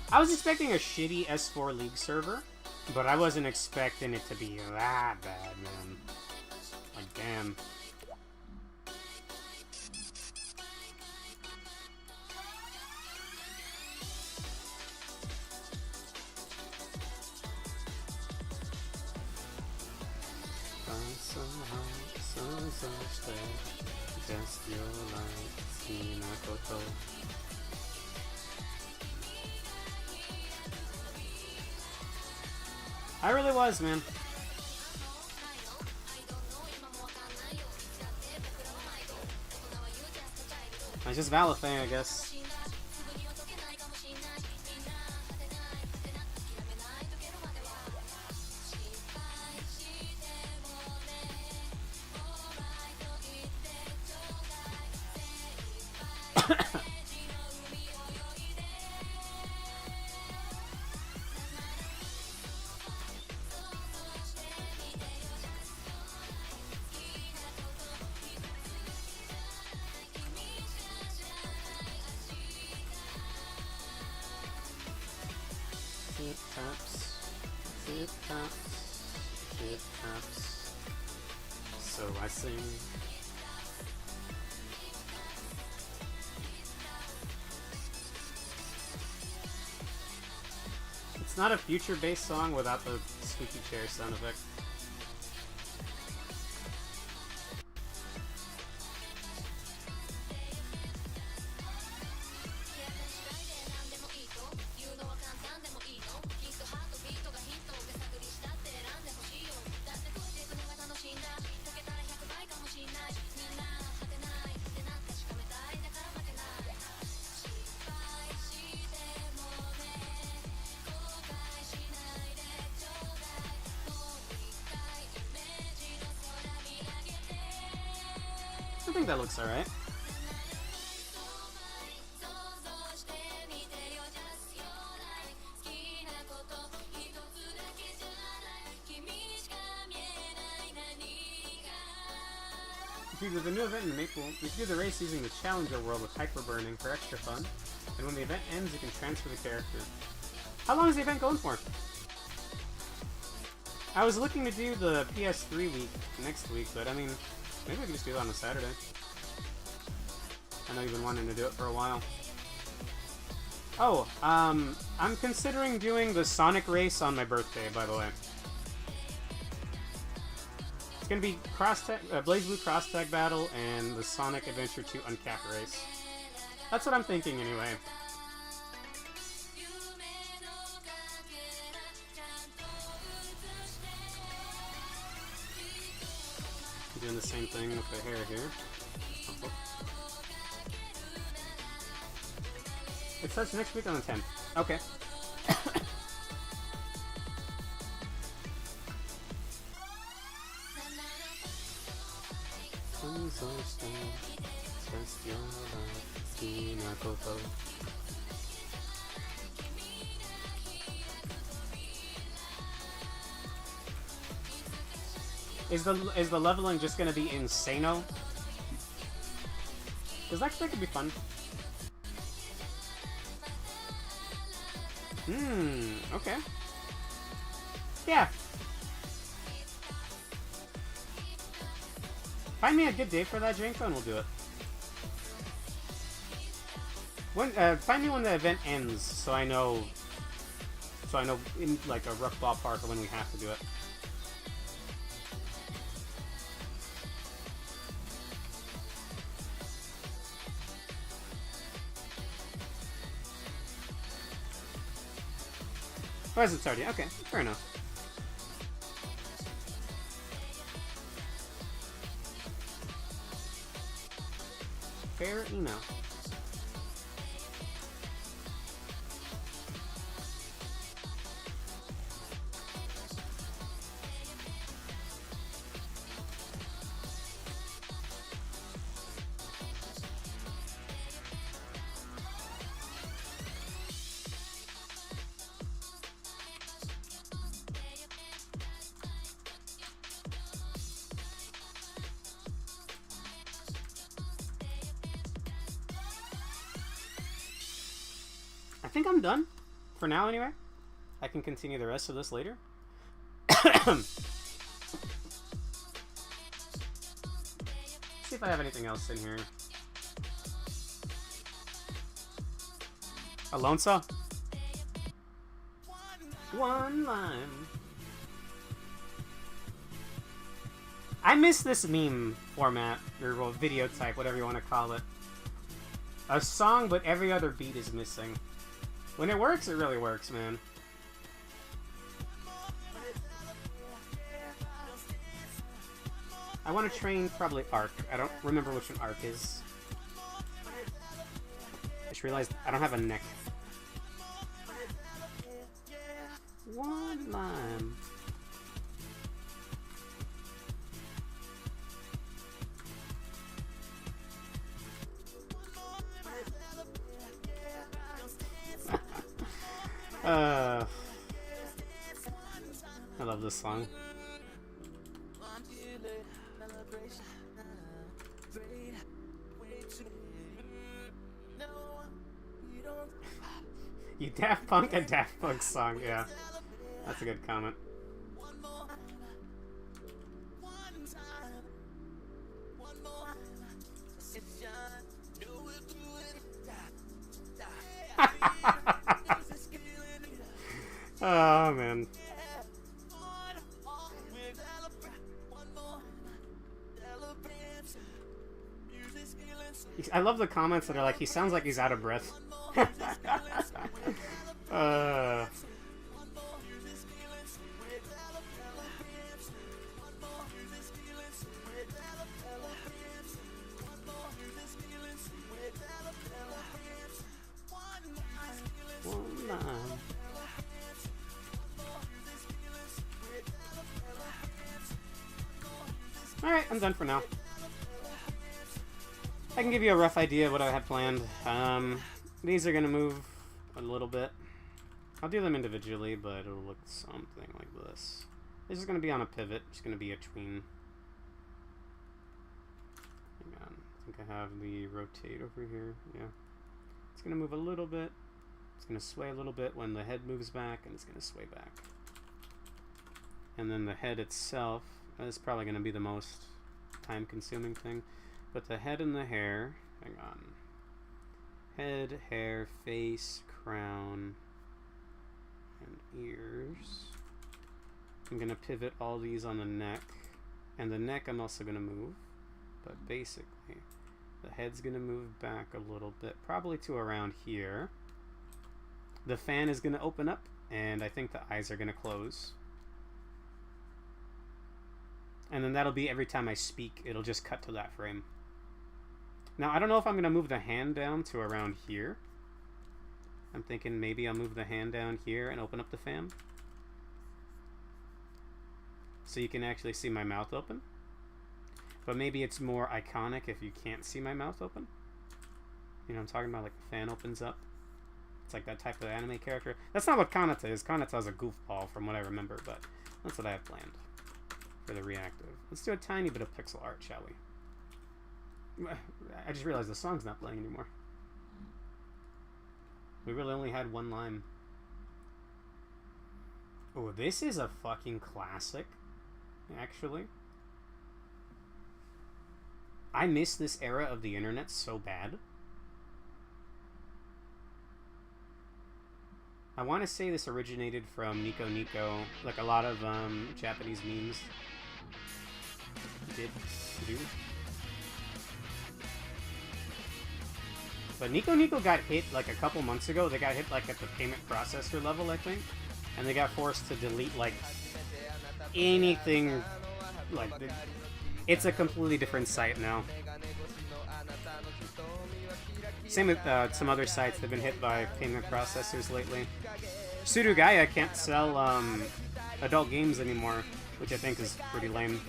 I was expecting a shitty S4 League server, but I wasn't expecting it to be that bad, man. Like, damn. Just your light, Hinakoto. I really was, man. I just Valethane, I guess. Tip taps. So I sing. It's not a future-based song without the squeaky chair sound effect. I think that looks alright. Due to the new event in Maple, you can do the race using the Challenger World with Hyper Burning for extra fun, and when the event ends, you can transfer the character. How long is the event going for? I was looking to do the PS3 week next week, but I mean, maybe we can just do that on a Saturday. I know you've been wanting to do it for a while. Oh, I'm considering doing the Sonic race on my birthday, by the way. It's gonna be BlazBlue Cross Tag Battle and the Sonic Adventure 2 Uncapped race. That's what I'm thinking, anyway. Doing the same thing with the hair here. It starts next week on the 10th. Okay. Is the leveling just gonna be insano? Because that could be fun. Okay. Yeah. Find me a good day for that, Janko, and we'll do it. Find me when the event ends, so I know in like a rough ballpark of when we have to do it. Oh, is it started? Okay, fair enough. Fair enough. think I'm done. For now, anyway. I can continue the rest of this later. See if I have anything else in here. Alonso? One lime. I miss this meme format, or well, video type, whatever you want to call it. A song, but every other beat is missing. When it works, it really works, man. I want to train probably Arc. I don't remember which one Arc is. I just realized I don't have a neck. One lime. I love this song. You Daft Punk a Daft Punk song, yeah. That's a good comment. Oh, man. I love the comments that are like, he sounds like he's out of breath. Alright, I'm done for now. I can give you a rough idea of what I had planned. These are going to move a little bit. I'll do them individually, but it'll look something like this. This is going to be on a pivot. It's going to be a tween. Hang on. I think I have the rotate over here. Yeah. It's going to move a little bit. It's going to sway a little bit when the head moves back, and it's going to sway back. And then the head itself is probably going to be the most time-consuming thing. But the head and the hair, hang on. Head, hair, face, crown, and ears. I'm going to pivot all these on the neck. And the neck I'm also going to move. But basically, the head's going to move back a little bit, probably to around here. The fan is going to open up, and I think the eyes are going to close. And then that'll be every time I speak, it'll just cut to that frame. Now, I don't know if I'm going to move the hand down to around here. I'm thinking maybe I'll move the hand down here and open up the fan. So you can actually see my mouth open. But maybe it's more iconic if you can't see my mouth open. You know what I'm talking about? Like the fan opens up. It's like that type of anime character. That's not what Kanata is. Kanata is a goofball from what I remember, but that's what I have planned for the reactive. Let's do a tiny bit of pixel art, shall we? I just realized the song's not playing anymore. We really only had one line. Oh, this is a fucking classic, actually. I miss this era of the internet so bad. I want to say this originated from Nico Nico, like a lot of Japanese memes did do. But Nico Nico got hit like a couple months ago. They got hit like at the payment processor level, I think. And they got forced to delete like anything. Like, it's a completely different site now. Same with some other sites that have been hit by payment processors lately. Surugaya can't sell adult games anymore, which I think is pretty lame.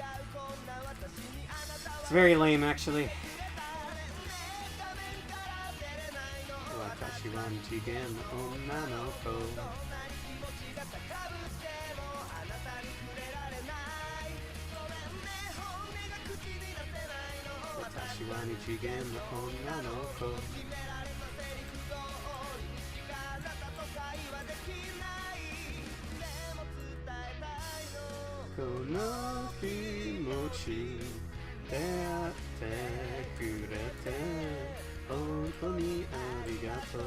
It's very lame, actually. この気持ち出会ってくれて本当にありがとう。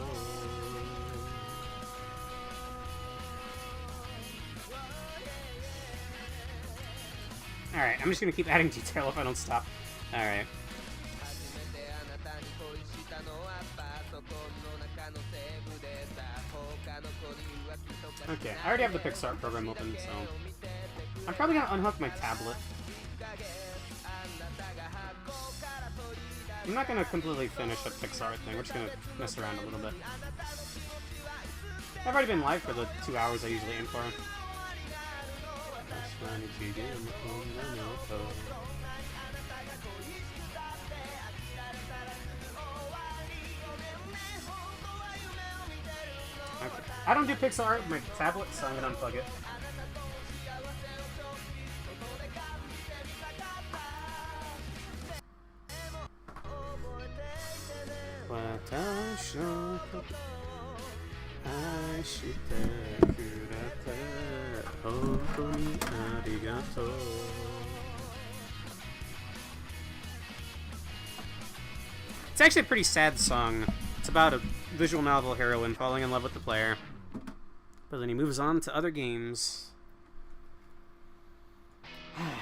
Alright, I'm just gonna keep adding detail if I don't stop. Alright. Okay, I already have the Pixar program open, so I'm probably gonna unhook my tablet. I'm not gonna completely finish a Pixar thing, we're just gonna mess around a little bit. I've already been live for the 2 hours I usually aim for. Okay. I don't do pixel art with my tablet, so I'm gonna unplug it. It's actually a pretty sad song. It's about a visual novel heroine falling in love with the player, but then he moves on to other games.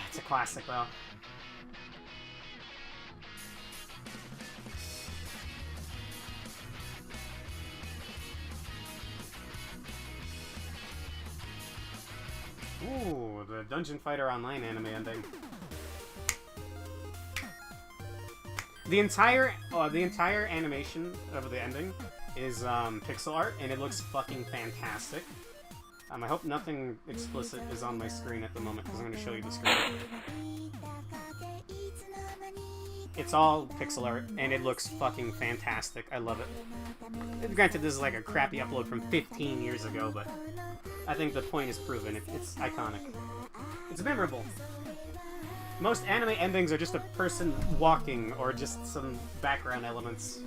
It's a classic, though. Ooh, the Dungeon Fighter Online anime ending. The entire animation of the ending is pixel art, and it looks fucking fantastic. I hope nothing explicit is on my screen at the moment, because I'm going to show you the screen. It's all pixel art, and it looks fucking fantastic. I love it. Granted, this is like a crappy upload from 15 years ago, but I think the point is proven. It's iconic. It's memorable. Most anime endings are just a person walking, or just some background elements.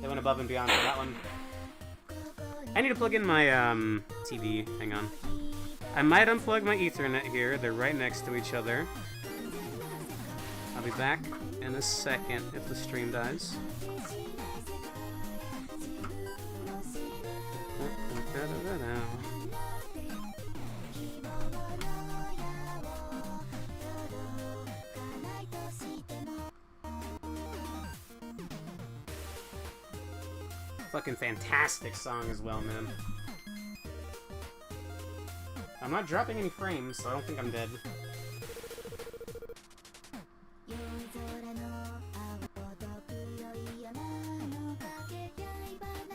They went above and beyond for that one. I need to plug in my TV. Hang on. I might unplug my Ethernet here. They're right next to each other. I'll be back in a second if the stream dies. Fucking fantastic song as well, man. I'm not dropping any frames, so I don't think I'm dead.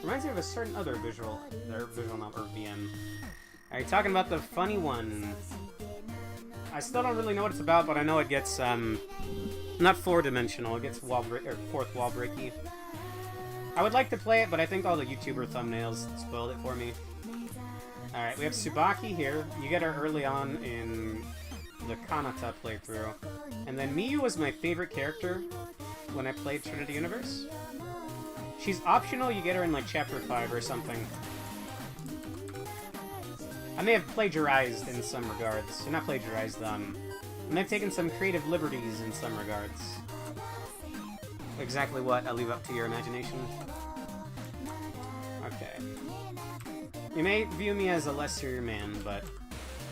Reminds me of a certain other visual novel, or VM. Are you talking about the funny one? I still don't really know what it's about, but I know it gets, not four-dimensional, it gets fourth wall breaky. I would like to play it, but I think all the YouTuber thumbnails spoiled it for me. Alright, we have Tsubaki here. You get her early on in the Kanata playthrough. And then Miyu was my favorite character when I played Trinity Universe. She's optional, you get her in like Chapter 5 or something. I may have plagiarized in some regards. Not plagiarized, I may have taken some creative liberties in some regards. Exactly what, I'll leave up to your imagination. Okay. You may view me as a lesser man, but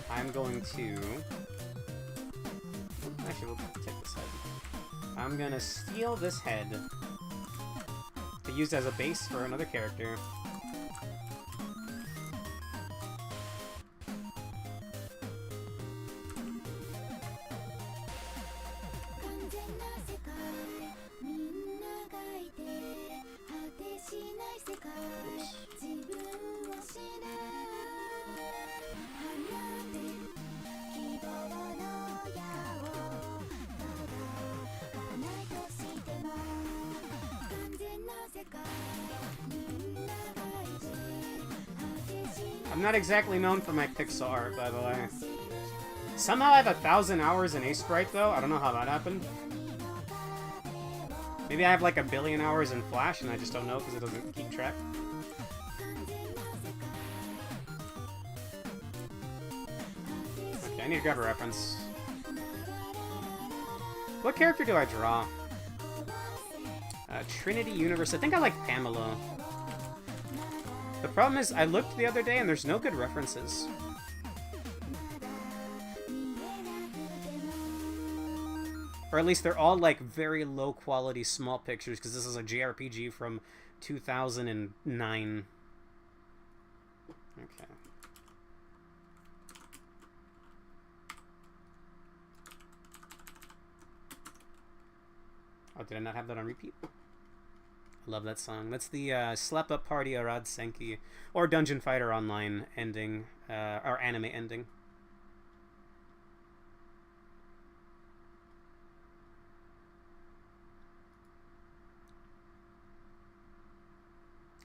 I'm going to... Actually, we'll take this head. I'm gonna steal this head to use as a base for another character. I'm not exactly known for my pixel art, by the way. Somehow I have 1,000 hours in Aseprite, though. I don't know how that happened. Maybe I have like 1 billion hours in Flash, and I just don't know because it doesn't keep track. Okay, I need to grab a reference. What character do I draw? Trinity Universe. I think I like Pamela. The problem is, I looked the other day and there's no good references. Or at least they're all like very low quality small pictures because this is a JRPG from 2009. Okay. Oh, did I not have that on repeat? I love that song. That's the Slap Up Party Arad Senki, or Dungeon Fighter Online ending, or anime ending.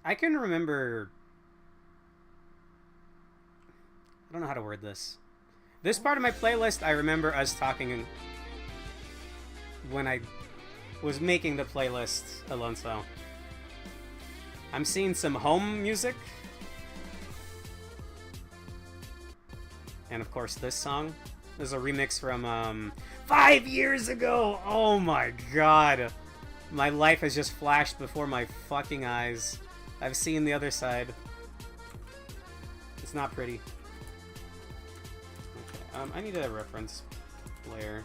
I can remember... I don't know how to word this. This part of my playlist, I remember us talking when I was making the playlist, Alonso. I'm seeing some home music. And of course this song. There's a remix from 5 years ago! Oh my god! My life has just flashed before my fucking eyes. I've seen the other side. It's not pretty. Okay, I need a reference player.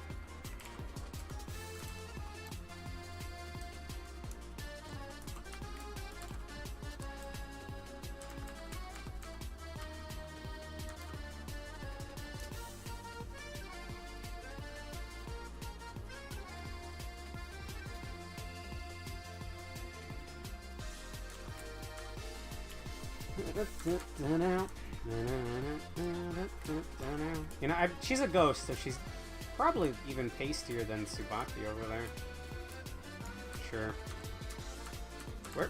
You know, she's a ghost, so she's probably even pastier than Tsubaki over there. Sure.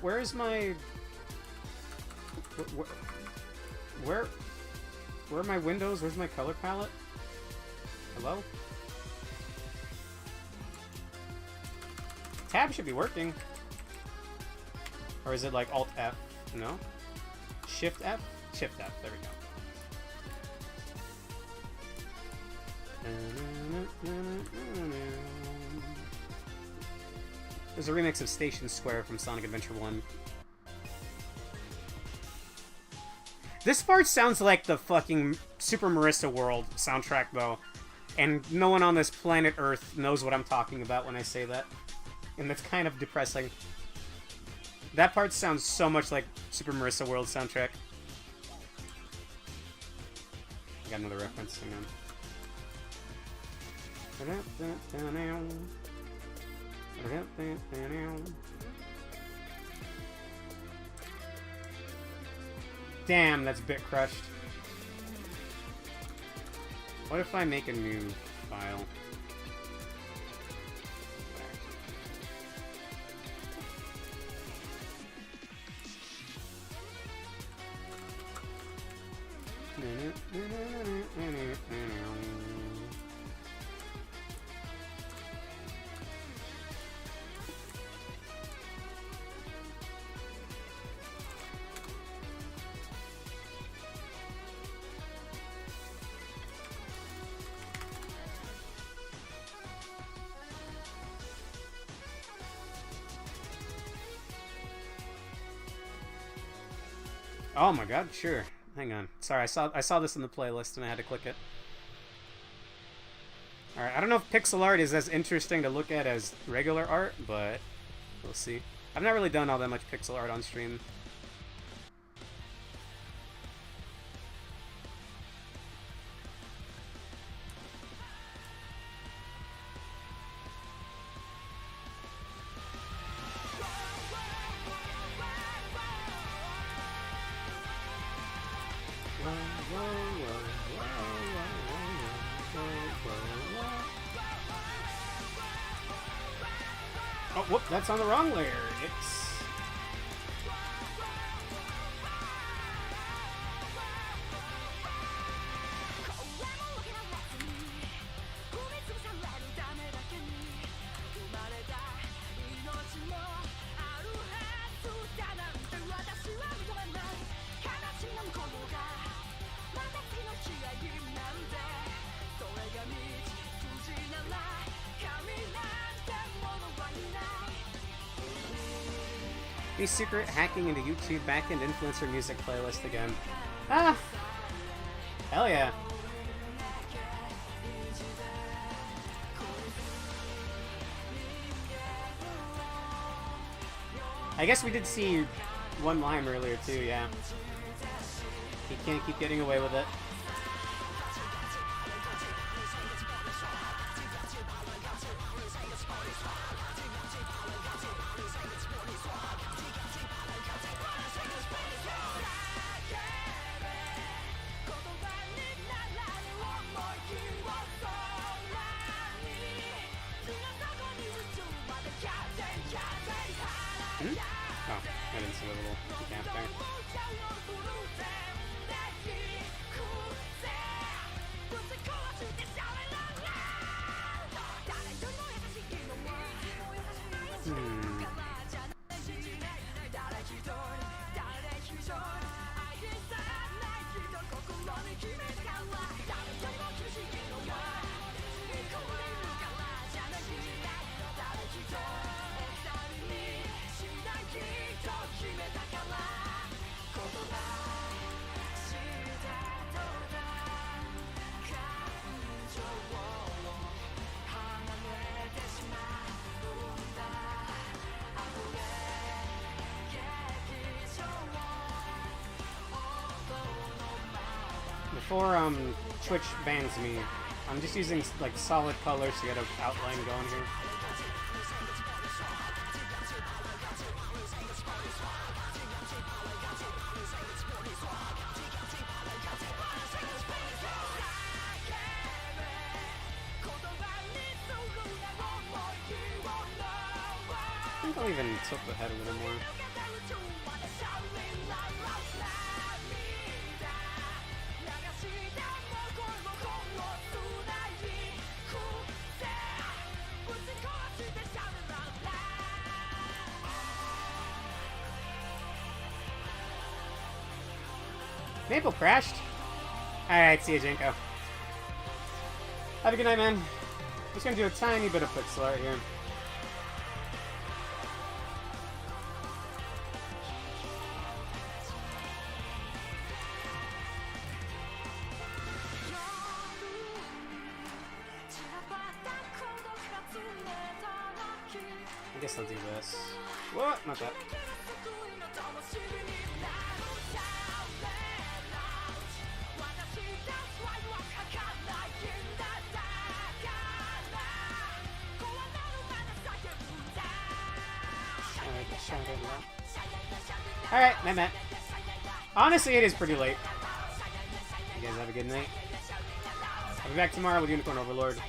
Where is my... Where are my windows? Where's my color palette? Hello? Tab should be working. Or is it like Alt F? No? Shift F? Shift F, there we go. There's a remix of Station Square from Sonic Adventure 1. This part sounds like the fucking Super Marissa World soundtrack, though. And no one on this planet Earth knows what I'm talking about when I say that. And that's kind of depressing. That part sounds so much like Super Marissa World soundtrack. I got another reference, hang on. Damn, that's bit crushed. What if I make a new file? Oh my god, sure. Hang on. Sorry, I saw this in the playlist and I had to click it. Alright, I don't know if pixel art is as interesting to look at as regular art, but we'll see. I've not really done all that much pixel art on stream. Oh, whoop, that's on the wrong layer. It's... Me secret hacking into YouTube backend influencer music playlist again. Ah! Hell yeah. I guess we did see one line earlier too, yeah. He can't keep getting away with it. Hmm? Oh, I didn't see the little gap there. Hmm. Before Twitch bans me, I'm just using like solid colors to get an outline going here. I think I'll even tilt the head a little more. Maple crashed. Alright, see you, Jenko. Have a good night, man. Just gonna do a tiny bit of pixel art here. I guess I'll do this. What? Not that. Alright, night night. Honestly, it is pretty late. You guys have a good night. I'll be back tomorrow with Unicorn Overlord.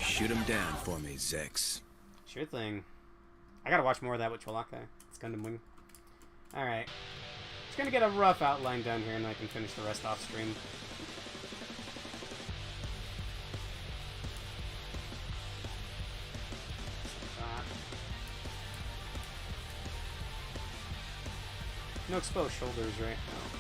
Shoot him down for me, Zex.
Sure thing. I gotta watch more of that with Cholaka. It's Gundam Wing. Alright. Just gonna get a rough outline down here and I can finish the rest off stream. No exposed shoulders right now.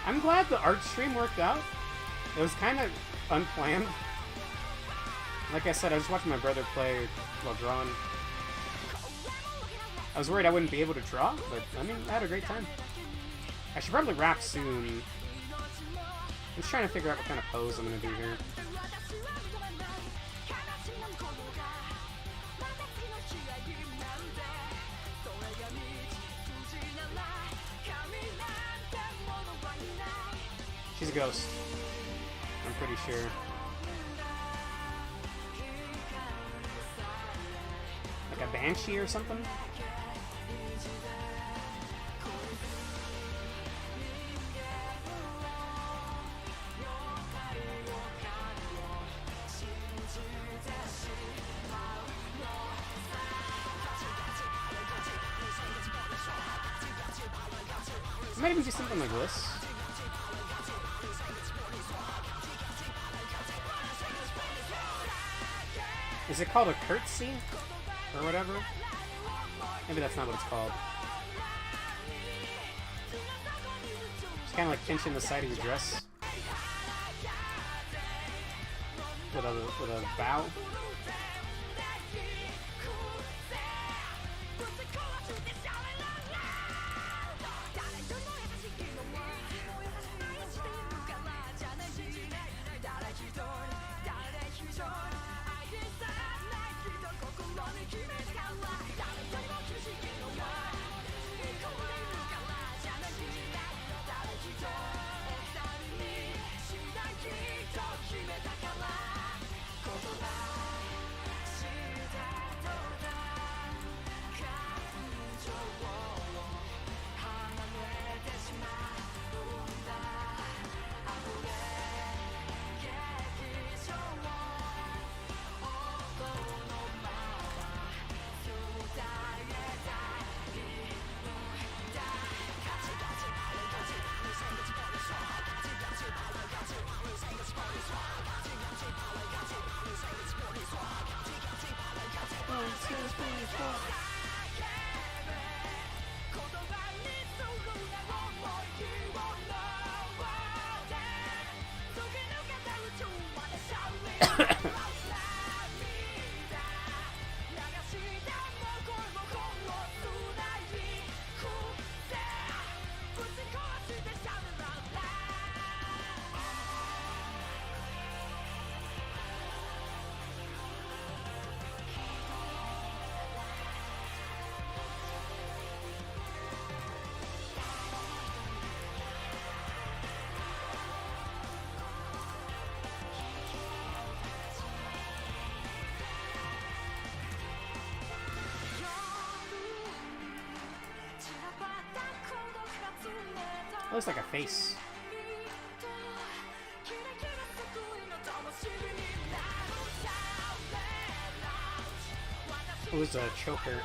I'm glad the art stream worked out. It was kind of unplanned. Like I said, I was watching my brother play while drawing. I was worried I wouldn't be able to draw, but I mean, I had a great time. I should probably wrap soon. I'm just trying to figure out what kind of pose I'm going to do here. She's a ghost. I'm pretty sure. Like a banshee or something? I might even do something like this. Is it called a curtsy? or whatever. Maybe that's not what it's called. Just kind of like pinching the side of your dress with a bow. It looks like a face. It was a choker.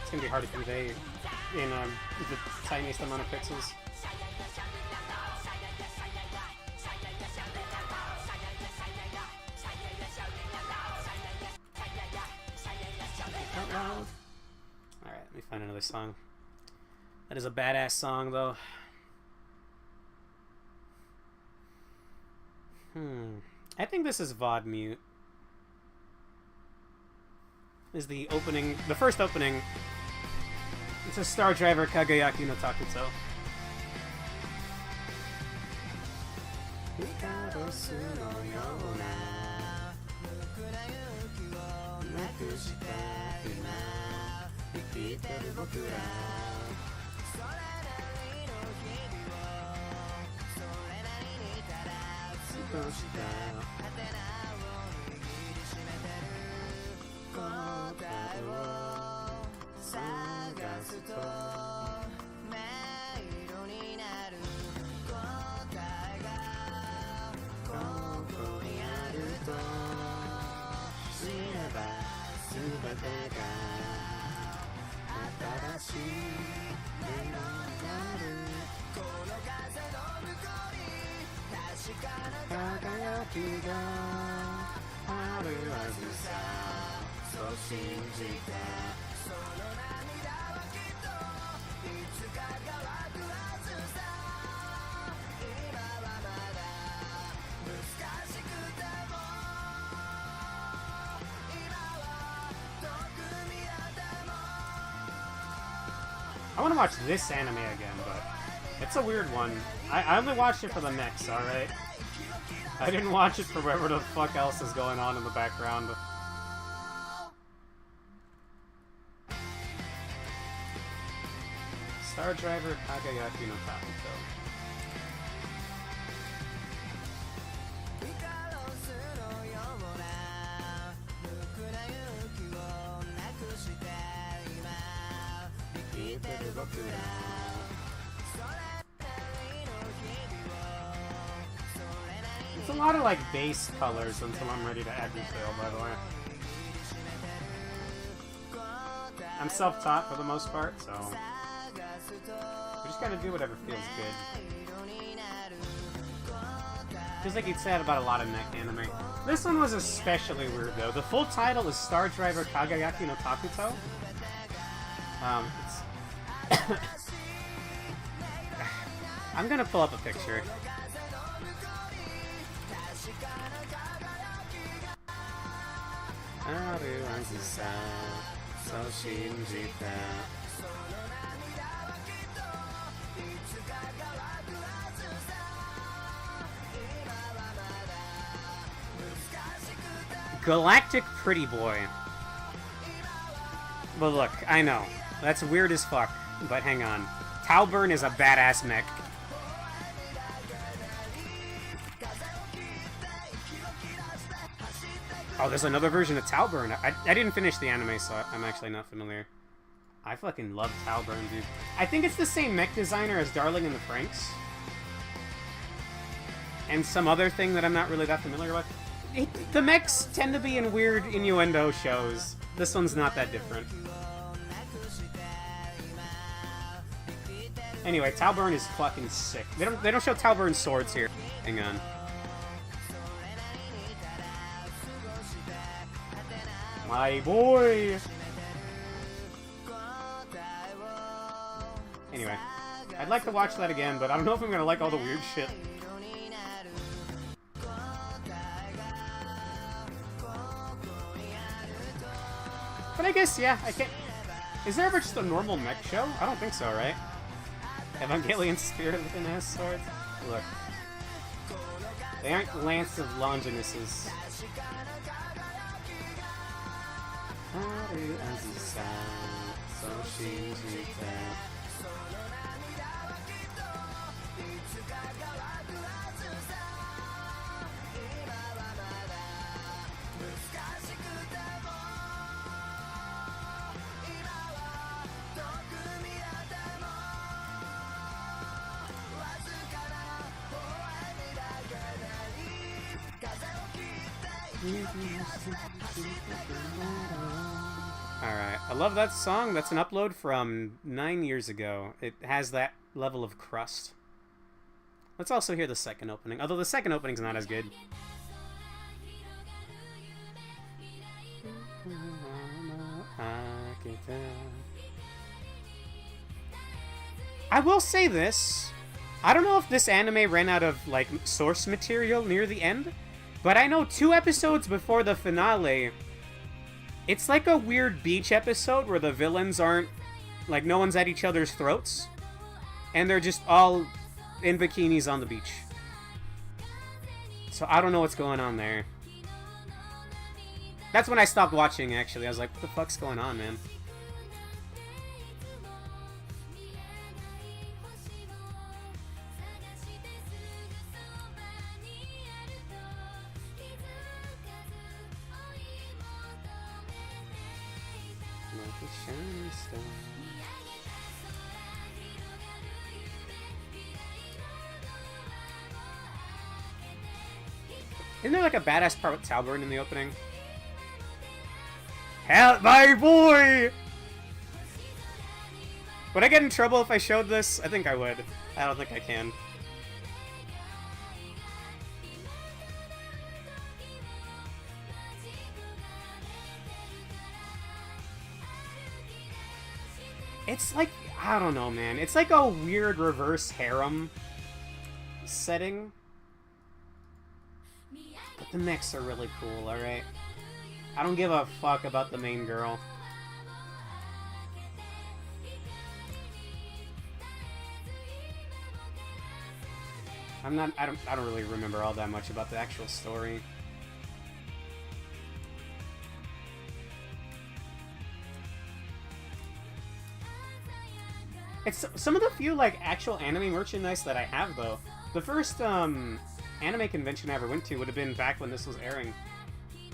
It's gonna be hard to convey in the tiniest amount of pixels. Alright, let me find another song. That is a badass song, though. I think this is VOD Mute. This is the opening, the first opening. It's a Star Driver Kagayaki no Takuto. I want to watch this anime again, but it's a weird one. I only watched it for the mix, alright? I didn't watch it for whatever the fuck else is going on in the background. Star Driver Kagayaki no Takuto. It's a lot of like base colors until I'm ready to add detail, by the way. I'm self-taught for the most part, so we just gotta do whatever feels good. Just like you'd said about a lot of mech anime. This one was especially weird, though. The full title is Star Driver Kagayaki no Takuto. It's... I'm gonna pull up a picture. Galactic Pretty Boy. But look, I know. That's weird as fuck. But hang on. Talburn is a badass mech. Oh, there's another version of Talburn. I didn't finish the anime, so I'm actually not familiar. I fucking love Talburn, dude. I think it's the same mech designer as Darling in the Franxx. And some other thing that I'm not really that familiar with. The mechs tend to be in weird innuendo shows. This one's not that different. Anyway, Talburn is fucking sick. They don't show Talburn swords here. Hang on. My boy! Anyway, I'd like to watch that again, but I don't know if I'm gonna like all the weird shit. But I guess, yeah, I can't... Is there ever just a normal mech show? I don't think so, right? Evangelion Spirit with an ass swords? Look. They aren't Lance of Longinus's. Alright, I love that song. That's an upload from 9 years ago. It has that level of crust. Let's also hear the second opening, although the second opening's not as good. I will say this. I don't know if this anime ran out of, like, source material near the end, but I know 2 episodes before the finale, it's like a weird beach episode where the villains aren't, like, no one's at each other's throats, and they're just all in bikinis on the beach. So I don't know what's going on there. That's when I stopped watching, actually. I was like, what the fuck's going on, man? Isn't there like a badass part with Talburn in the opening? Help my boy! Would I get in trouble if I showed this? I think I would. I don't think I can. It's like, I don't know, man. It's like a weird reverse harem setting. But the mechs are really cool, alright? I don't give a fuck about the main girl. I don't really remember all that much about the actual story. It's some of the few, like, actual anime merchandise that I have, though. The first, anime convention I ever went to would have been back when this was airing.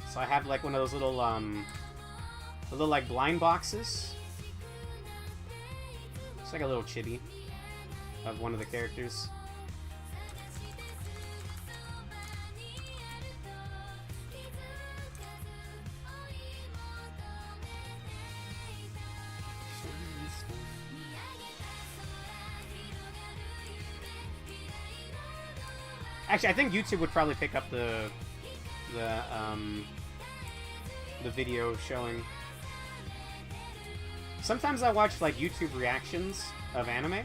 So I have, like, one of those little, like, blind boxes. It's like a little chibi of one of the characters. Actually, I think YouTube would probably pick up the video showing. Sometimes I watch like YouTube reactions of anime,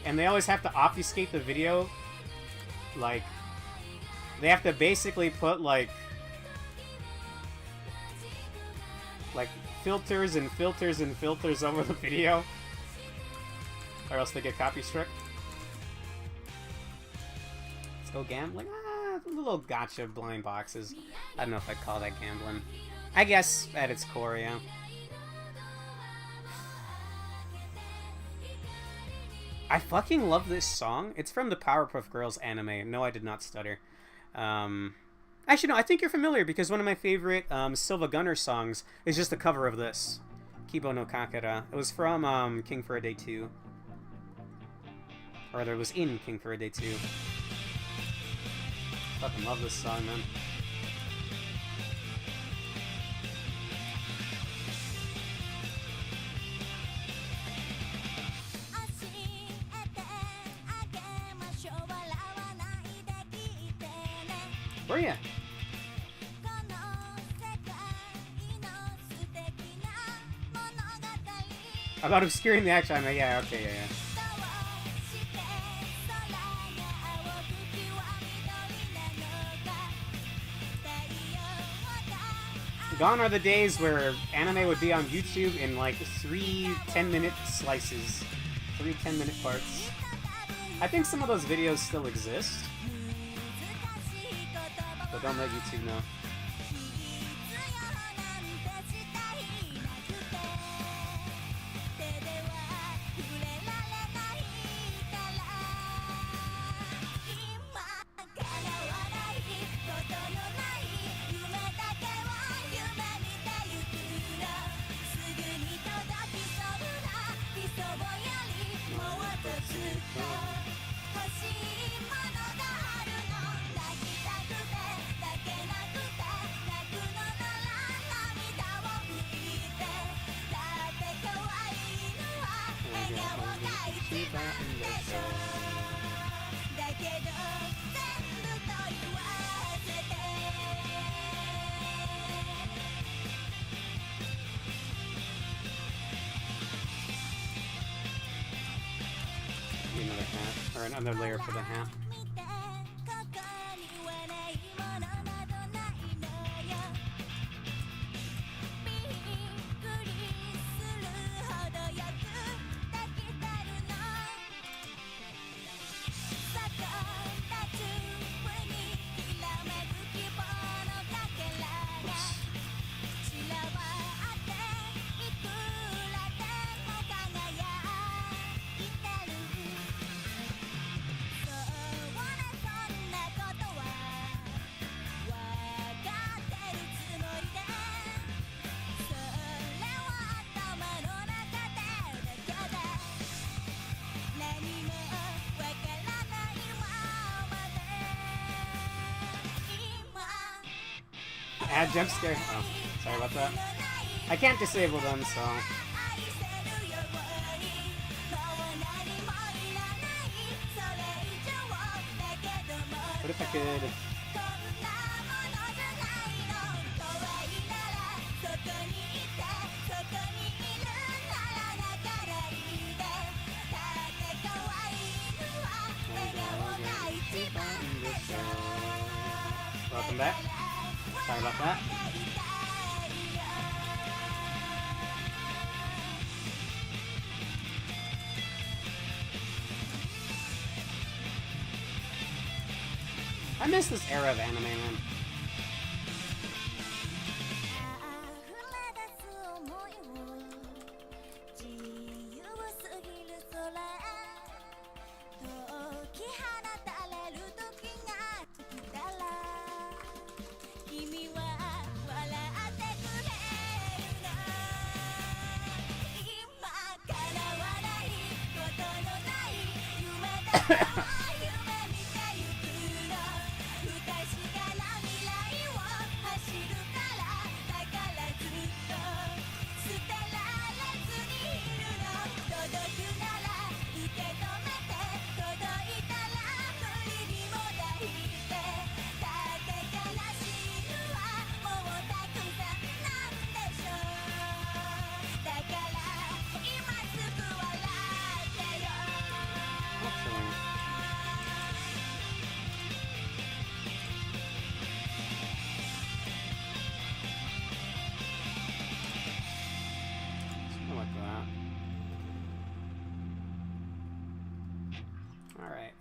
and they always have to obfuscate the video. Like, they have to basically put like filters and filters and filters over the video, or else they get copy struck. Let's go gambling. A little gotcha blind boxes. I don't know if I'd call that gambling. I guess at its core, yeah. I fucking love this song. It's from the Powerpuff Girls anime. No, I did not stutter. Actually, no, I think you're familiar because one of my favorite Silva Gunner songs is just a cover of this. Kibo no Kakera. It was from King for a Day 2. Or rather, it was in King for a Day 2. Fucking love this song, man. Where are you? About obscuring the action. Yeah, okay, yeah. Gone are the days where anime would be on YouTube in like 3 10-minute slices. 3 10-minute parts. I think some of those videos still exist. But don't let YouTube know. Another hat, or another layer for the hat. Add jump scare. Oh, sorry about that. I can't disable them, so. What if I could? Welcome back. Sorry about that. I miss this era of anime, man.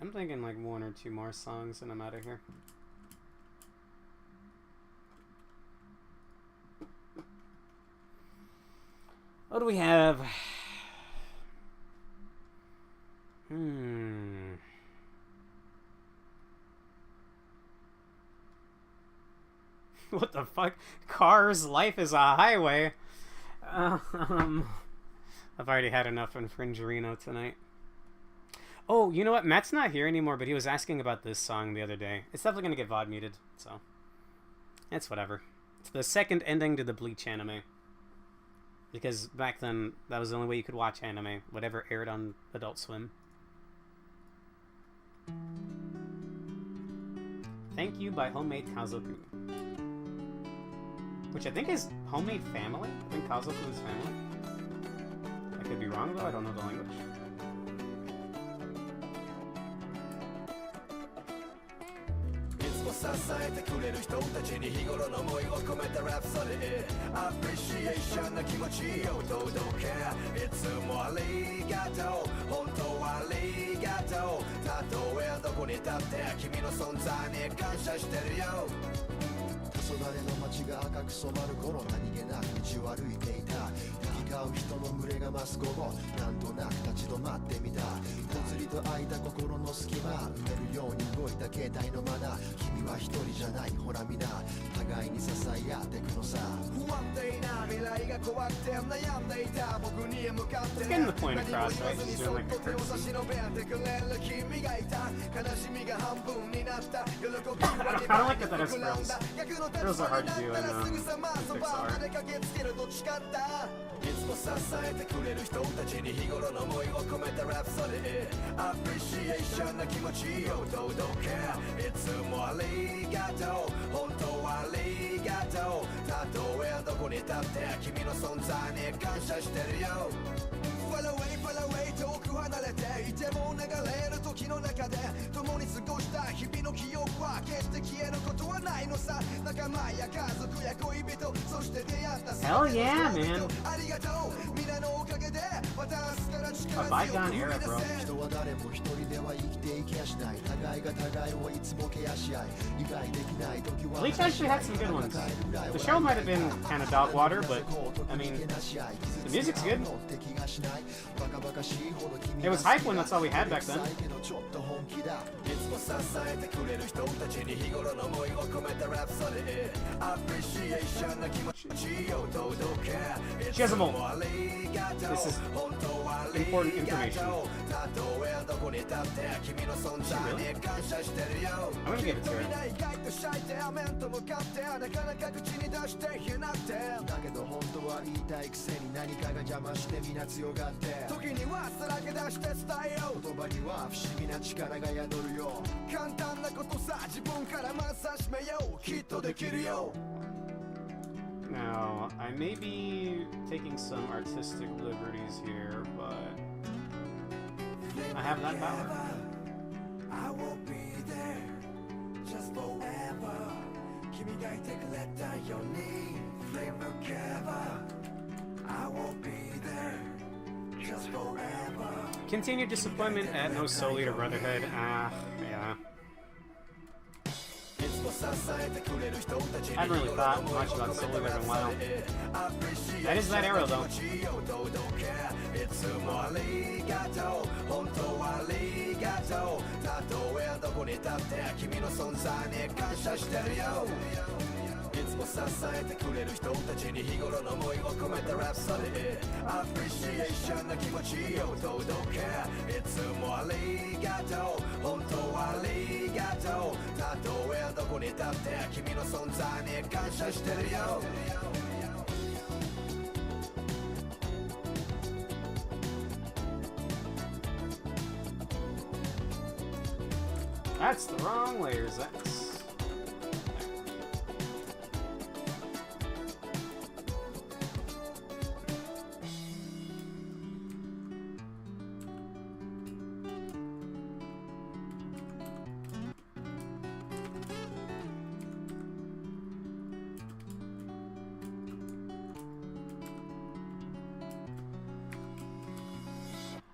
I'm thinking like 1 or 2 more songs and I'm out of here. What do we have? What the fuck? Cars, life is a highway. I've already had enough in Fringe Reno tonight. Oh, you know what? Matt's not here anymore, but he was asking about this song the other day. It's definitely going to get VOD muted, so... it's whatever. It's the second ending to the Bleach anime. Because back then, that was the only way you could watch anime. Whatever aired on Adult Swim. Thank You by Homemade Kazoku. Which I think is Homemade Family? I think Kazoku is family. I could be wrong though, I don't know the language.
支えてくれる人たちに日頃の思いを込めたラプソディアプリシエーションな気持ちを届けいつもありがとう本当はありがとうたとえどこに立って君の存在に感謝してるよ黄昏の街が赤く染まる頃何気なく道を歩いていた行き交う人の群れが増す午後なんとなく立ち止まってみたぽつりと開いた心の隙間埋めるように動いた携帯のマナー君は一人じゃないほら皆互いに支え合ってくのさ不安定な未来が怖くて悩んでいた僕に向かって
Getting the point across, right? Just doing like a
手を差し
curtsy.
伸べてくれる君がいた悲しみが半分になった喜びは
I don't like that that has frills. Frills are hard to do in Pixar.
いつも支えてくれる人たちに日頃の思いを込めたラプソディアプリシエーションな気持ちを届けいつもありがとう本当はありがとうたとえどこに立って君の存在に感謝してるよ Far away, far away 遠く離れていても流れる時の中で共に過ごした日々の記憶は決して消えることはないのさ仲間や家族や恋人そして出会った
Hell yeah, man.
ありがとう皆のおかげで私から力
A bygone era, bro.
人は誰も一人では生きていけやしない互いが互いをいつもケアし合い理解できない時は
Bleach actually had some good ones. The show might have been kind of dog water, but I mean, the music's good. It was hype when that's all we had back then. Chisel. This is important information. Really? I'm gonna give it to her.
だけど本当は言いたいくせに何かが邪魔してみんな強がって時にはさらけ出して伝えよう言葉には不思議な力が宿るよ簡単なことさ自分からまず始めようきっとできるよ
Now, I may be taking some artistic liberties here, but I have that power.
I will be there just forever 君がいてくれたように振り向けば I will be there just forever
Continued disappointment at no Soul Eater Brotherhood. Yeah. I haven't really thought much about Soul Eater in a while. That is that era, though. That's the wrong layers. That's...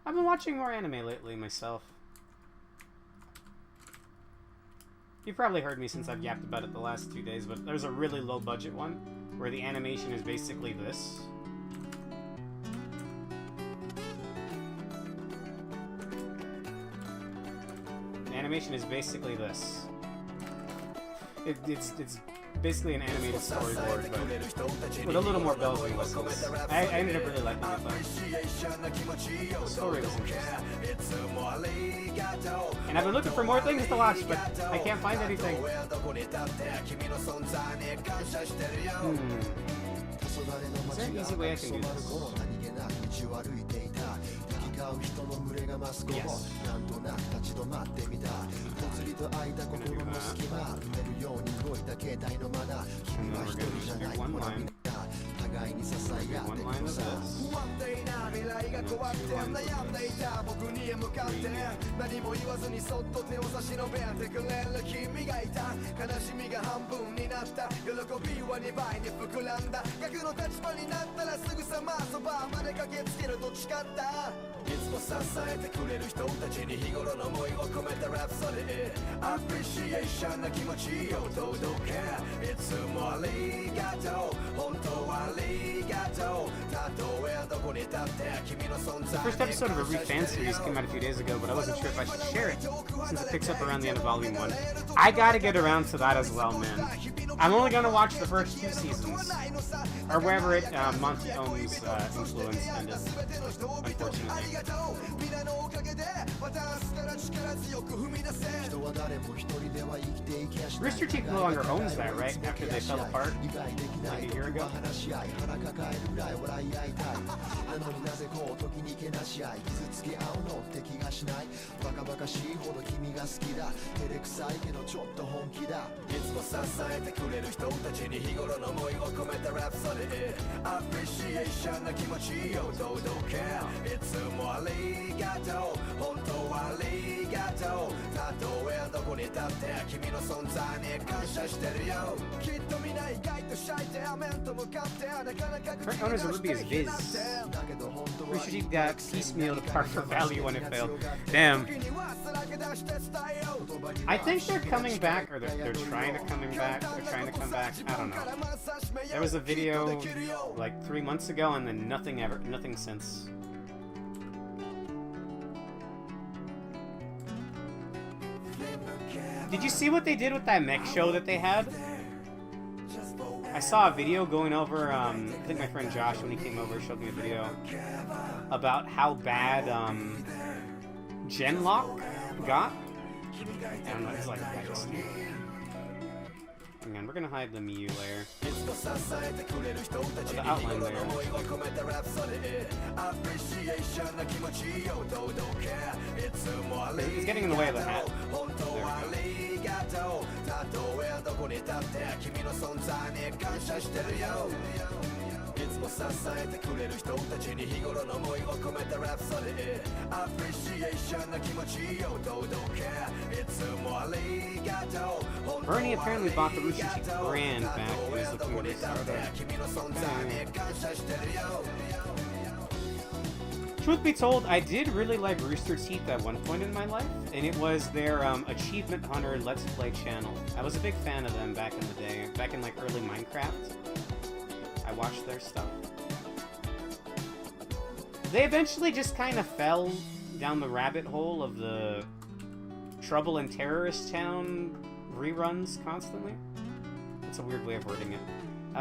I've been watching more anime lately myself. You've probably heard me since I've yapped about it the last 2 days, but there's a really low budget one where the animation is basically this. The animation is basically this. It's basically an animated storyboard, but with a little more bells and whistles. I ended up really liking it though. The story was interesting. And I've been looking for more things to watch, but I can't find anything. Is there an easy way I can do this? Yes. And then we're going to stick one line. One line of this. The first episode of a Re-Fan series came out a few days ago, but I wasn't sure if I should share it, since it picks up around the end of Volume 1. I gotta get around to that as well, man. I'm only gonna watch the first 2 seasons, or wherever Monty Ohm's influence ended, unfortunately. Rooster Teeth no longer owns that, right? After they fell apart like a year ago. Current owners of Ruby is Viz. Rooster Teeth got piecemealed apart for value when it failed. Damn. I think they're coming back, or they're trying to come back. They're trying to come back. I don't know. There was a video like 3 months ago, and then nothing since. Did you see what they did with that mech show that they had? I saw a video going over, I think my friend Josh, when he came over, showed me a video about how bad Genlock got. I don't know, it's like I just... Hang on, we're gonna hide the Miyu layer. The outline layer. He's getting in the way of the hat. Bernie apparently bought the Rooster Teeth brand back and is looking to restart it. Truth be told, I did really like Rooster Teeth at one point in my life, and it was their Achievement Hunter Let's Play channel. I was a big fan of them back in the day, back in like early Minecraft. I watched their stuff. They eventually just kind of fell down the rabbit hole of the Trouble in Terrorist Town reruns constantly. That's a weird way of wording it.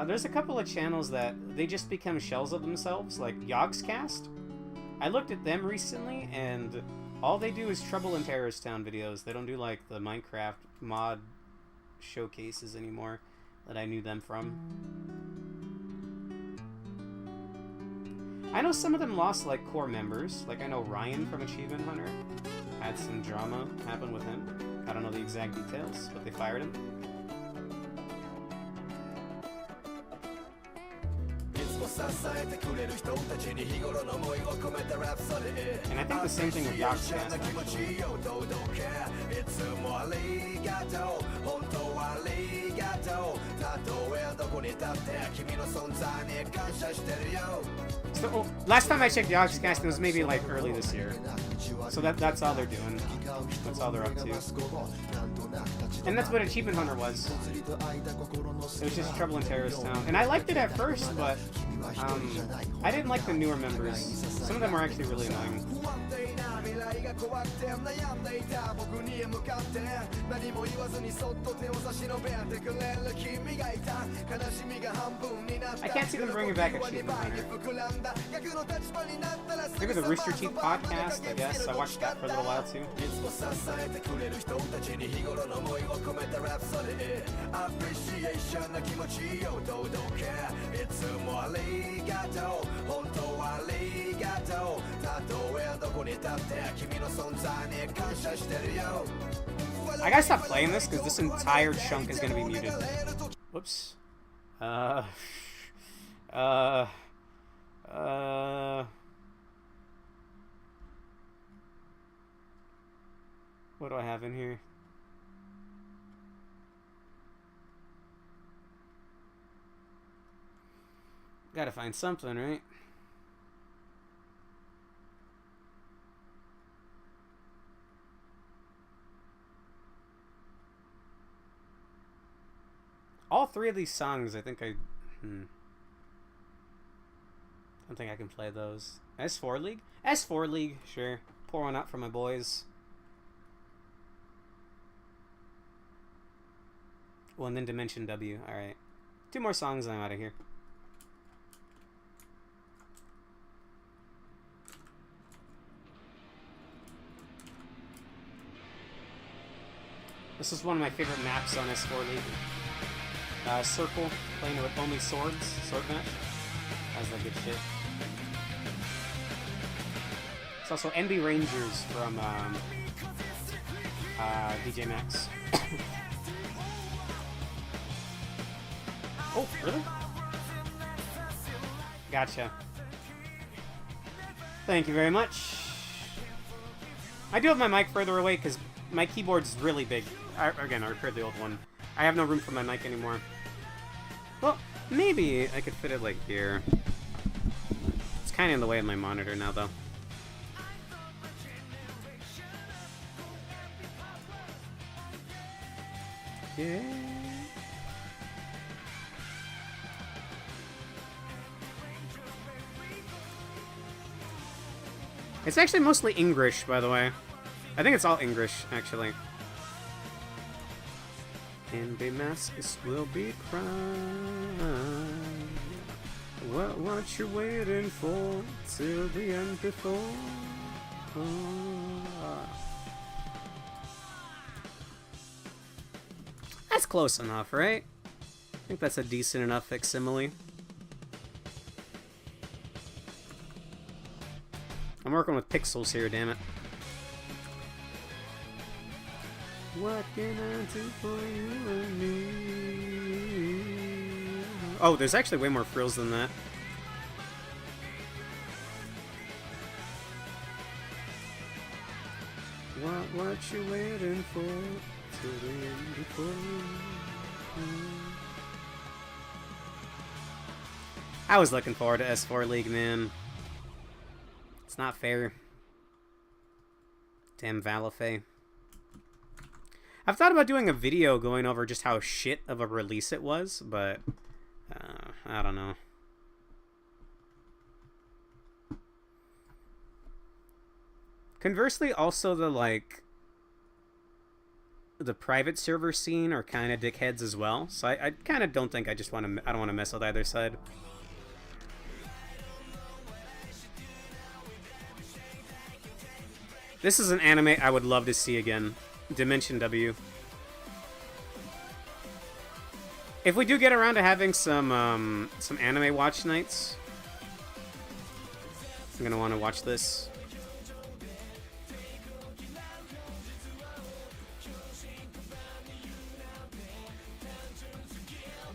There's a couple of channels that they just become shells of themselves, like Yogscast. I looked at them recently, and all they do is Trouble in Terrorist Town videos. They don't do like the Minecraft mod showcases anymore that I knew them from. I know some of them lost like core members. Like I know Ryan from Achievement Hunter had some drama happen with him. I don't know the exact details, but they fired him. And I think the same thing with Yogscast, actually.
とたとえどこに立って君の存在に感謝してるよ
So, well, last time I checked Yogscast, casting was maybe like early this year. So that's all they're doing. That's all they're up to. And that's what Achievement Hunter was. It was just Trouble in Terrorist Town. And I liked it at first, but I didn't like the newer members. Some of them were actually really annoying.
未来が怖くて悩んでいた僕に向かって何も言わずにそっと手を差し伸べてくれる君がいた悲しみが半分になった
I can't see them bringing back Achievement Hunter. Maybe the Rooster Teeth podcast, I guess. I watched that for a little while too.
いつも支えてくれる人たちに日頃の思いを込めたラプソディアプリシエーションな気持ちを届けいつもありがとう本当はありがとうたとえどこに立って
I gotta stop playing this because this entire chunk is gonna be muted. Whoops. What do I have in here? Gotta find something, right? All three of these songs, I think I don't think I can play those. S4 League? S4 League, sure. Pour one out for my boys. Well, and then Dimension W. Alright. 2 more songs and I'm out of here. This is one of my favorite maps on S4 League. Circle, playing with only swords, sword match. That's like good shit. It's also NB Rangers from DJ Max. Oh, really? Gotcha. Thank you very much. I do have my mic further away because my keyboard's really big. Again, I repaired the old one. I have no room for my mic anymore. Well, maybe I could fit it like here. It's kind of in the way of my monitor now, though. Yeah. It's actually mostly English, by the way. I think it's all English, actually. NB Maskus will be crying. What you waiting for till the end before? That's close enough, right? I think that's a decent enough facsimile. I'm working with pixels here, damn it. What can I do for you and me? Oh, there's actually way more frills than that. What you waiting for till the end before? I was looking forward to S4 League, man. It's not fair. Damn Valife. I've thought about doing a video going over just how shit of a release it was, but I don't know. Conversely, also the private server scene are kind of dickheads as well, so I kind of don't think I don't want to mess with either side. This is an anime I would love to see again. Dimension W. If we do get around to having some anime watch nights, I'm gonna want to watch this.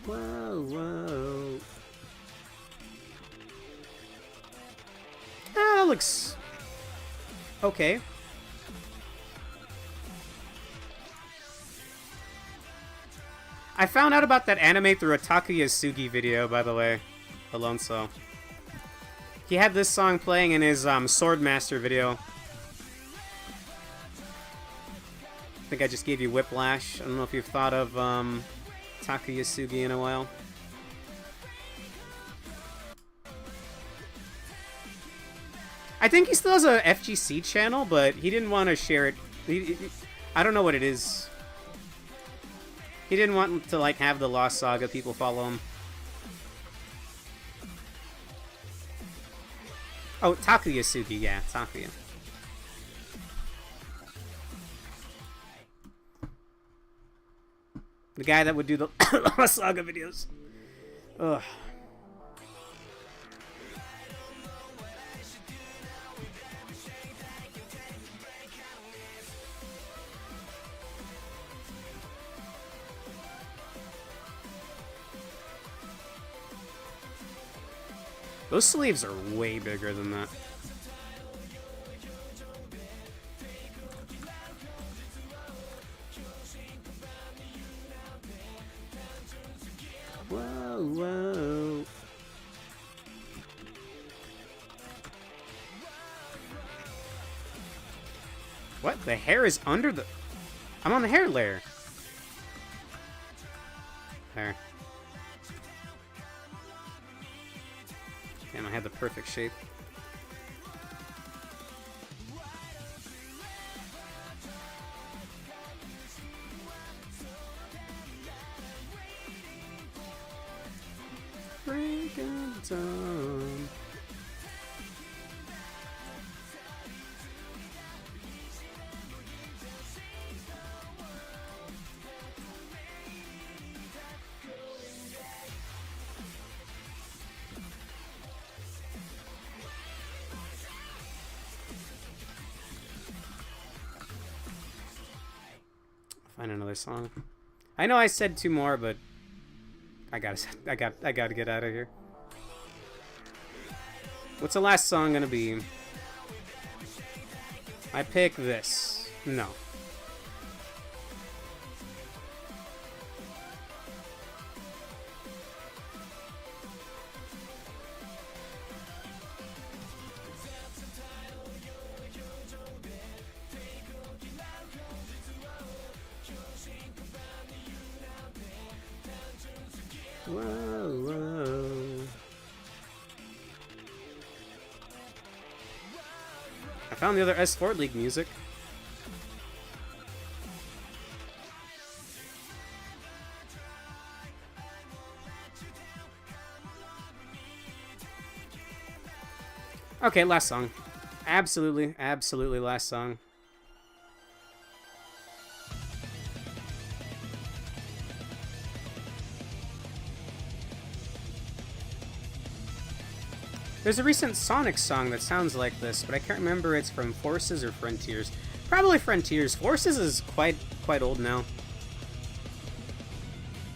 Whoa, whoa. Ah, that looks okay. I found out about that anime through a Takayasugi video, by the way, Alonso. He had this song playing in his Swordmaster video. I think I just gave you Whiplash. I don't know if you've thought of Takayasugi in a while. I think he still has a FGC channel, but he didn't want to share it. I don't know what it is. He didn't want to like have the Lost Saga people follow him. Oh, Takayasugi, yeah, Takuya. The guy that would do the Lost Saga videos. Ugh. Those sleeves are way bigger than that. Whoa, whoa. What? The hair is under the... I'm on the hair layer. There. Damn, I had the perfect shape. Breaking dawn. Find another song. I know I said two more, but I gotta get out of here. What's the last song gonna be? I pick this. No. Whoa, whoa. I found the other S4 League music. Okay, last song. Absolutely, absolutely last song. There's a recent Sonic song that sounds like this, but I can't remember if it's from Forces or Frontiers. Probably Frontiers. Forces is quite old now.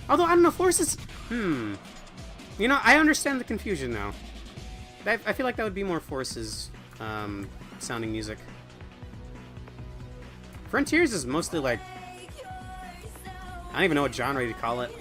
Although, I don't know, Forces... You know, I understand the confusion now. I feel like that would be more Forces sounding music. Frontiers is mostly like... I don't even know what genre to call it.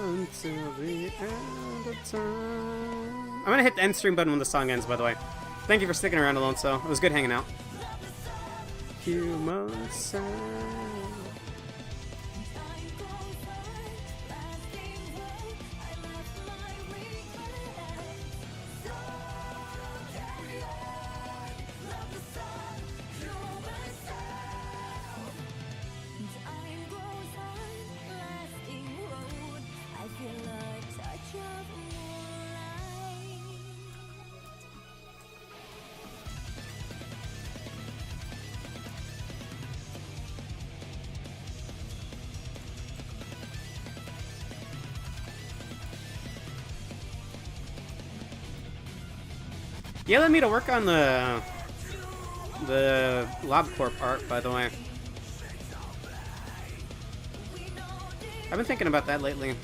Until the end of time. I'm gonna hit the end stream button when the song ends, by the way. Thank you for sticking around, Alonso. It was good hanging out. Human sound. Yelling me to work on the LobCorp art, by the way. I've been thinking about that lately.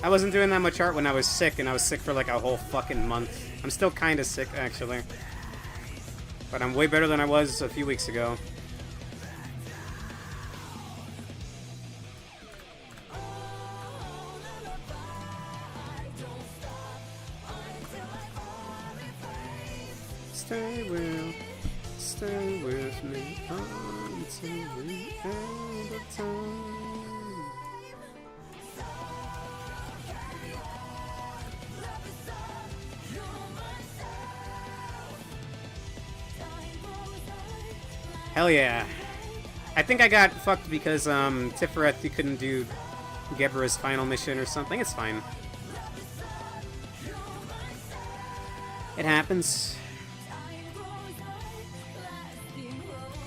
I wasn't doing that much art when I was sick, and I was sick for like a whole fucking month. I'm still kind of sick, actually. But I'm way better than I was a few weeks ago. Stay with me until the end of time. Hell yeah. I think I got fucked because Tiferet, you couldn't do Gebra's final mission or something. It's fine. It happens.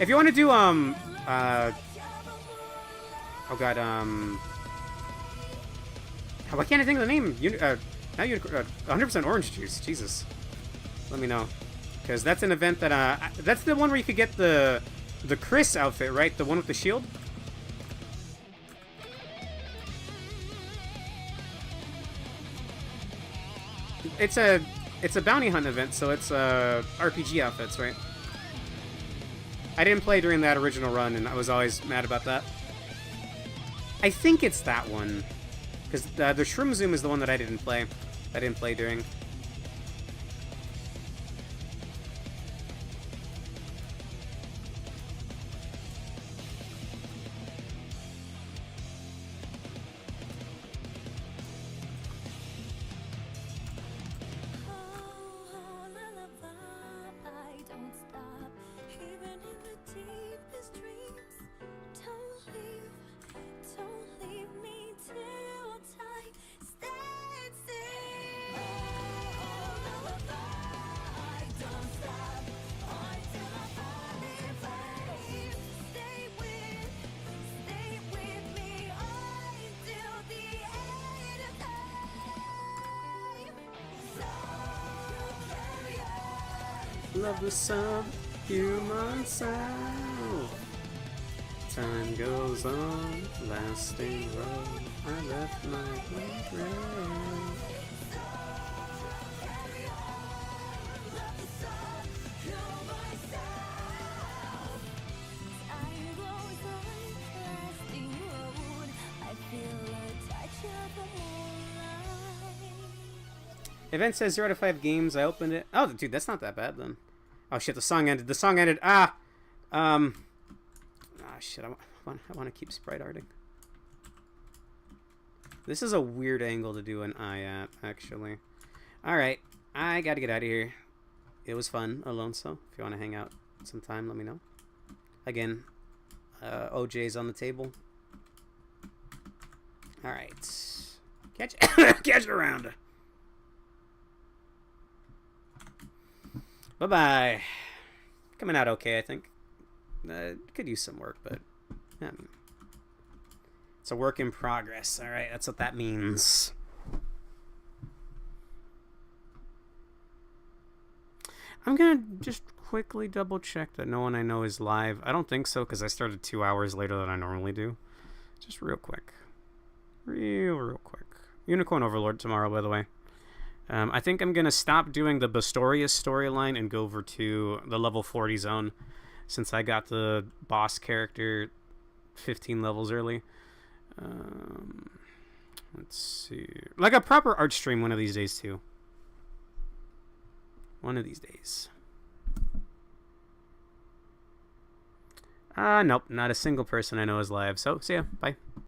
If you want to do, oh god, why can't I think of the name? Now 100% Orange Juice, Jesus. Let me know. Because that's an event that, that's the one where you could get the Chris outfit, right? The one with the shield? It's a bounty hunt event, so it's, RPG outfits, right? I didn't play during that original run, and I was always mad about that. I think it's that one. Because the Shroom Zoom is the one that I didn't play. I didn't play during. Love the subhuman self. Time goes on, lasting road. I left my grave. Event says 0 out of 5 games. I opened it. Oh, dude, that's not that bad then. Oh shit, the song ended. The song ended. Shit. I want to keep sprite arting. This is a weird angle to do an eye at, actually. All right, I gotta get out of here. It was fun alone, so if you want to hang out sometime, let me know. Again, OJ's on the table. All right, catch you around. Bye-bye. Coming out okay, I think. Could use some work, but yeah, I mean, it's a work in progress. All right, that's what that means. I'm gonna just quickly double check that no one I know is live. I don't think so, because I started 2 hours later than I normally do. Just real quick. Real quick. Unicorn Overlord tomorrow, by the way. I think I'm going to stop doing the Bastorius storyline and go over to the level 40 zone, since I got the boss character 15 levels early. Let's see. Like a proper art stream one of these days, too. One of these days. Nope, not a single person I know is live. So, see ya. Bye.